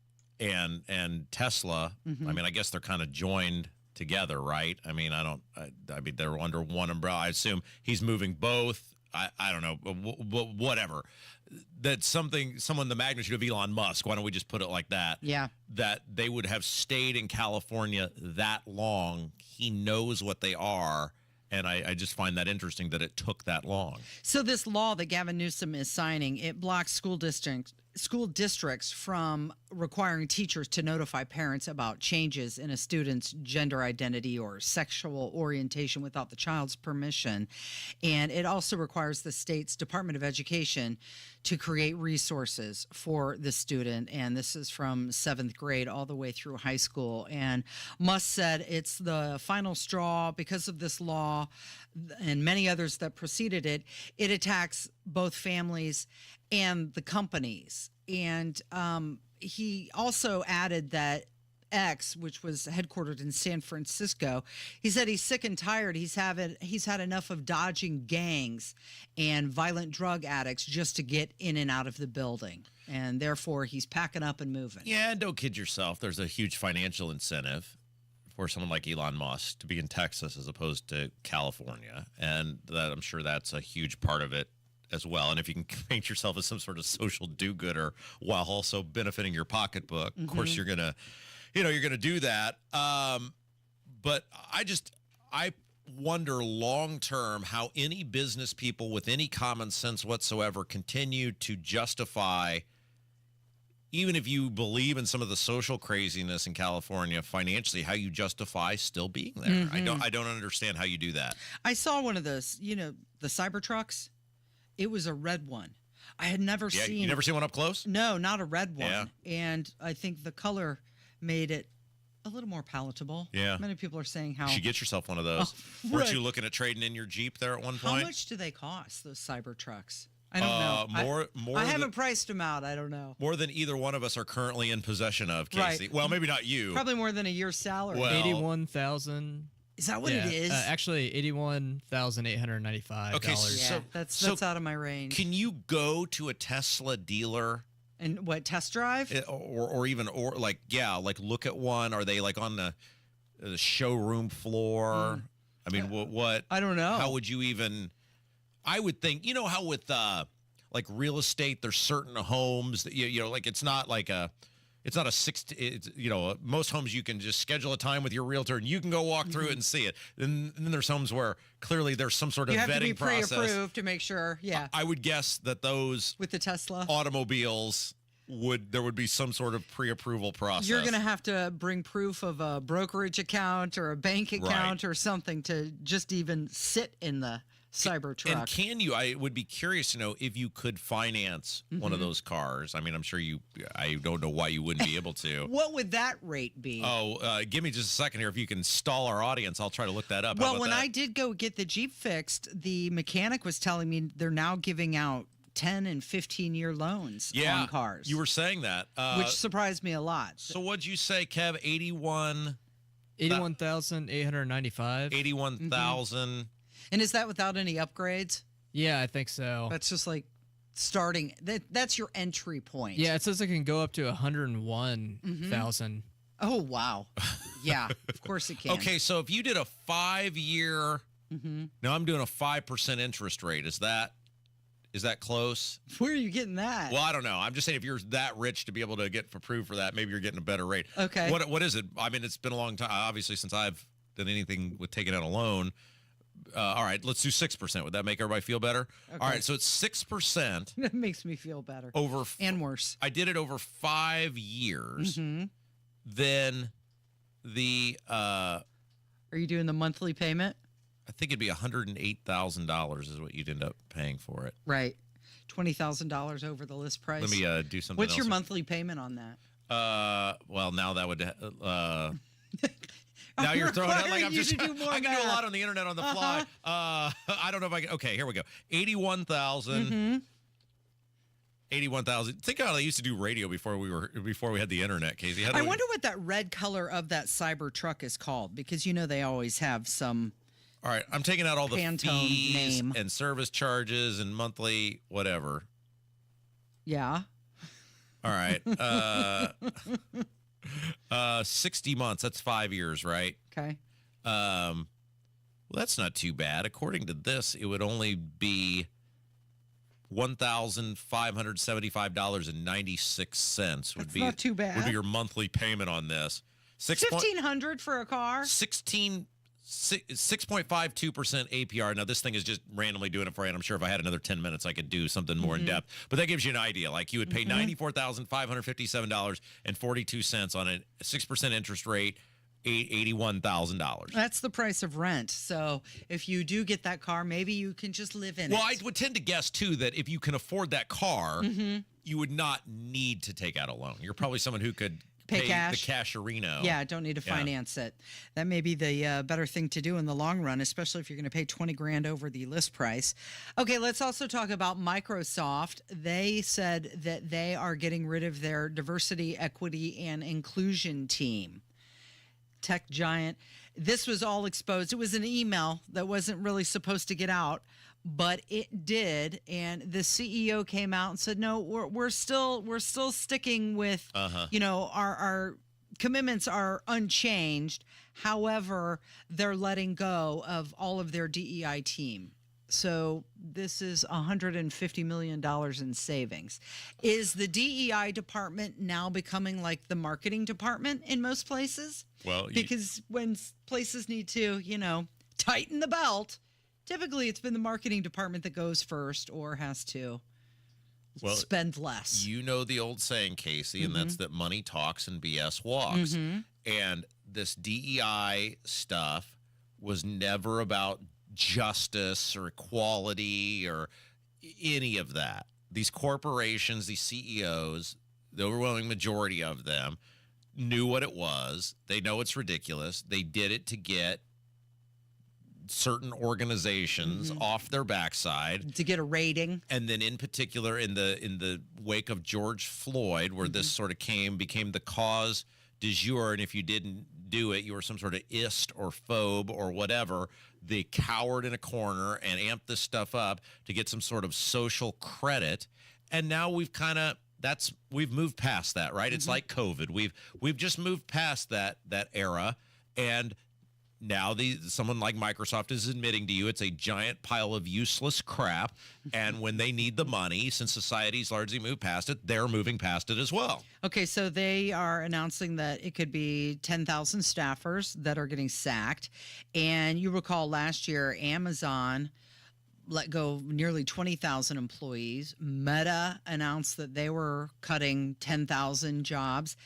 and Tesla, I mean, I guess they're kind of joined together, right? I mean, I mean, they're under one umbrella. I assume he's moving both. I don't know, whatever. That someone the magnitude of Elon Musk, why don't we just put it like that? Yeah. That they would have stayed in California that long. He knows what they are. And I just find that interesting that it took that long. So this law that Gavin Newsom is signing, it blocks school districts from requiring teachers to notify parents about changes in a student's gender identity or sexual orientation without the child's permission. And it also requires the state's Department of Education to create resources for the student. And this is from 7th grade all the way through high school. And Musk said it's the final straw because of this law and many others that preceded it. It attacks both families and the companies. And he also added that X, which was headquartered in San Francisco, he said he's sick and tired. He's had enough of dodging gangs and violent drug addicts just to get in and out of the building. And therefore, he's packing up and moving. Yeah, and don't kid yourself. There's a huge financial incentive for someone like Elon Musk to be in Texas as opposed to California. And that I'm sure that's a huge part of it as well. And if you can paint yourself as some sort of social do-gooder while also benefiting your pocketbook, of course you're gonna do that. But I wonder long term how any business people with any common sense whatsoever continue to justify, even if you believe in some of the social craziness in California financially, how you justify still being there. I don't understand how you do that. I saw one of those, the Cybertrucks. It was a red one. I had never seen. You never seen one up close? No, not a red one. Yeah. And I think the color made it a little more palatable. Yeah. Many people are saying how. You should get yourself one of those. Weren't you looking at trading in your Jeep there at one point? How much do they cost, those Cybertrucks? I don't know. More. I haven't priced them out. I don't know. More than either one of us are currently in possession of, Casey. Right. Well, maybe not you. Probably more than a year's salary. Well, 81,000. Is that what it is? Actually, $81,895. Okay, so that's out of my range. Can you go to a Tesla dealer and test drive, or look at one? Are they like on the showroom floor? I mean, what? I don't know. How would you even? I would think, how with like real estate, there's certain homes that like it's not like a. It's not most homes you can just schedule a time with your realtor and you can go walk through it and see it. And then there's homes where clearly there's some sort of vetting process. You have to be pre-approved to make sure, yeah. I would guess that those with the Tesla automobiles there would be some sort of pre-approval process. You're going to have to bring proof of a brokerage account or a bank account or something to just even sit in the Cybertruck. And can you? I would be curious to know if you could finance one of those cars. I mean, I'm sure I don't know why you wouldn't be able to. What would that rate be? Oh, give me just a second here. If you can stall our audience, I'll try to look that up. Well, when I did go get the Jeep fixed, the mechanic was telling me they're now giving out 10 and 15-year loans on cars. You were saying that. Which surprised me a lot. So what'd you say, Kev? 81,895. 81,000. And is that without any upgrades? Yeah, I think so. That's just like starting. That's your entry point. Yeah, it says it can go up to 101,000. Oh, wow. Yeah, of course it can. Okay, so if you did a 5-year, now I'm doing a 5% interest rate. Is that close? Where are you getting that? Well, I don't know. I'm just saying if you're that rich to be able to get approved for that, maybe you're getting a better rate. Okay. What is it? I mean, it's been a long time, obviously, since I've done anything with taking out a loan. All right, let's do 6%. Would that make everybody feel better? Okay. All right, so it's 6%. That makes me feel better. And worse. I did it over 5 years. Then the are you doing the monthly payment? I think it'd be $108,000 is what you'd end up paying for it. Right. $20,000 over the list price. Let me do something What's else. your monthly payment on that? Well, now that would Now you're throwing out like I'm You just. to do more I can do a math. lot on the internet on the fly. I don't know if I can. Okay, here we go. 81,000. Mm-hmm. 81,000. Think how they used to do radio before we had the internet, Casey. How do I we- wonder what that red color of that cyber truck is called, because they always have some. All right, I'm taking out all the Pantone fees name. and service charges and monthly whatever. Yeah. All right. 60 months. That's 5 years, right? Okay. Well, that's not too bad. According to this, it would only be $1,575.96 would That's be not too bad. Would be your monthly payment on this. $1,500 for a car. 6.52% APR. Now, this thing is just randomly doing it for you, and I'm sure if I had another 10 minutes, I could do something more in depth. But that gives you an idea. Like, you would pay $94,557.42 on a 6% interest rate, $81,000. That's the price of rent. So if you do get that car, maybe you can just live in Well, it. I would tend to guess, too, that if you can afford that car, Mm-hmm. you would not need to take out a loan. You're probably someone who could Pay the cash. casherino. Yeah, don't need to Yeah. finance it. That may be the better thing to do in the long run, especially if you're going to pay $20,000 over the list price. Okay, let's also talk about Microsoft. They said that they are getting rid of their diversity, equity, and inclusion team. Tech giant. This was all exposed. It was an email that wasn't really supposed to get out, but it did. And the CEO came out and said, "No, we're still sticking with our commitments are unchanged. However, they're letting go of all of their DEI team." So this is $150 million in savings. Is the DEI department now becoming like the marketing department in most places? Well, Because when places need to, tighten the belt, typically it's been the marketing department that goes first or has to spend less. You know the old saying, Casey, and Mm-hmm. that's that money talks and BS walks. And this DEI stuff was never about justice or equality or any of that. These corporations, these CEOs, the overwhelming majority of them knew what it was. They know it's ridiculous. They did it to get certain organizations off their backside to get a rating. And then in particular in the wake of George Floyd, where this sort of became the cause du jour, and if you didn't do it, you were some sort of ist or phobe or whatever, they cowered in a corner and amped this stuff up to get some sort of social credit. And now we've moved past that, right? It's like COVID. We've just moved past that era, and now someone like Microsoft is admitting to you it's a giant pile of useless crap, and when they need the money, since society's largely moved past it, they're moving past it as well. Okay, so they are announcing that it could be 10,000 staffers that are getting sacked. And you recall last year, Amazon let go nearly 20,000 employees. Meta announced that they were cutting 10,000 jobs.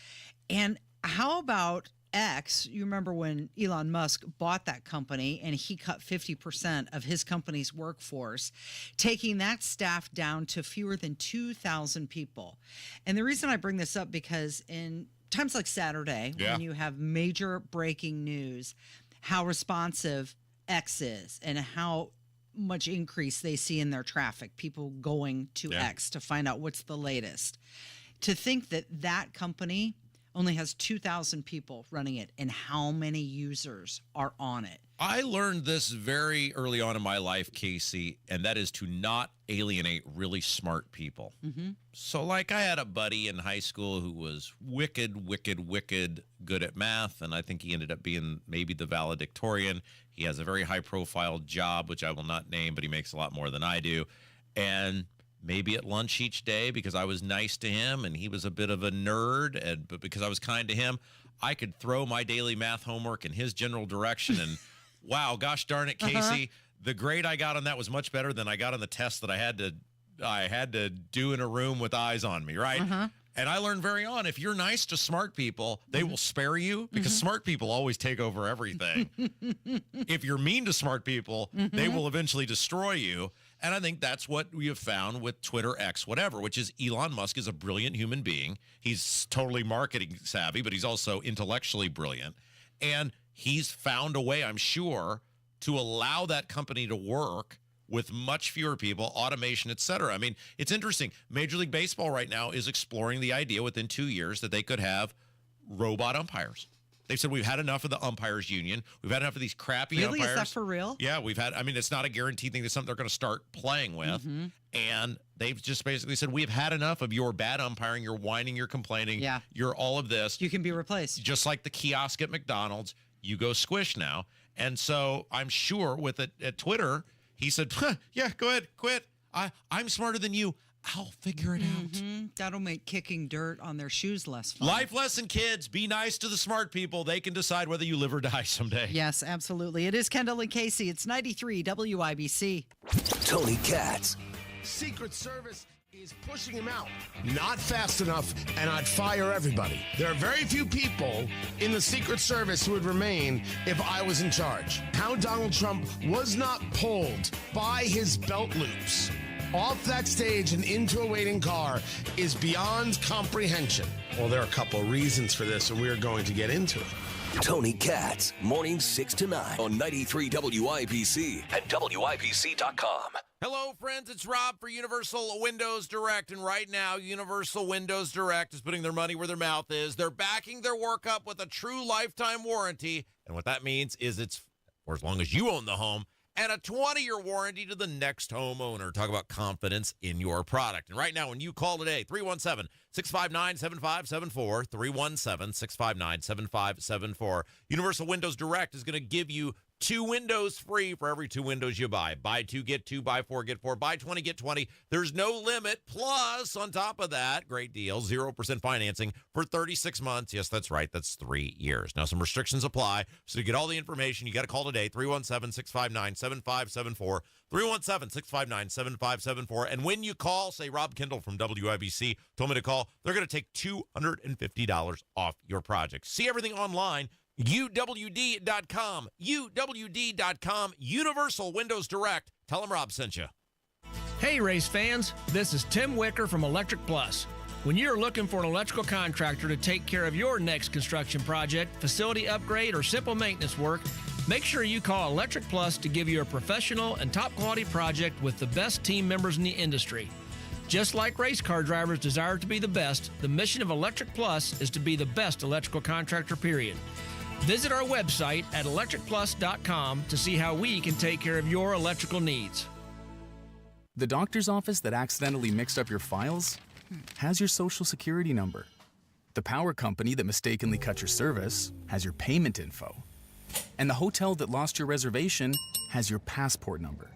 And how about X? You remember when Elon Musk bought that company and he cut 50% of his company's workforce, taking that staff down to fewer than 2,000 people. And the reason I bring this up, because in times like Saturday, when you have major breaking news, how responsive X is and how much increase they see in their traffic, people going to X to find out what's the latest. To think that that company only has 2,000 people running it, and how many users are on it. I learned this very early on in my life, Casey, and that is to not alienate really smart people. So, like, I had a buddy in high school who was wicked good at math, and I think he ended up being maybe the valedictorian. He has a very high-profile job, which I will not name, but he makes a lot more than I do. And maybe at lunch each day, because I was nice to him and he was a bit of a nerd, but because I was kind to him, I could throw my daily math homework in his general direction. And wow, gosh darn it, Casey, the grade I got on that was much better than I got on the test that I had to do in a room with eyes on me, right? And I learned very on, if you're nice to smart people, they will spare you, because smart people always take over everything. If you're mean to smart people, they will eventually destroy you. And I think that's what we have found with Twitter, X, whatever, which is Elon Musk is a brilliant human being. He's totally marketing savvy, but he's also intellectually brilliant. And he's found a way, I'm sure, to allow that company to work with much fewer people, automation, et cetera. I mean, it's interesting. Major League Baseball right now is exploring the idea within 2 years that they could have robot umpires. They said, we've had enough of the umpires union. We've had enough of these crappy umpires. Really? Is that for real? Yeah, it's not a guaranteed thing. It's something they're going to start playing with. Mm-hmm. And they've just basically said, we've had enough of your bad umpiring, your whining, your complaining, your all of this. You can be replaced. Just like the kiosk at McDonald's, you go squish now. And so I'm sure with it at Twitter, he said, yeah, go ahead, quit. I'm smarter than you. I'll figure it out. That'll make kicking dirt on their shoes less fun. Life lesson, kids. Be nice to the smart people. They can decide whether you live or die someday. Yes, absolutely. It is Kendall and Casey. It's 93 WIBC. Tony Katz. Secret Service is pushing him out. Not fast enough, and I'd fire everybody. There are very few people in the Secret Service who would remain if I was in charge. How Donald Trump was not pulled by his belt loops off that stage and into a waiting car is beyond comprehension. Well, there are a couple of reasons for this, and we're going to get into it. Tony Katz, mornings 6 to 9 on 93 WIBC and WIBC.com. Hello, friends. It's Rob for Universal Windows Direct. And right now, Universal Windows Direct is putting their money where their mouth is. They're backing their work up with a true lifetime warranty. And what that means is it's for as long as you own the home, and a 20-year warranty to the next homeowner. Talk about confidence in your product. And right now, when you call today, 317-659-7574, 317-659-7574, Universal Windows Direct is going to give you 2 windows free for every 2 windows you buy. Buy 2, get 2, buy 4, get 4, buy 20, get 20. There's no limit. Plus, on top of that, great deal, 0% financing for 36 months. Yes, that's right. That's 3 years. Now, some restrictions apply. So to get all the information, you got to call today, 317-659-7574, 317-659-7574. And when you call, say Rob Kendall from WIBC told me to call, they're going to take $250 off your project. See everything online. UWD.com. UWD.com. Universal Windows Direct. Tell them Rob sent you. Hey, race fans. This is Tim Wicker from Electric Plus. When you're looking for an electrical contractor to take care of your next construction project, facility upgrade, or simple maintenance work, make sure you call Electric Plus to give you a professional and top-quality project with the best team members in the industry. Just like race car drivers desire to be the best, the mission of Electric Plus is to be the best electrical contractor, period. Visit our website at electricplus.com to see how we can take care of your electrical needs. The doctor's office that accidentally mixed up your files has your social security number. The power company that mistakenly cut your service has your payment info. And the hotel that lost your reservation has your passport number.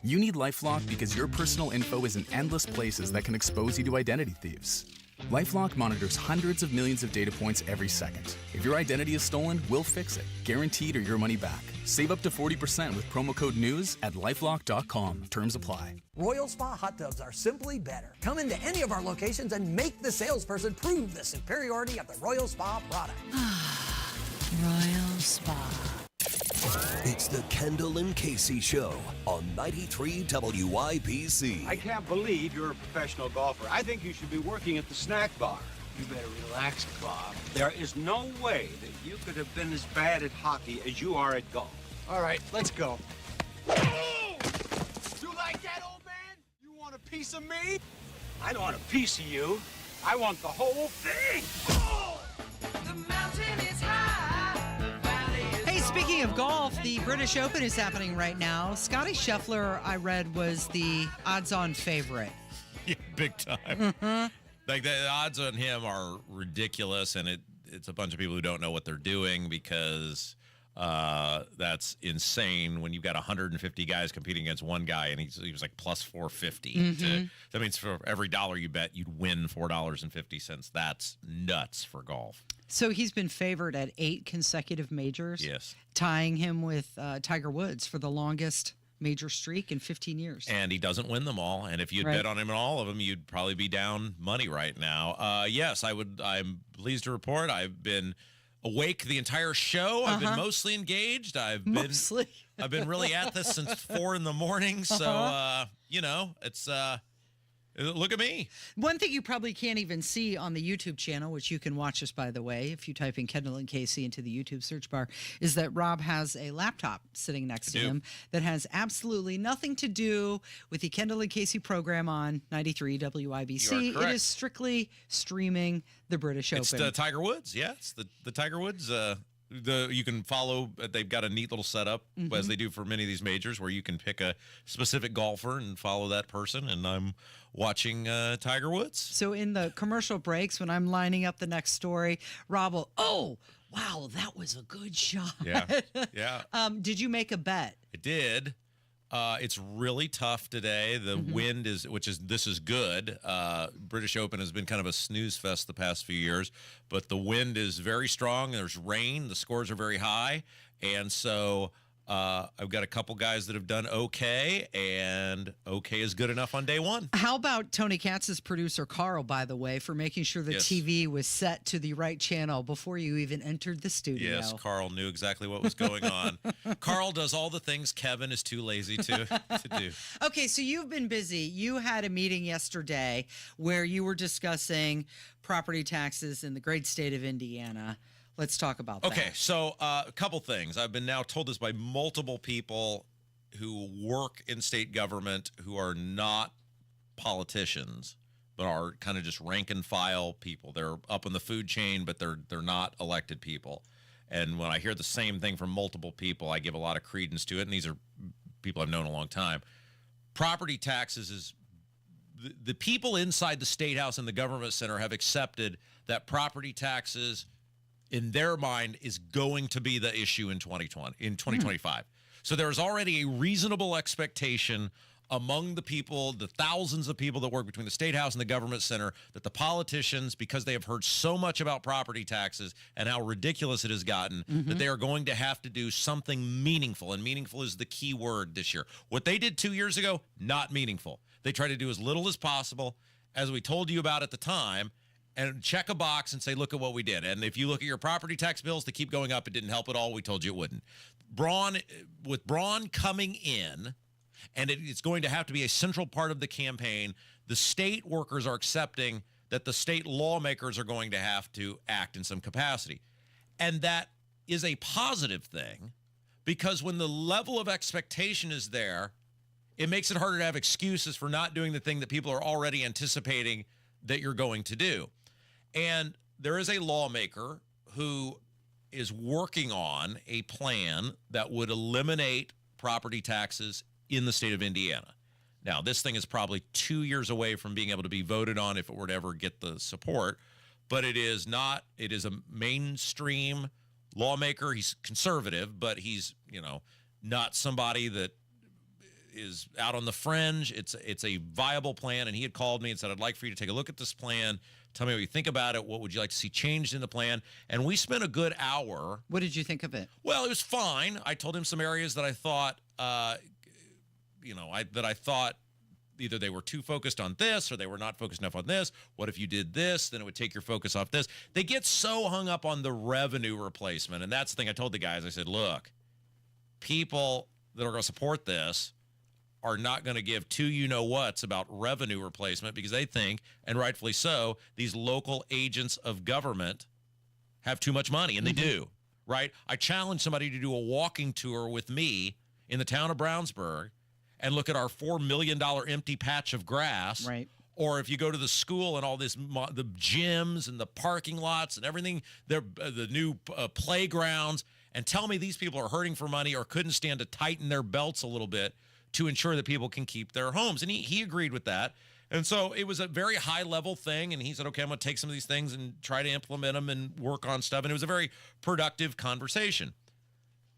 You need LifeLock because your personal info is in endless places that can expose you to identity thieves. LifeLock monitors hundreds of millions of data points every second. If your identity is stolen, we'll fix it, guaranteed or your money back. Save up to 40% with promo code NEWS at LifeLock.com. Terms apply. Royal Spa hot tubs are simply better. Come into any of our locations and make the salesperson prove the superiority of the Royal Spa product. Royal Spa. It's the Kendall and Casey Show on 93 WIBC. I can't believe you're a professional golfer. I think you should be working at the snack bar. You better relax, Bob. There is no way that you could have been as bad at hockey as you are at golf. All right, let's go. Oh! You like that, old man? You want a piece of me? I don't want a piece of you. I want the whole thing. Oh! The mountain is high. Hey, speaking of golf, the British Open is happening right now. Scotty Scheffler, I read, was the odds-on favorite. Yeah, big time. Like the odds on him are ridiculous, and it's a bunch of people who don't know what they're doing because that's insane when you've got 150 guys competing against one guy, and he was like plus 450. That means for every dollar you bet, you'd win $4.50. That's nuts for golf. So he's been favored at 8 consecutive majors. Yes. Tying him with Tiger Woods for the longest major streak in 15 years. And he doesn't win them all. And if you'd bet on him in all of them, you'd probably be down money right now. Yes, I'm pleased to report I've been awake the entire show. I've been mostly engaged. I've been really at this since 4 a.m. So, it's Look at me. One thing you probably can't even see on the YouTube channel, which you can watch us, by the way, if you type in Kendall and Casey into the YouTube search bar, is that Rob has a laptop sitting next to him that has absolutely nothing to do with the Kendall and Casey program on 93 WIBC. It is strictly streaming the British Open. It's the Tiger Woods. Yeah, it's the Tiger Woods. You can follow. They've got a neat little setup, as they do for many of these majors, where you can pick a specific golfer and follow that person. And I'm watching Tiger Woods. So in the commercial breaks, when I'm lining up the next story, Rob will, wow, that was a good shot. Yeah, yeah. Did you make a bet? I did. It's really tough today. The wind this is good. British Open has been kind of a snooze fest the past few years, but the wind is very strong. There's rain. The scores are very high. And so I've got a couple guys that have done okay, and okay is good enough on day one. How about Tony Katz's producer, Carl, by the way, for making sure the TV was set to the right channel before you even entered the studio? Yes, Carl knew exactly what was going on. Carl does all the things Kevin is too lazy to do. Okay, so you've been busy. You had a meeting yesterday where you were discussing property taxes in the great state of Indiana. Let's talk about that. Okay, so a couple things. I've been now told this by multiple people who work in state government who are not politicians, but are kind of just rank and file people. They're up in the food chain, but they're not elected people. And when I hear the same thing from multiple people, I give a lot of credence to it. And these are people I've known a long time. Property taxes is the people inside the State House and the government center have accepted that property taxes in their mind is going to be the issue in 2025. So there's already a reasonable expectation among the people, the thousands of people that work between the State House and the government center, that the politicians, because they have heard so much about property taxes and how ridiculous it has gotten, that they are going to have to do something meaningful. And meaningful is the key word this year. What they did 2 years ago, not meaningful. They tried to do as little as possible, as we told you about at the time, and check a box and say, look at what we did. And if you look at your property tax bills, they keep going up. It didn't help at all. We told you it wouldn't. With Braun coming in, and it's going to have to be a central part of the campaign, the state workers are accepting that the state lawmakers are going to have to act in some capacity. And that is a positive thing, because when the level of expectation is there, it makes it harder to have excuses for not doing the thing that people are already anticipating that you're going to do. And there is a lawmaker who is working on a plan that would eliminate property taxes in the state of Indiana. Now, this thing is probably 2 years away from being able to be voted on if it were to ever get the support, but it is a mainstream lawmaker. He's conservative, but he's, not somebody that is out on the fringe. It's a viable plan, and he had called me and said, I'd like for you to take a look at this plan. Tell me what you think about it. What would you like to see changed in the plan? And we spent a good hour. What did you think of it? Well, it was fine. I told him some areas that I thought, that I thought either they were too focused on this or they were not focused enough on this. What if you did this? Then it would take your focus off this. They get so hung up on the revenue replacement. And that's the thing I told the guys. I said, look, people that are going to support this are not going to give two you-know-whats about revenue replacement, because they think, and rightfully so, these local agents of government have too much money, and they do, right? I challenge somebody to do a walking tour with me in the town of Brownsburg and look at our $4 million empty patch of grass. Right. Or if you go to the school and all this, the gyms and the parking lots and everything, the new playgrounds, and tell me these people are hurting for money or couldn't stand to tighten their belts a little bit to ensure that people can keep their homes. And he agreed with that. And so it was a very high-level thing, and he said, okay, I'm going to take some of these things and try to implement them and work on stuff. And it was a very productive conversation.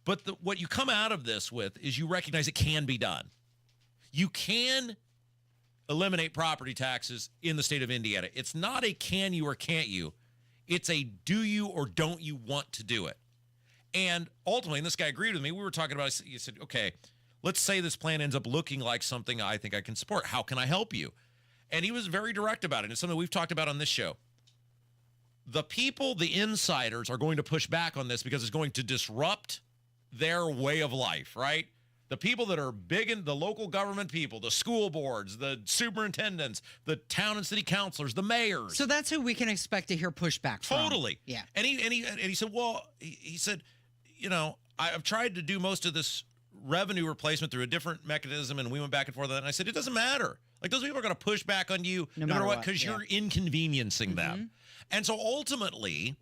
But what you come out of this with is you recognize it can be done. You can eliminate property taxes in the state of Indiana. It's not a can you or can't you. It's a do you or don't you want to do it. And ultimately, and this guy agreed with me, we were talking about, he said, okay, let's say this plan ends up looking like something I think I can support. How can I help you? And he was very direct about it. It's something we've talked about on this show. The people, the insiders, are going to push back on this because it's going to disrupt their way of life, right? The people that are big in the local government people, the school boards, the superintendents, the town and city councilors, the mayors. So that's who we can expect to hear pushback from. Totally. Yeah. And he said, well, he said, I've tried to do most of this revenue replacement through a different mechanism, and we went back and forth on that. And I said, it doesn't matter. Like, those people are going to push back on you no matter what, because you're inconveniencing them. And so ultimately,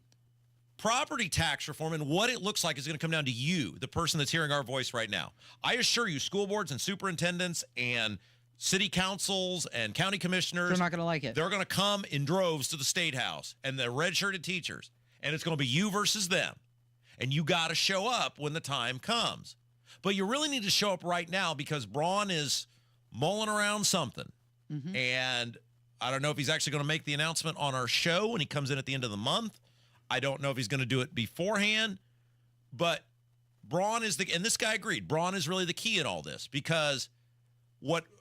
property tax reform and what it looks like is going to come down to you, the person that's hearing our voice right now. I assure you, school boards and superintendents and city councils and county commissioners, they're not going to like it. They're going to come in droves to the State House, and the red-shirted teachers, and it's going to be you versus them. And you got to show up when the time comes. But you really need to show up right now, because Braun is mulling around something. And I don't know if he's actually going to make the announcement on our show when he comes in at the end of the month. I don't know if he's going to do it beforehand. But Braun is and this guy agreed, Braun is really the key in all this, because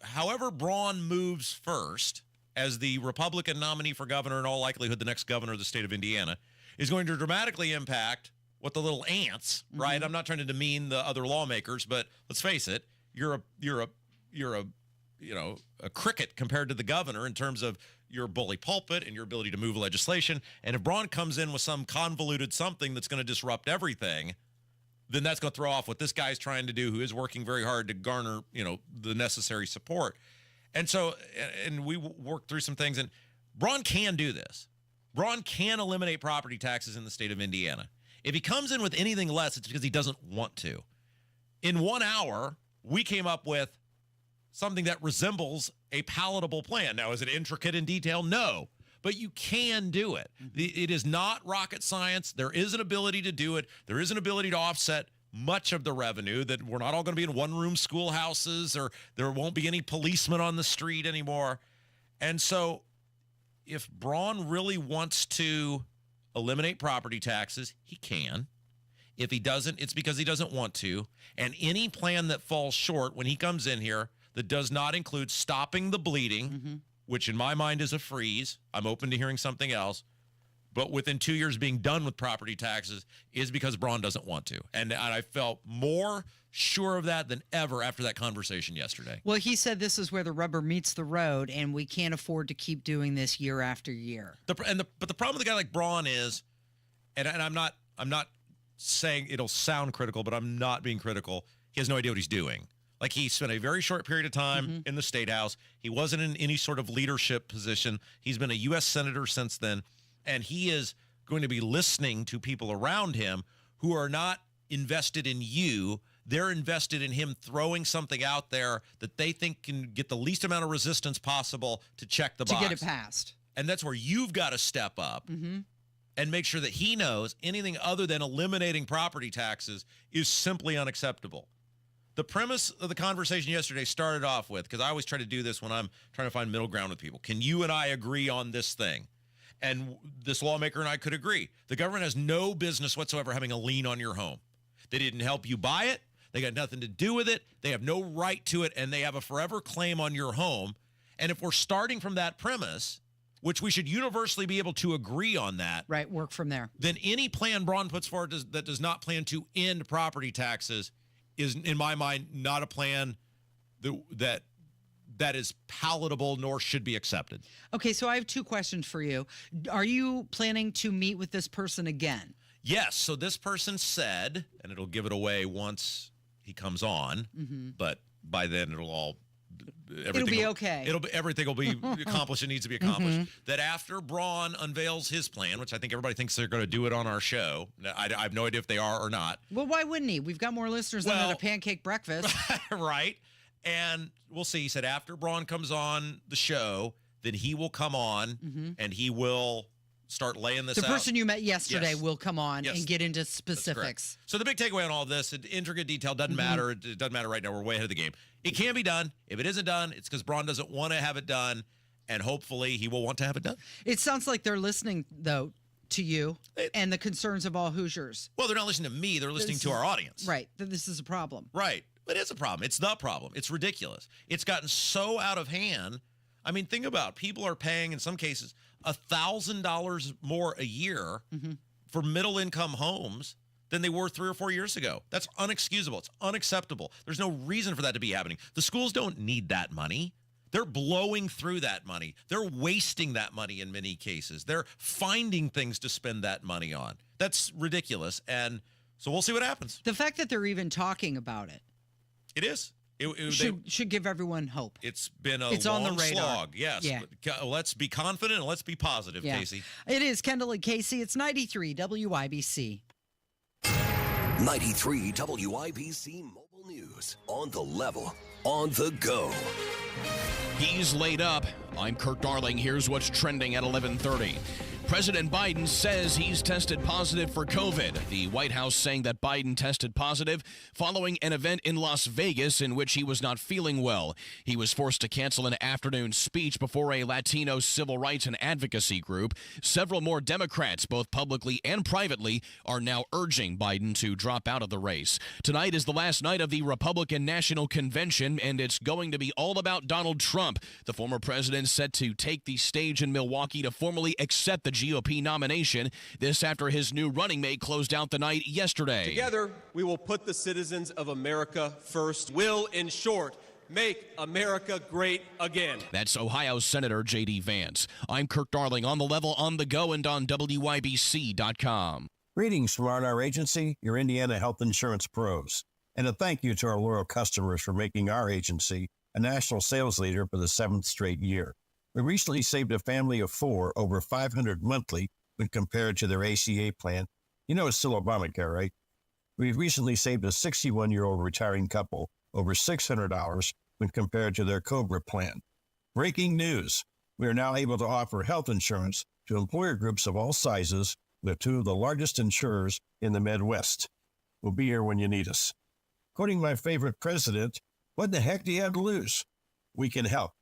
however Braun moves first as the Republican nominee for governor, in all likelihood the next governor of the state of Indiana, is going to dramatically impact what the little ants, right? I'm not trying to demean the other lawmakers, but let's face it, you're a cricket compared to the governor in terms of your bully pulpit and your ability to move legislation. And if Braun comes in with some convoluted something that's going to disrupt everything, then that's going to throw off what this guy's trying to do, who is working very hard to garner, the necessary support. And so, and we worked through some things, and Braun can do this. Braun can eliminate property taxes in the state of Indiana. If he comes in with anything less, it's because he doesn't want to. In 1 hour, we came up with something that resembles a palatable plan. Now, is it intricate in detail? No, but you can do it. It is not rocket science. There is an ability to do it. There is an ability to offset much of the revenue, that we're not all going to be in one-room schoolhouses, or there won't be any policemen on the street anymore. And so if Braun really wants to eliminate property taxes, he can. If he doesn't, it's because he doesn't want to. And any plan that falls short when he comes in here that does not include stopping the bleeding, which in my mind is a freeze, I'm open to hearing something else, but within 2 years being done with property taxes, is because Braun doesn't want to. And I felt more sure of that than ever after that conversation yesterday. Well, he said this is where the rubber meets the road, and we can't afford to keep doing this year after year. But the problem with a guy like Braun is, and I'm not saying it'll sound critical, but I'm not being critical. He has no idea what he's doing. Like, he spent a very short period of time in the State House. He wasn't in any sort of leadership position. He's been a U.S. Senator since then, and he is going to be listening to people around him who are not invested in you. They're invested in him throwing something out there that they think can get the least amount of resistance possible to check the box. To get it passed. And that's where you've got to step up and make sure that he knows anything other than eliminating property taxes is simply unacceptable. The premise of the conversation yesterday started off with, because I always try to do this when I'm trying to find middle ground with people, can you and I agree on this thing? And this lawmaker and I could agree. The government has no business whatsoever having a lien on your home. They didn't help you buy it. They got nothing to do with it. They have no right to it, and they have a forever claim on your home. And if we're starting from that premise, which we should universally be able to agree on that. Right, work from there. Then any plan Braun puts forward that does not plan to end property taxes is, in my mind, not a plan that is palatable nor should be accepted. Okay, so I have two questions for you. Are you planning to meet with this person again? Yes. So this person said, and it'll give it away once he comes on, but by then it'll be okay. Everything will be accomplished. It needs to be accomplished. That after Braun unveils his plan, which I think everybody thinks they're going to do it on our show. I have no idea if they are or not. Well, why wouldn't he? We've got more listeners than at a pancake breakfast. Right. And we'll see. He said after Braun comes on the show, then he will come on and he will start laying this out. The person you met yesterday will come on and get into specifics. So the big takeaway on all of this, intricate detail doesn't matter. It doesn't matter right now. We're way ahead of the game. It can be done. If it isn't done, it's because Braun doesn't want to have it done, and hopefully he will want to have it done. It sounds like they're listening, though, to you and the concerns of all Hoosiers. Well, they're not listening to me. They're listening to our audience. Right. This is a problem. Right. It is a problem. It's the problem. It's ridiculous. It's gotten so out of hand. I mean, think about it. People are paying, in some cases, $1,000 more a year for middle-income homes than they were 3 or 4 years ago. That's unexcusable. It's unacceptable. There's no reason for that to be happening. The schools don't need that money. They're blowing through that money. They're wasting that money in many cases. They're finding things to spend that money on. That's ridiculous. And so we'll see what happens. The fact that they're even talking about it. It is. Should give everyone hope. It's been a It's long on the radar. slog. Yes. Yeah. But let's be confident and let's be positive, Casey. It is Kendall and Casey. It's 93 WIBC. 93 WIBC Mobile News. On the level, on the go. He's laid up. I'm Kurt Darling. Here's what's trending at 11:30. President Biden says he's tested positive for COVID. The White House saying that Biden tested positive following an event in Las Vegas in which he was not feeling well. He was forced to cancel an afternoon speech before a Latino civil rights and advocacy group. Several more Democrats, both publicly and privately, are now urging Biden to drop out of the race. Tonight is the last night of the Republican National Convention, and it's going to be all about Donald Trump. The former president set to take the stage in Milwaukee to formally accept the GOP nomination. This after his new running mate closed out the night yesterday. Together, we will put the citizens of America first. Will, in short, make America great again. That's Ohio Senator J.D. Vance. I'm Kurt Darling, on the level, on the go, and on WIBC.com. Greetings from R&R Agency, your Indiana health insurance pros. And a thank you to our loyal customers for making our agency a national sales leader for the 7th straight year. We recently saved a family of 4 over $500 monthly when compared to their ACA plan. You know it's still Obamacare, right? We recently saved a 61-year-old retiring couple over $600 when compared to their COBRA plan. Breaking news. We are now able to offer health insurance to employer groups of all sizes with 2 of the largest insurers in the Midwest. We'll be here when you need us. Quoting my favorite president, what the heck do you have to lose? We can help.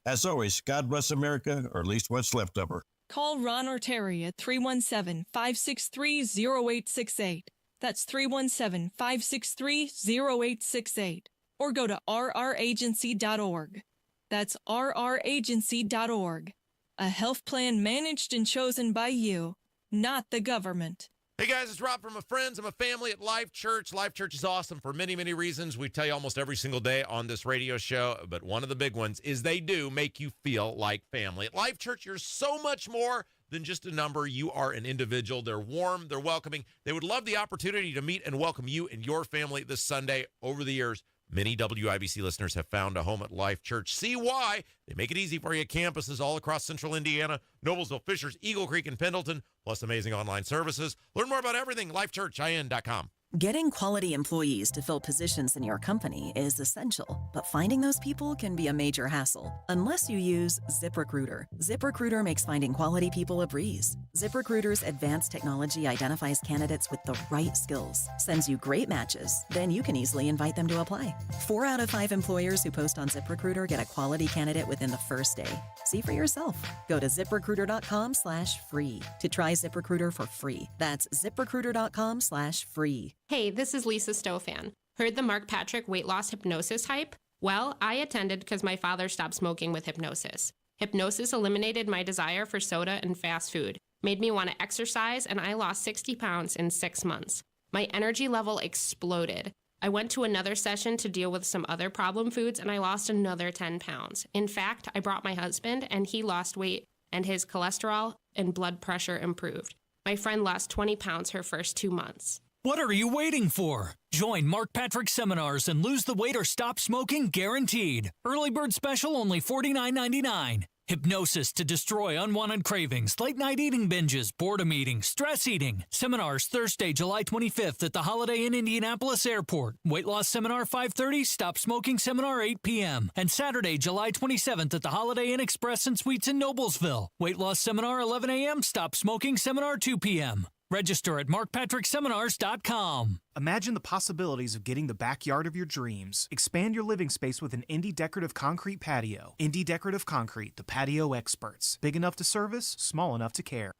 As always, God bless America, or at least what's left of her. Call Ron or Terry at 317-563-0868. That's 317-563-0868. Or go to rragency.org. That's rragency.org. A health plan managed and chosen by you, not the government. Hey guys, it's Rob from a friends. I'm a family at Life Church. Life Church is awesome for many, many reasons. We tell you almost every single day on this radio show, but one of the big ones is they do make you feel like family. At Life Church, you're so much more than just a number. You are an individual. They're warm. They're welcoming. They would love the opportunity to meet and welcome you and your family this Sunday. Over the years, many WIBC listeners have found a home at Life Church. See why? They make it easy for you. Campuses all across central Indiana, Noblesville, Fishers, Eagle Creek, and Pendleton, plus amazing online services. Learn more about everything, lifechurchin.com. Getting quality employees to fill positions in your company is essential, but finding those people can be a major hassle unless you use ZipRecruiter. ZipRecruiter makes finding quality people a breeze. ZipRecruiter's advanced technology identifies candidates with the right skills, sends you great matches, then you can easily invite them to apply. 4 out of 5 employers who post on ZipRecruiter get a quality candidate within the first day. See for yourself. Go to ZipRecruiter.com/free to try ZipRecruiter for free. That's ZipRecruiter.com/free. Hey, this is Lisa Stofan. Heard the Mark Patrick weight loss hypnosis hype? Well, I attended because my father stopped smoking with hypnosis. Hypnosis eliminated my desire for soda and fast food, made me want to exercise, and I lost 60 pounds in 6 months. My energy level exploded. I went to another session to deal with some other problem foods, and I lost another 10 pounds. In fact, I brought my husband, and he lost weight, and his cholesterol and blood pressure improved. My friend lost 20 pounds her first 2 months. What are you waiting for? Join Mark Patrick seminars and lose the weight or stop smoking guaranteed. Early bird special only $49.99. Hypnosis to destroy unwanted cravings, late night eating binges, boredom eating, stress eating. Seminars Thursday, July 25th at the Holiday Inn Indianapolis Airport. Weight loss seminar 5:30, stop smoking seminar 8 p.m. And Saturday, July 27th at the Holiday Inn Express and Suites in Noblesville. Weight loss seminar 11 a.m., stop smoking seminar 2 p.m. Register at markpatrickseminars.com. Imagine the possibilities of getting the backyard of your dreams. Expand your living space with an Indie Decorative Concrete patio. Indie Decorative Concrete, the patio experts. Big enough to service, small enough to care.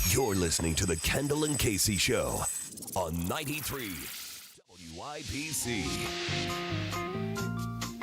You're listening to the Kendall and Casey Show on 93 WIBC.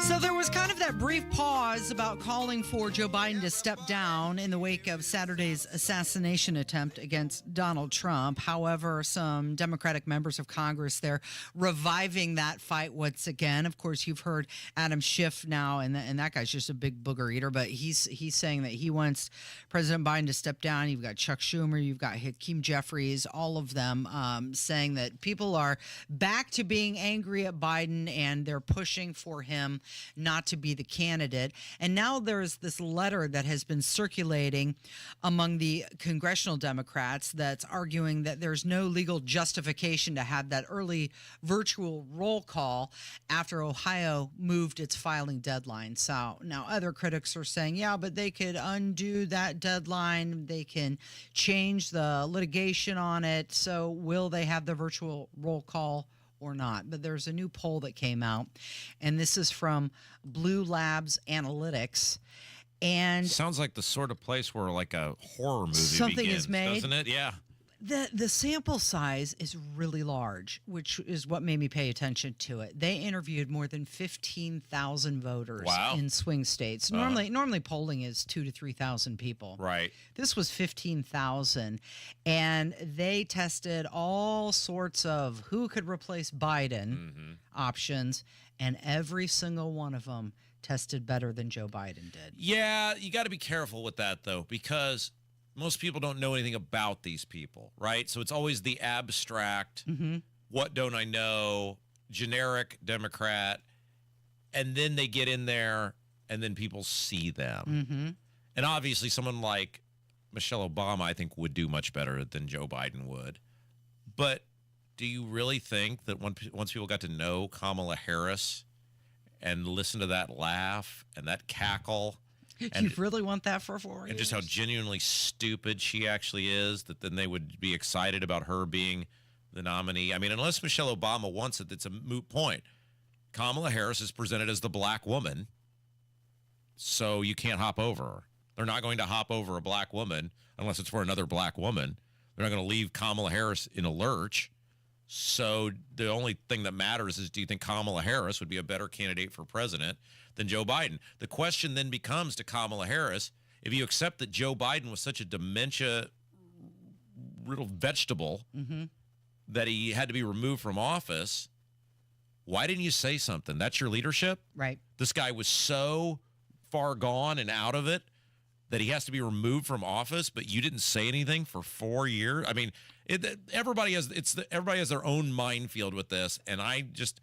So there was kind of that brief pause about calling for Joe Biden to step down in the wake of Saturday's assassination attempt against Donald Trump. However, some Democratic members of Congress, they're reviving that fight once again. Of course, you've heard Adam Schiff now, and that guy's just a big booger eater, but he's saying that he wants President Biden to step down. You've got Chuck Schumer, you've got Hakeem Jeffries, all of them saying that people are back to being angry at Biden, and they're pushing for him not to be the candidate. And now there's this letter that has been circulating among the congressional Democrats that's arguing that there's no legal justification to have that early virtual roll call after Ohio moved its filing deadline. So now other critics are saying, yeah, but they could undo that deadline. They can change the litigation on it. So will they have the virtual roll call or not? But there's a new poll that came out, and this is from Blue Labs Analytics. And sounds like the sort of place where like a horror movie something begins, is made, doesn't it? Yeah. The sample size is really large, which is what made me pay attention to it. They interviewed more than 15,000 voters in swing states. Normally polling is 2,000 to 3,000 people. Right. This was 15,000, and they tested all sorts of who could replace Biden options, and every single one of them tested better than Joe Biden did. Yeah, you got to be careful with that, though, because most people don't know anything about these people, right? So it's always the abstract, what don't I know, generic Democrat, and then they get in there and then people see them. And obviously someone like Michelle Obama, I think, would do much better than Joe Biden would. But do you really think that once people got to know Kamala Harris and listen to that laugh and that cackle, and you really want that for 4 years? And just how genuinely stupid she actually is, that then they would be excited about her being the nominee? I mean, unless Michelle Obama wants it, it's a moot point. Kamala Harris is presented as the black woman, so you can't hop over her. They're not going to hop over a black woman unless it's for another black woman. They're not going to leave Kamala Harris in a lurch. So the only thing that matters is, do you think Kamala Harris would be a better candidate for president than Joe Biden? The question then becomes to Kamala Harris, if you accept that Joe Biden was such a dementia-riddled vegetable that he had to be removed from office, why didn't you say something? That's your leadership? Right. This guy was so far gone and out of it that he has to be removed from office, but you didn't say anything for 4 years? I mean, everybody has their own minefield with this, and I just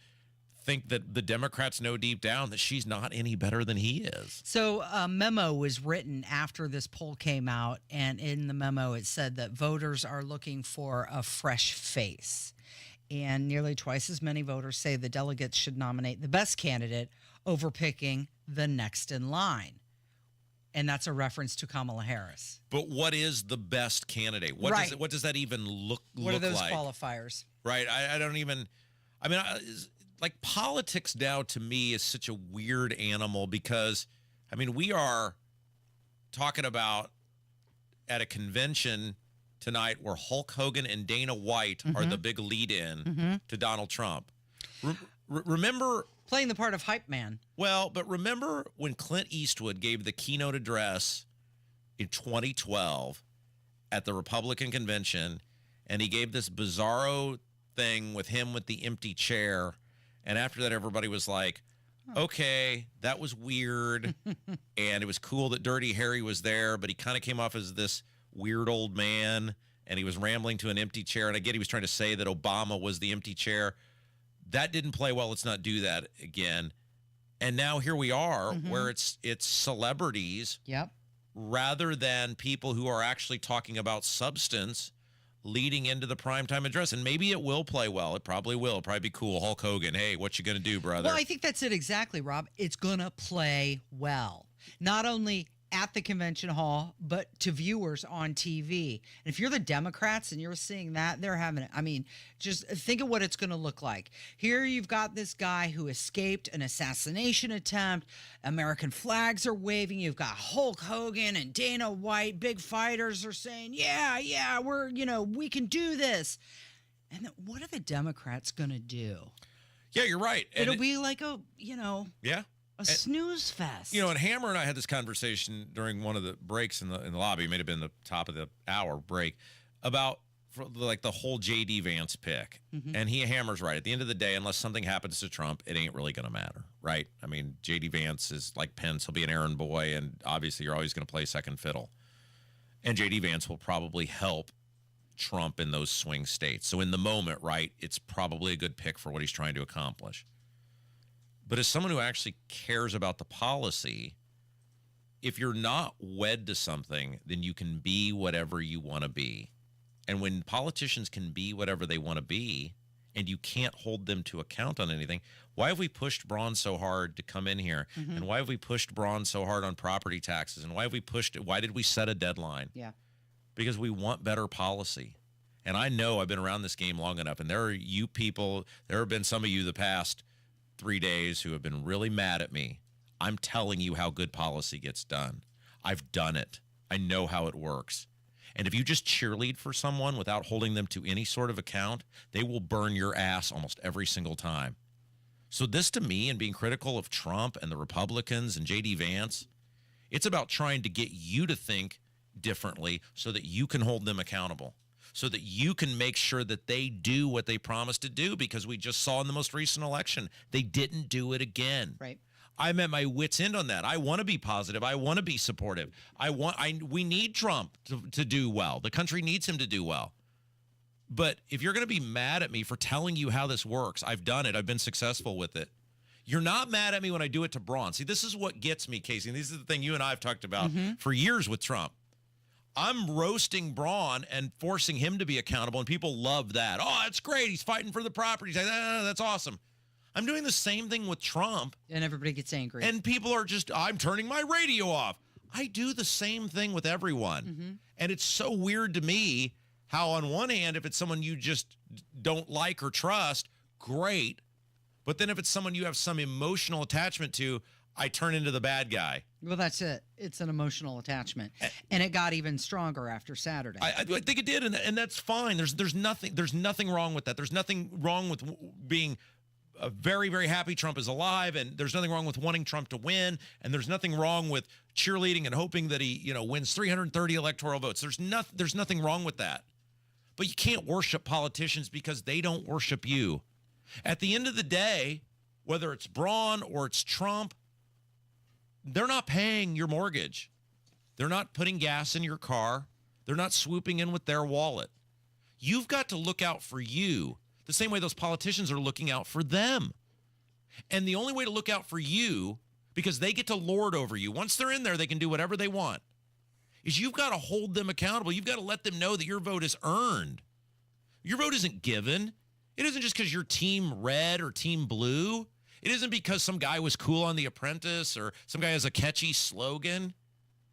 think that the Democrats know deep down that she's not any better than he is. So a memo was written after this poll came out, and in the memo it said that voters are looking for a fresh face. And nearly twice as many voters say the delegates should nominate the best candidate over picking the next in line. And that's a reference to Kamala Harris. But what is the best candidate? What does that even look like? What are those qualifiers? Right. I don't even, I mean, like politics now to me is such a weird animal because, I mean, we are talking about at a convention tonight where Hulk Hogan and Dana White are the big lead-in to Donald Trump. Remember playing the part of hype man. Well, but remember when Clint Eastwood gave the keynote address in 2012 at the Republican convention, and he gave this bizarro thing with him with the empty chair, and after that everybody was like, okay, that was weird, and it was cool that Dirty Harry was there, but he kind of came off as this weird old man, and he was rambling to an empty chair, and I get he was trying to say that Obama was the empty chair. That didn't play well. Let's not do that again. And now here we are where it's celebrities rather than people who are actually talking about substance leading into the primetime address. And maybe it will play well. It probably will. It'll probably be cool. Hulk Hogan, hey, what you going to do, brother? Well, I think that's it exactly, Rob. It's going to play well. Not only at the convention hall, but to viewers on TV. And if you're the Democrats and you're seeing that, they're having it. I mean, just think of what it's going to look like. Here you've got this guy who escaped an assassination attempt. American flags are waving. You've got Hulk Hogan and Dana White. Big fighters are saying, yeah, we can do this. And then what are the Democrats going to do? Yeah, you're right. It'll be like Yeah. A snooze fest. You know, and Hammer and I had this conversation during one of the breaks in the lobby. It may have been the top of the hour break about like the whole J.D. Vance pick. And Hammer's right. At the end of the day, unless something happens to Trump, it ain't really going to matter, right? I mean, J.D. Vance is like Pence. He'll be an errand boy, and obviously you're always going to play second fiddle. And J.D. Vance will probably help Trump in those swing states. So in the moment, right, it's probably a good pick for what he's trying to accomplish. But as someone who actually cares about the policy, if you're not wed to something, then you can be whatever you want to be. And when politicians can be whatever they want to be, and you can't hold them to account on anything, why have we pushed Braun so hard to come in here? And why have we pushed Braun so hard on property taxes? And why did we set a deadline? Yeah. Because we want better policy. And I know I've been around this game long enough, and there have been some of you the past 3 days who have been really mad at me. I'm telling you how good policy gets done. I've done it. I know how it works. And if you just cheerlead for someone without holding them to any sort of account, they will burn your ass almost every single time. So this, to me, and being critical of Trump and the Republicans and J.D. Vance, it's about trying to get you to think differently so that you can hold them accountable, so that you can make sure that they do what they promised to do, because we just saw in the most recent election, they didn't do it again. Right. I'm at my wit's end on that. I want to be positive. I want to be supportive. We need Trump to do well. The country needs him to do well. But if you're going to be mad at me for telling you how this works, I've done it. I've been successful with it. You're not mad at me when I do it to Braun. See, this is what gets me, Casey. And this is the thing you and I have talked about for years with Trump. I'm roasting Braun and forcing him to be accountable, and people love that. Oh, that's great. He's fighting for the property. Like, that's awesome. I'm doing the same thing with Trump. And everybody gets angry. And people are just, I'm turning my radio off. I do the same thing with everyone. And it's so weird to me how, on one hand, if it's someone you just don't like or trust, great. But then if it's someone you have some emotional attachment to, I turn into the bad guy. Well, that's it. It's an emotional attachment. And it got even stronger after Saturday. I think it did, and that's fine. There's nothing wrong with that. There's nothing wrong with being very, very happy Trump is alive, and there's nothing wrong with wanting Trump to win, and there's nothing wrong with cheerleading and hoping that he, wins 330 electoral votes. There's nothing wrong with that. But you can't worship politicians because they don't worship you. At the end of the day, whether it's Braun or it's Trump, they're not paying your mortgage. They're not putting gas in your car. They're not swooping in with their wallet. You've got to look out for you the same way those politicians are looking out for them. And the only way to look out for you, because they get to lord over you, once they're in there, they can do whatever they want, is you've got to hold them accountable. You've got to let them know that your vote is earned. Your vote isn't given. It isn't just because you're team red or team blue. It isn't because some guy was cool on The Apprentice or some guy has a catchy slogan.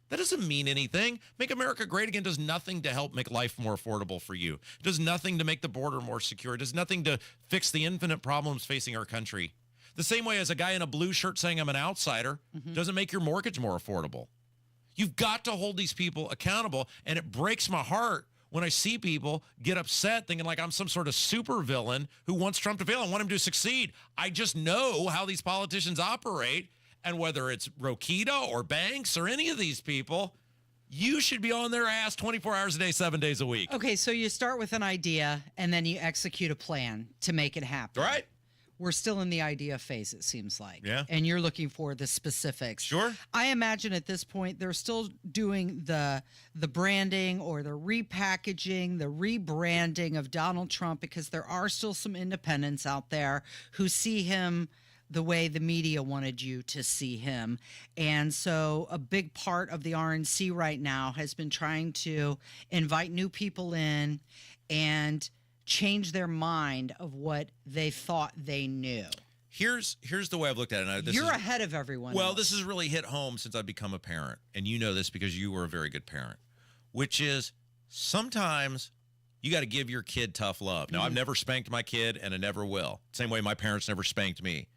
That doesn't mean anything. Make America Great Again does nothing to help make life more affordable for you. It does nothing to make the border more secure. It does nothing to fix the infinite problems facing our country. The same way as a guy in a blue shirt saying I'm an outsider doesn't make your mortgage more affordable. You've got to hold these people accountable, and it breaks my heart when I see people get upset thinking like I'm some sort of super villain who wants Trump to fail and want him to succeed. I just know how these politicians operate. And whether it's Rokita or Banks or any of these people, you should be on their ass 24 hours a day, 7 days a week. Okay, so you start with an idea, and then you execute a plan to make it happen. Right. We're still in the idea phase, it seems like. Yeah. And you're looking for the specifics. Sure. I imagine at this point, they're still doing the branding or the repackaging, the rebranding of Donald Trump, because there are still some independents out there who see him the way the media wanted you to see him. And so a big part of the RNC right now has been trying to invite new people in and change their mind of what they thought they knew. Here's the way I've looked at it. You're ahead of everyone Well, else. this has really hit home since I've become a parent. And you know this because you were a very good parent, which is sometimes you got to give your kid tough love. Now, I've never spanked my kid, and I never will. Same way my parents never spanked me.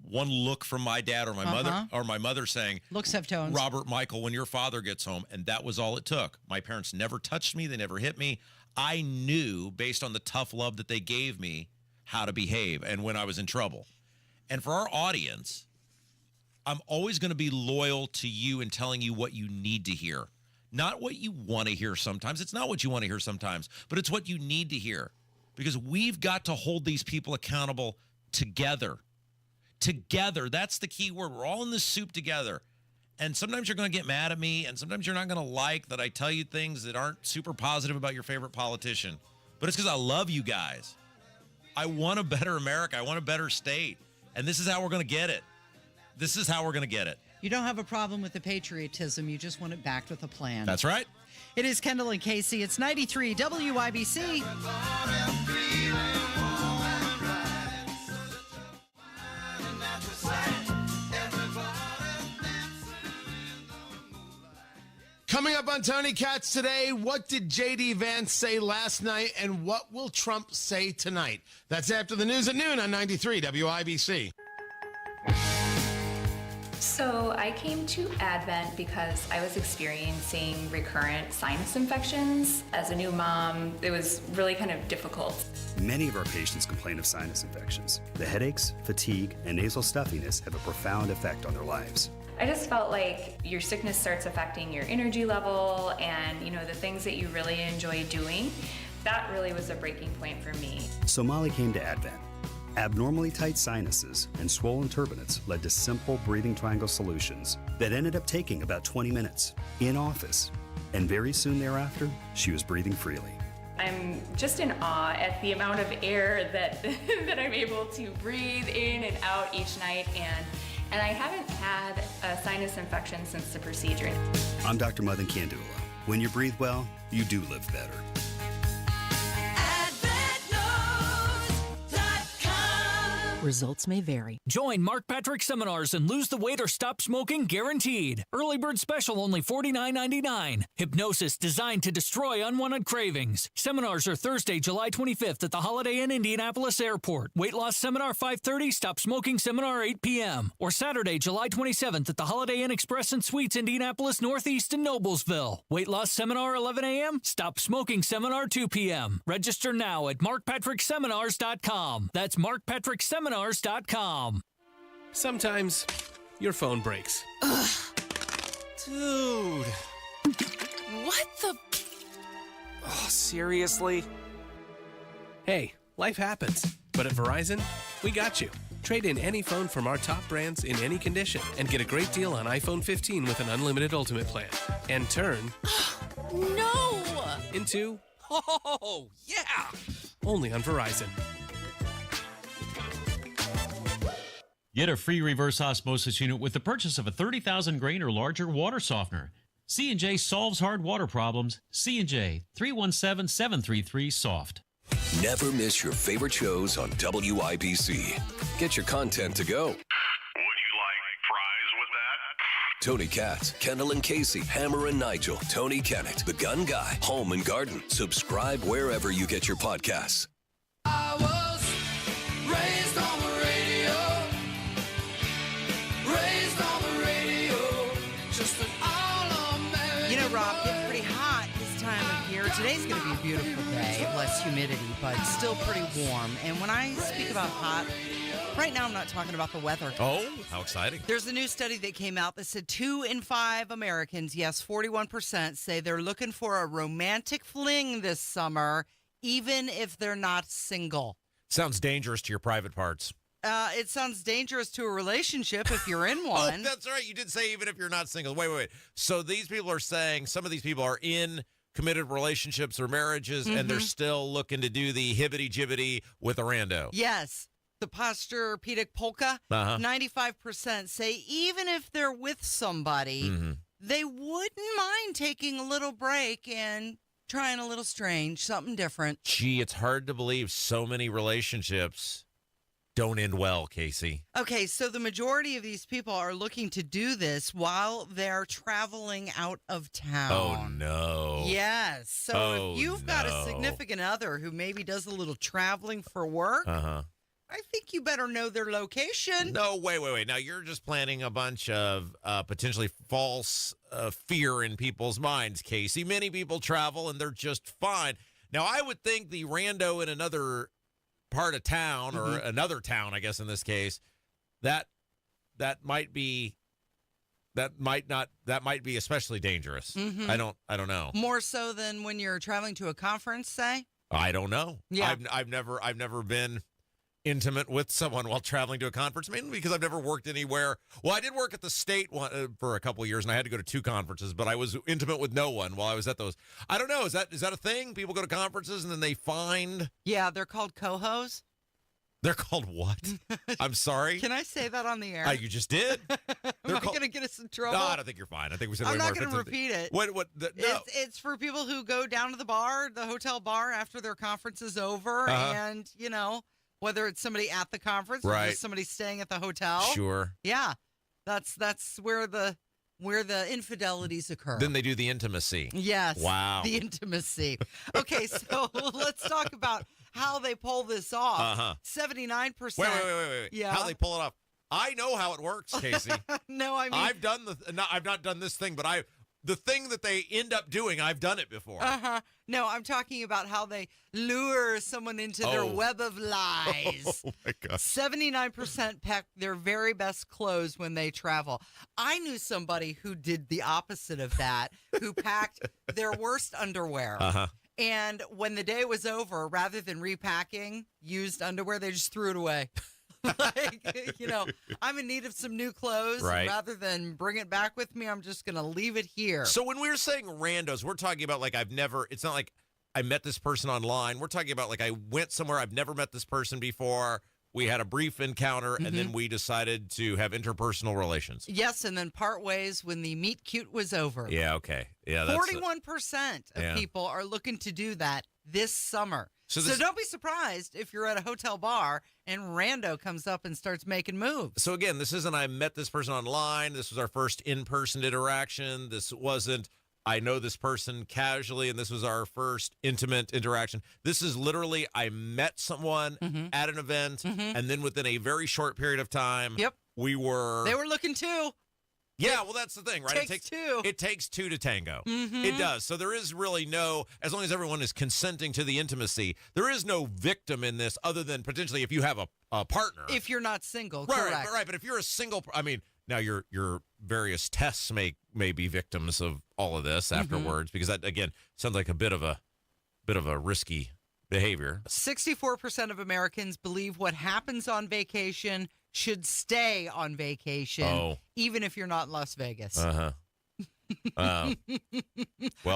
One look from my dad or my mother saying, looks have tones. Robert Michael, when your father gets home, and that was all it took. My parents never touched me. They never hit me. I knew, based on the tough love that they gave me, how to behave and when I was in trouble. And for our audience, I'm always going to be loyal to you and telling you what you need to hear. Not what you want to hear sometimes. It's not what you want to hear sometimes, but it's what you need to hear. Because we've got to hold these people accountable together. Together. That's the key word. We're all in this soup together. And sometimes you're going to get mad at me, and sometimes you're not going to like that I tell you things that aren't super positive about your favorite politician. But it's because I love you guys. I want a better America. I want a better state. And this is how we're going to get it. This is how we're going to get it. You don't have a problem with the patriotism. You just want it backed with a plan. That's right. It is Kendall and Casey. It's 93 WIBC. Coming up on Tony Katz today, what did J.D. Vance say last night, and what will Trump say tonight? That's after the news at noon on 93 WIBC. So I came to Advent because I was experiencing recurrent sinus infections. As a new mom, it was really kind of difficult. Many of our patients complain of sinus infections. The headaches, fatigue, and nasal stuffiness have a profound effect on their lives. I just felt like your sickness starts affecting your energy level and, the things that you really enjoy doing. That really was a breaking point for me. So Molly came to Advent. Abnormally tight sinuses and swollen turbinates led to simple breathing triangle solutions that ended up taking about 20 minutes in office. And very soon thereafter, she was breathing freely. I'm just in awe at the amount of air that that I'm able to breathe in and out each night, and I haven't had a sinus infection since the procedure. I'm Dr. Madan Kandula. When you breathe well, you do live better. Results may vary. Join Mark Patrick Seminars and lose the weight or stop smoking guaranteed. Early bird special only $49.99. Hypnosis designed to destroy unwanted cravings. Seminars are Thursday, July 25th at the Holiday Inn Indianapolis Airport. Weight loss seminar 5:30, stop smoking seminar 8 p.m. Or Saturday, July 27th at the Holiday Inn Express and Suites Indianapolis Northeast in Noblesville. Weight loss seminar 11 a.m., stop smoking seminar 2 p.m. Register now at markpatrickseminars.com. That's markpatrickseminars.com. Sometimes your phone breaks. Ugh. Dude. What the? Oh, seriously? Hey, life happens. But at Verizon, we got you. Trade in any phone from our top brands in any condition and get a great deal on iPhone 15 with an unlimited ultimate plan. And turn... No! Into... Oh, yeah! Only on Verizon. Get a free reverse osmosis unit with the purchase of a 30,000 grain or larger water softener. C&J solves hard water problems. C&J, 317-733-SOFT. Never miss your favorite shows on WIBC. Get your content to go. Would you like fries with that? Tony Katz, Kendall and Casey, Hammer and Nigel, Tony Kennett, The Gun Guy, Home and Garden. Subscribe wherever you get your podcasts. I was raised on the radio. Raised on the radio. Just an all-American. Rob, getting pretty hot this time of year. Today's going to be a beautiful day, less humidity, but still pretty warm. And when I speak about hot, right now I'm not talking about the weather. Oh, how exciting. There's a new study that came out that said 2 in 5 Americans, yes, 41%, say they're looking for a romantic fling this summer, even if they're not single. Sounds dangerous to your private parts. It sounds dangerous to a relationship if you're in one. Oh, that's right. You did say even if you're not single. Wait. So these people are saying some of these people are in committed relationships or marriages, and they're still looking to do the hibbity-jibbity with a rando. Yes. The Posturepedic polka, 95% say even if they're with somebody, they wouldn't mind taking a little break and trying a little strange, something different. Gee, it's hard to believe so many relationships don't end well, Casey. Okay, so the majority of these people are looking to do this while they're traveling out of town. Oh, no. Yes. So if you've got a significant other who maybe does a little traveling for work, I think you better know their location. No, wait. Now, you're just planting a bunch of potentially false fear in people's minds, Casey. Many people travel, and they're just fine. Now, I would think the rando in another part of town, or another town, I guess in this case, that might be especially dangerous. Mhm. I don't know. More so than when you're traveling to a conference, say? I don't know. Yeah. I've never been intimate with someone while traveling to a conference, mainly because I've never worked anywhere. Well, I did work at the state for a couple of years, and I had to go to 2 conferences, but I was intimate with no one while I was at those. I don't know. Is that a thing? People go to conferences and then they find... Yeah, they're called cohos. They're called what? I'm sorry? Can I say that on the air? You just did? Am I going to get us in trouble? No, I don't think you're fine. I think we said I'm way not more going to offensive repeat it. No. It's for people who go down to the hotel bar after their conference is over, and, whether it's somebody at the conference or just somebody staying at the hotel. Sure. Yeah. That's where the infidelities occur. Then they do the intimacy. Yes. Wow. The intimacy. Okay, so let's talk about how they pull this off. 79%. Wait. Yeah. How they pull it off. I know how it works, Casey. No, I mean, I've not done this thing, but the thing that they end up doing, I've done it before. No, I'm talking about how they lure someone into their web of lies. Oh, my God. 79% pack their very best clothes when they travel. I knew somebody who did the opposite of that, who packed their worst underwear. And when the day was over, rather than repacking used underwear, they just threw it away. I'm in need of some new clothes. Right. And rather than bring it back with me, I'm just going to leave it here. So when we were saying randos, we're talking about it's not like I met this person online. We're talking about like I went somewhere, I've never met this person before. We had a brief encounter, and then we decided to have interpersonal relations. Yes, and then part ways when the meet cute was over. Yeah, okay. Yeah, 41% of people are looking to do that this summer. So don't be surprised if you're at a hotel bar and rando comes up and starts making moves. So again, this isn't I met this person online. This was our first in-person interaction. This wasn't I know this person casually, and this was our first intimate interaction. This is literally I met someone at an event, and then within a very short period of time, they were looking too. Yeah, well, that's the thing, right? It takes two to tango. It does. So there is really as long as everyone is consenting to the intimacy, there is no victim in this other than potentially if you have a partner. If you're not single, correct. Right. But if you're a single, now your various tests may be victims of all of this afterwards, because that, again, sounds like a bit of a risky behavior. 64% of Americans believe what happens on vacation should stay on vacation, even if you're not in Las Vegas. Well, are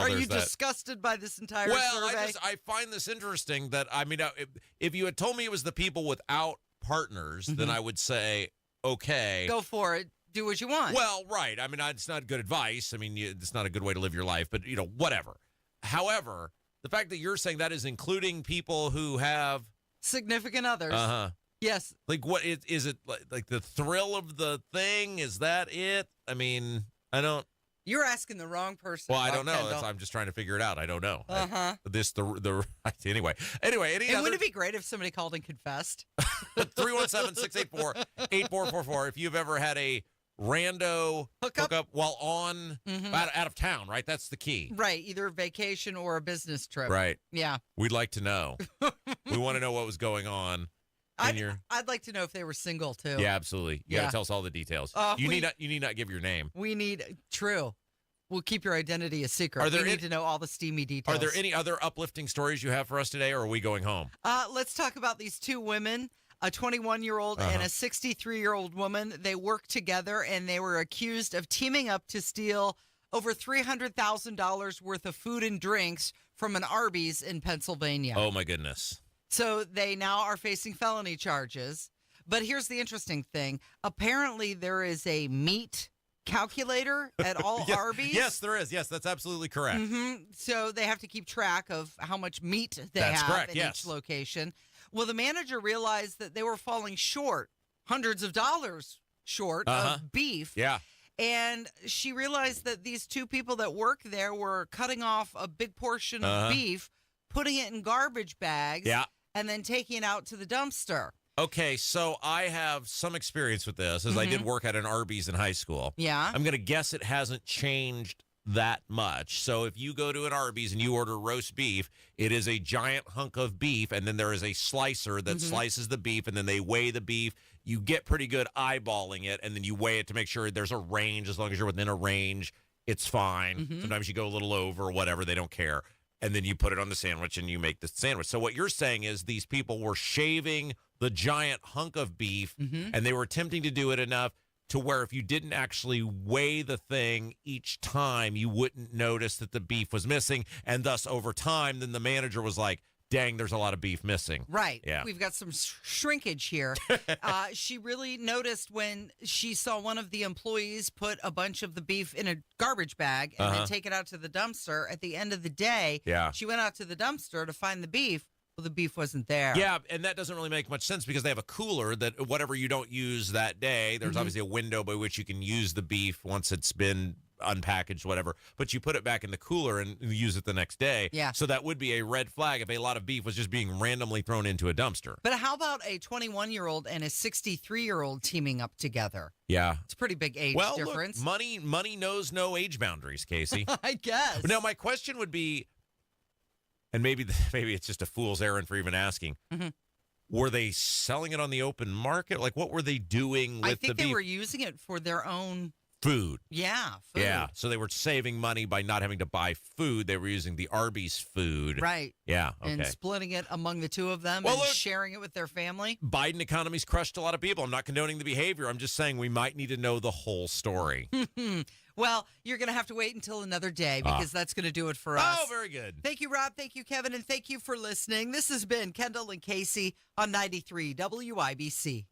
you disgusted by this entire survey? I find this interesting that, if you had told me it was the people without partners, then I would say, okay. Go for it. Do what you want. Well, right. It's not good advice. It's not a good way to live your life, but, whatever. However, the fact that you're saying that is including people who have significant others. Yes. Like, what is it like the thrill of the thing? Is that it? I don't. You're asking the wrong person. Well, I don't know. I'm just trying to figure it out. I don't know. Anyway. Wouldn't it be great if somebody called and confessed? 317-684-8444. If you've ever had a rando hookup while on out of town, right? That's the key. Right. Either a vacation or a business trip. Right. Yeah. We'd like to know. We want to know what was going on. I'd like to know if they were single too. Yeah, absolutely. You got to tell us all the details. You need not give your name. True. We'll keep your identity a secret. We need to know all the steamy details. Are there any other uplifting stories you have for us today, or are we going home? Let's talk about these two women, a 21-year-old and a 63-year-old woman. They worked together, and they were accused of teaming up to steal over $300,000 worth of food and drinks from an Arby's in Pennsylvania. Oh, my goodness. So they now are facing felony charges. But here's the interesting thing. Apparently, there is a meat calculator at all Arby's. Yes, there is. Yes, that's absolutely correct. So they have to keep track of how much meat they have in each location. Well, the manager realized that they were falling short, hundreds of dollars short of beef. Yeah. And she realized that these two people that work there were cutting off a big portion of beef, putting it in garbage bags, and then taking it out to the dumpster. Okay, so I have some experience with this, as I did work at an Arby's in high school. Yeah. I'm going to guess it hasn't changed that much. So if you go to an Arby's and you order roast beef, it is a giant hunk of beef, and then there is a slicer that slices the beef, and then they weigh the beef. You get pretty good eyeballing it, and then you weigh it to make sure there's a range. As long as you're within a range, it's fine. Sometimes you go a little over or whatever. They don't care. And then you put it on the sandwich, and you make the sandwich. So what you're saying is these people were shaving the giant hunk of beef, and they were attempting to do it enough to where if you didn't actually weigh the thing each time, you wouldn't notice that the beef was missing. And thus, over time, then the manager was like, dang, there's a lot of beef missing. Right. Yeah. We've got some shrinkage here. She really noticed when she saw one of the employees put a bunch of the beef in a garbage bag and then take it out to the dumpster. At the end of the day, she went out to the dumpster to find the beef. Well, the beef wasn't there. Yeah, and that doesn't really make much sense because they have a cooler that whatever you don't use that day, there's obviously a window by which you can use the beef once it's been unpackaged, whatever. But you put it back in the cooler and use it the next day. Yeah. So that would be a red flag if a lot of beef was just being randomly thrown into a dumpster. But how about a 21-year-old and a 63-year-old teaming up together? Yeah. It's a pretty big age difference. Look, money knows no age boundaries, Casey. I guess. Now, my question would be, and maybe it's just a fool's errand for even asking. Were they selling it on the open market? Like, what were they doing with the beef? I think they were using it for their own food. Yeah, food. Yeah, so they were saving money by not having to buy food. They were using the Arby's food. Right. Yeah, okay. And splitting it among the two of them and sharing it with their family. Biden economy's crushed a lot of people. I'm not condoning the behavior. I'm just saying we might need to know the whole story. Well, you're going to have to wait until another day because that's going to do it for us. Oh, very good. Thank you, Rob. Thank you, Kevin. And thank you for listening. This has been Kendall and Casey on 93 WIBC.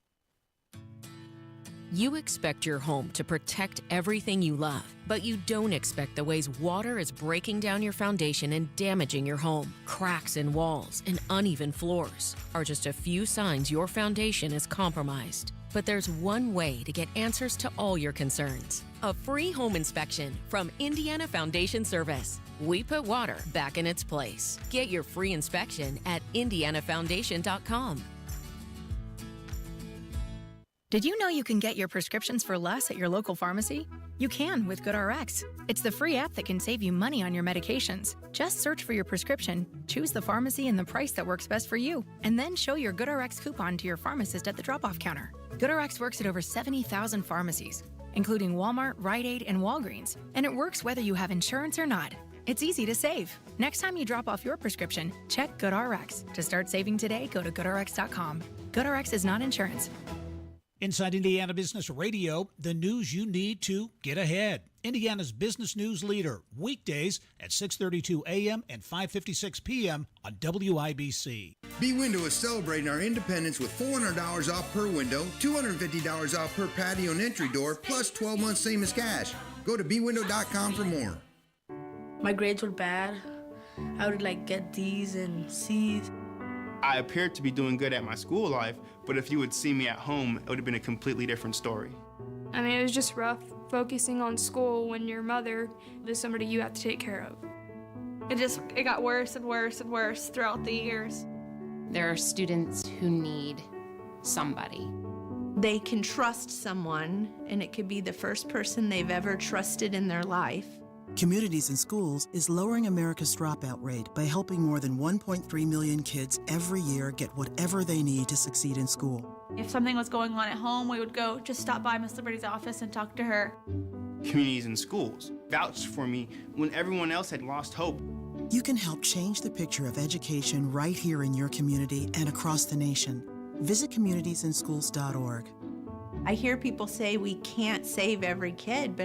You expect your home to protect everything you love, but you don't expect the ways water is breaking down your foundation and damaging your home. Cracks in walls and uneven floors are just a few signs your foundation is compromised. But there's one way to get answers to all your concerns. A free home inspection from Indiana Foundation Service. We put water back in its place. Get your free inspection at indianafoundation.com. Did you know you can get your prescriptions for less at your local pharmacy? You can with GoodRx. It's the free app that can save you money on your medications. Just search for your prescription, choose the pharmacy and the price that works best for you, and then show your GoodRx coupon to your pharmacist at the drop-off counter. GoodRx works at over 70,000 pharmacies, including Walmart, Rite Aid, and Walgreens, and it works whether you have insurance or not. It's easy to save. Next time you drop off your prescription, check GoodRx. To start saving today, go to GoodRx.com. GoodRx is not insurance. Inside Indiana Business Radio, the news you need to get ahead. Indiana's business news leader, weekdays at 6:32 a.m. and 5:56 p.m. on WIBC. B Window is celebrating our independence with $400 off per window, $250 off per patio and entry door, plus 12 months same as cash. Go to bwindow.com for more. My grades were bad. I would get D's and C's. I appeared to be doing good at my school life, but if you would see me at home, it would have been a completely different story. I mean, it was just rough focusing on school when your mother is somebody you have to take care of. It got worse and worse and worse throughout the years. There are students who need somebody. They can trust someone, and it could be the first person they've ever trusted in their life. Communities in Schools is lowering America's dropout rate by helping more than 1.3 million kids every year get whatever they need to succeed in school. If something was going on at home, we would go just stop by Miss Liberty's office and talk to her. Communities in Schools vouched for me when everyone else had lost hope. You can help change the picture of education right here in your community and across the nation. Visit communitiesинschools.org. I hear people say we can't save every kid, but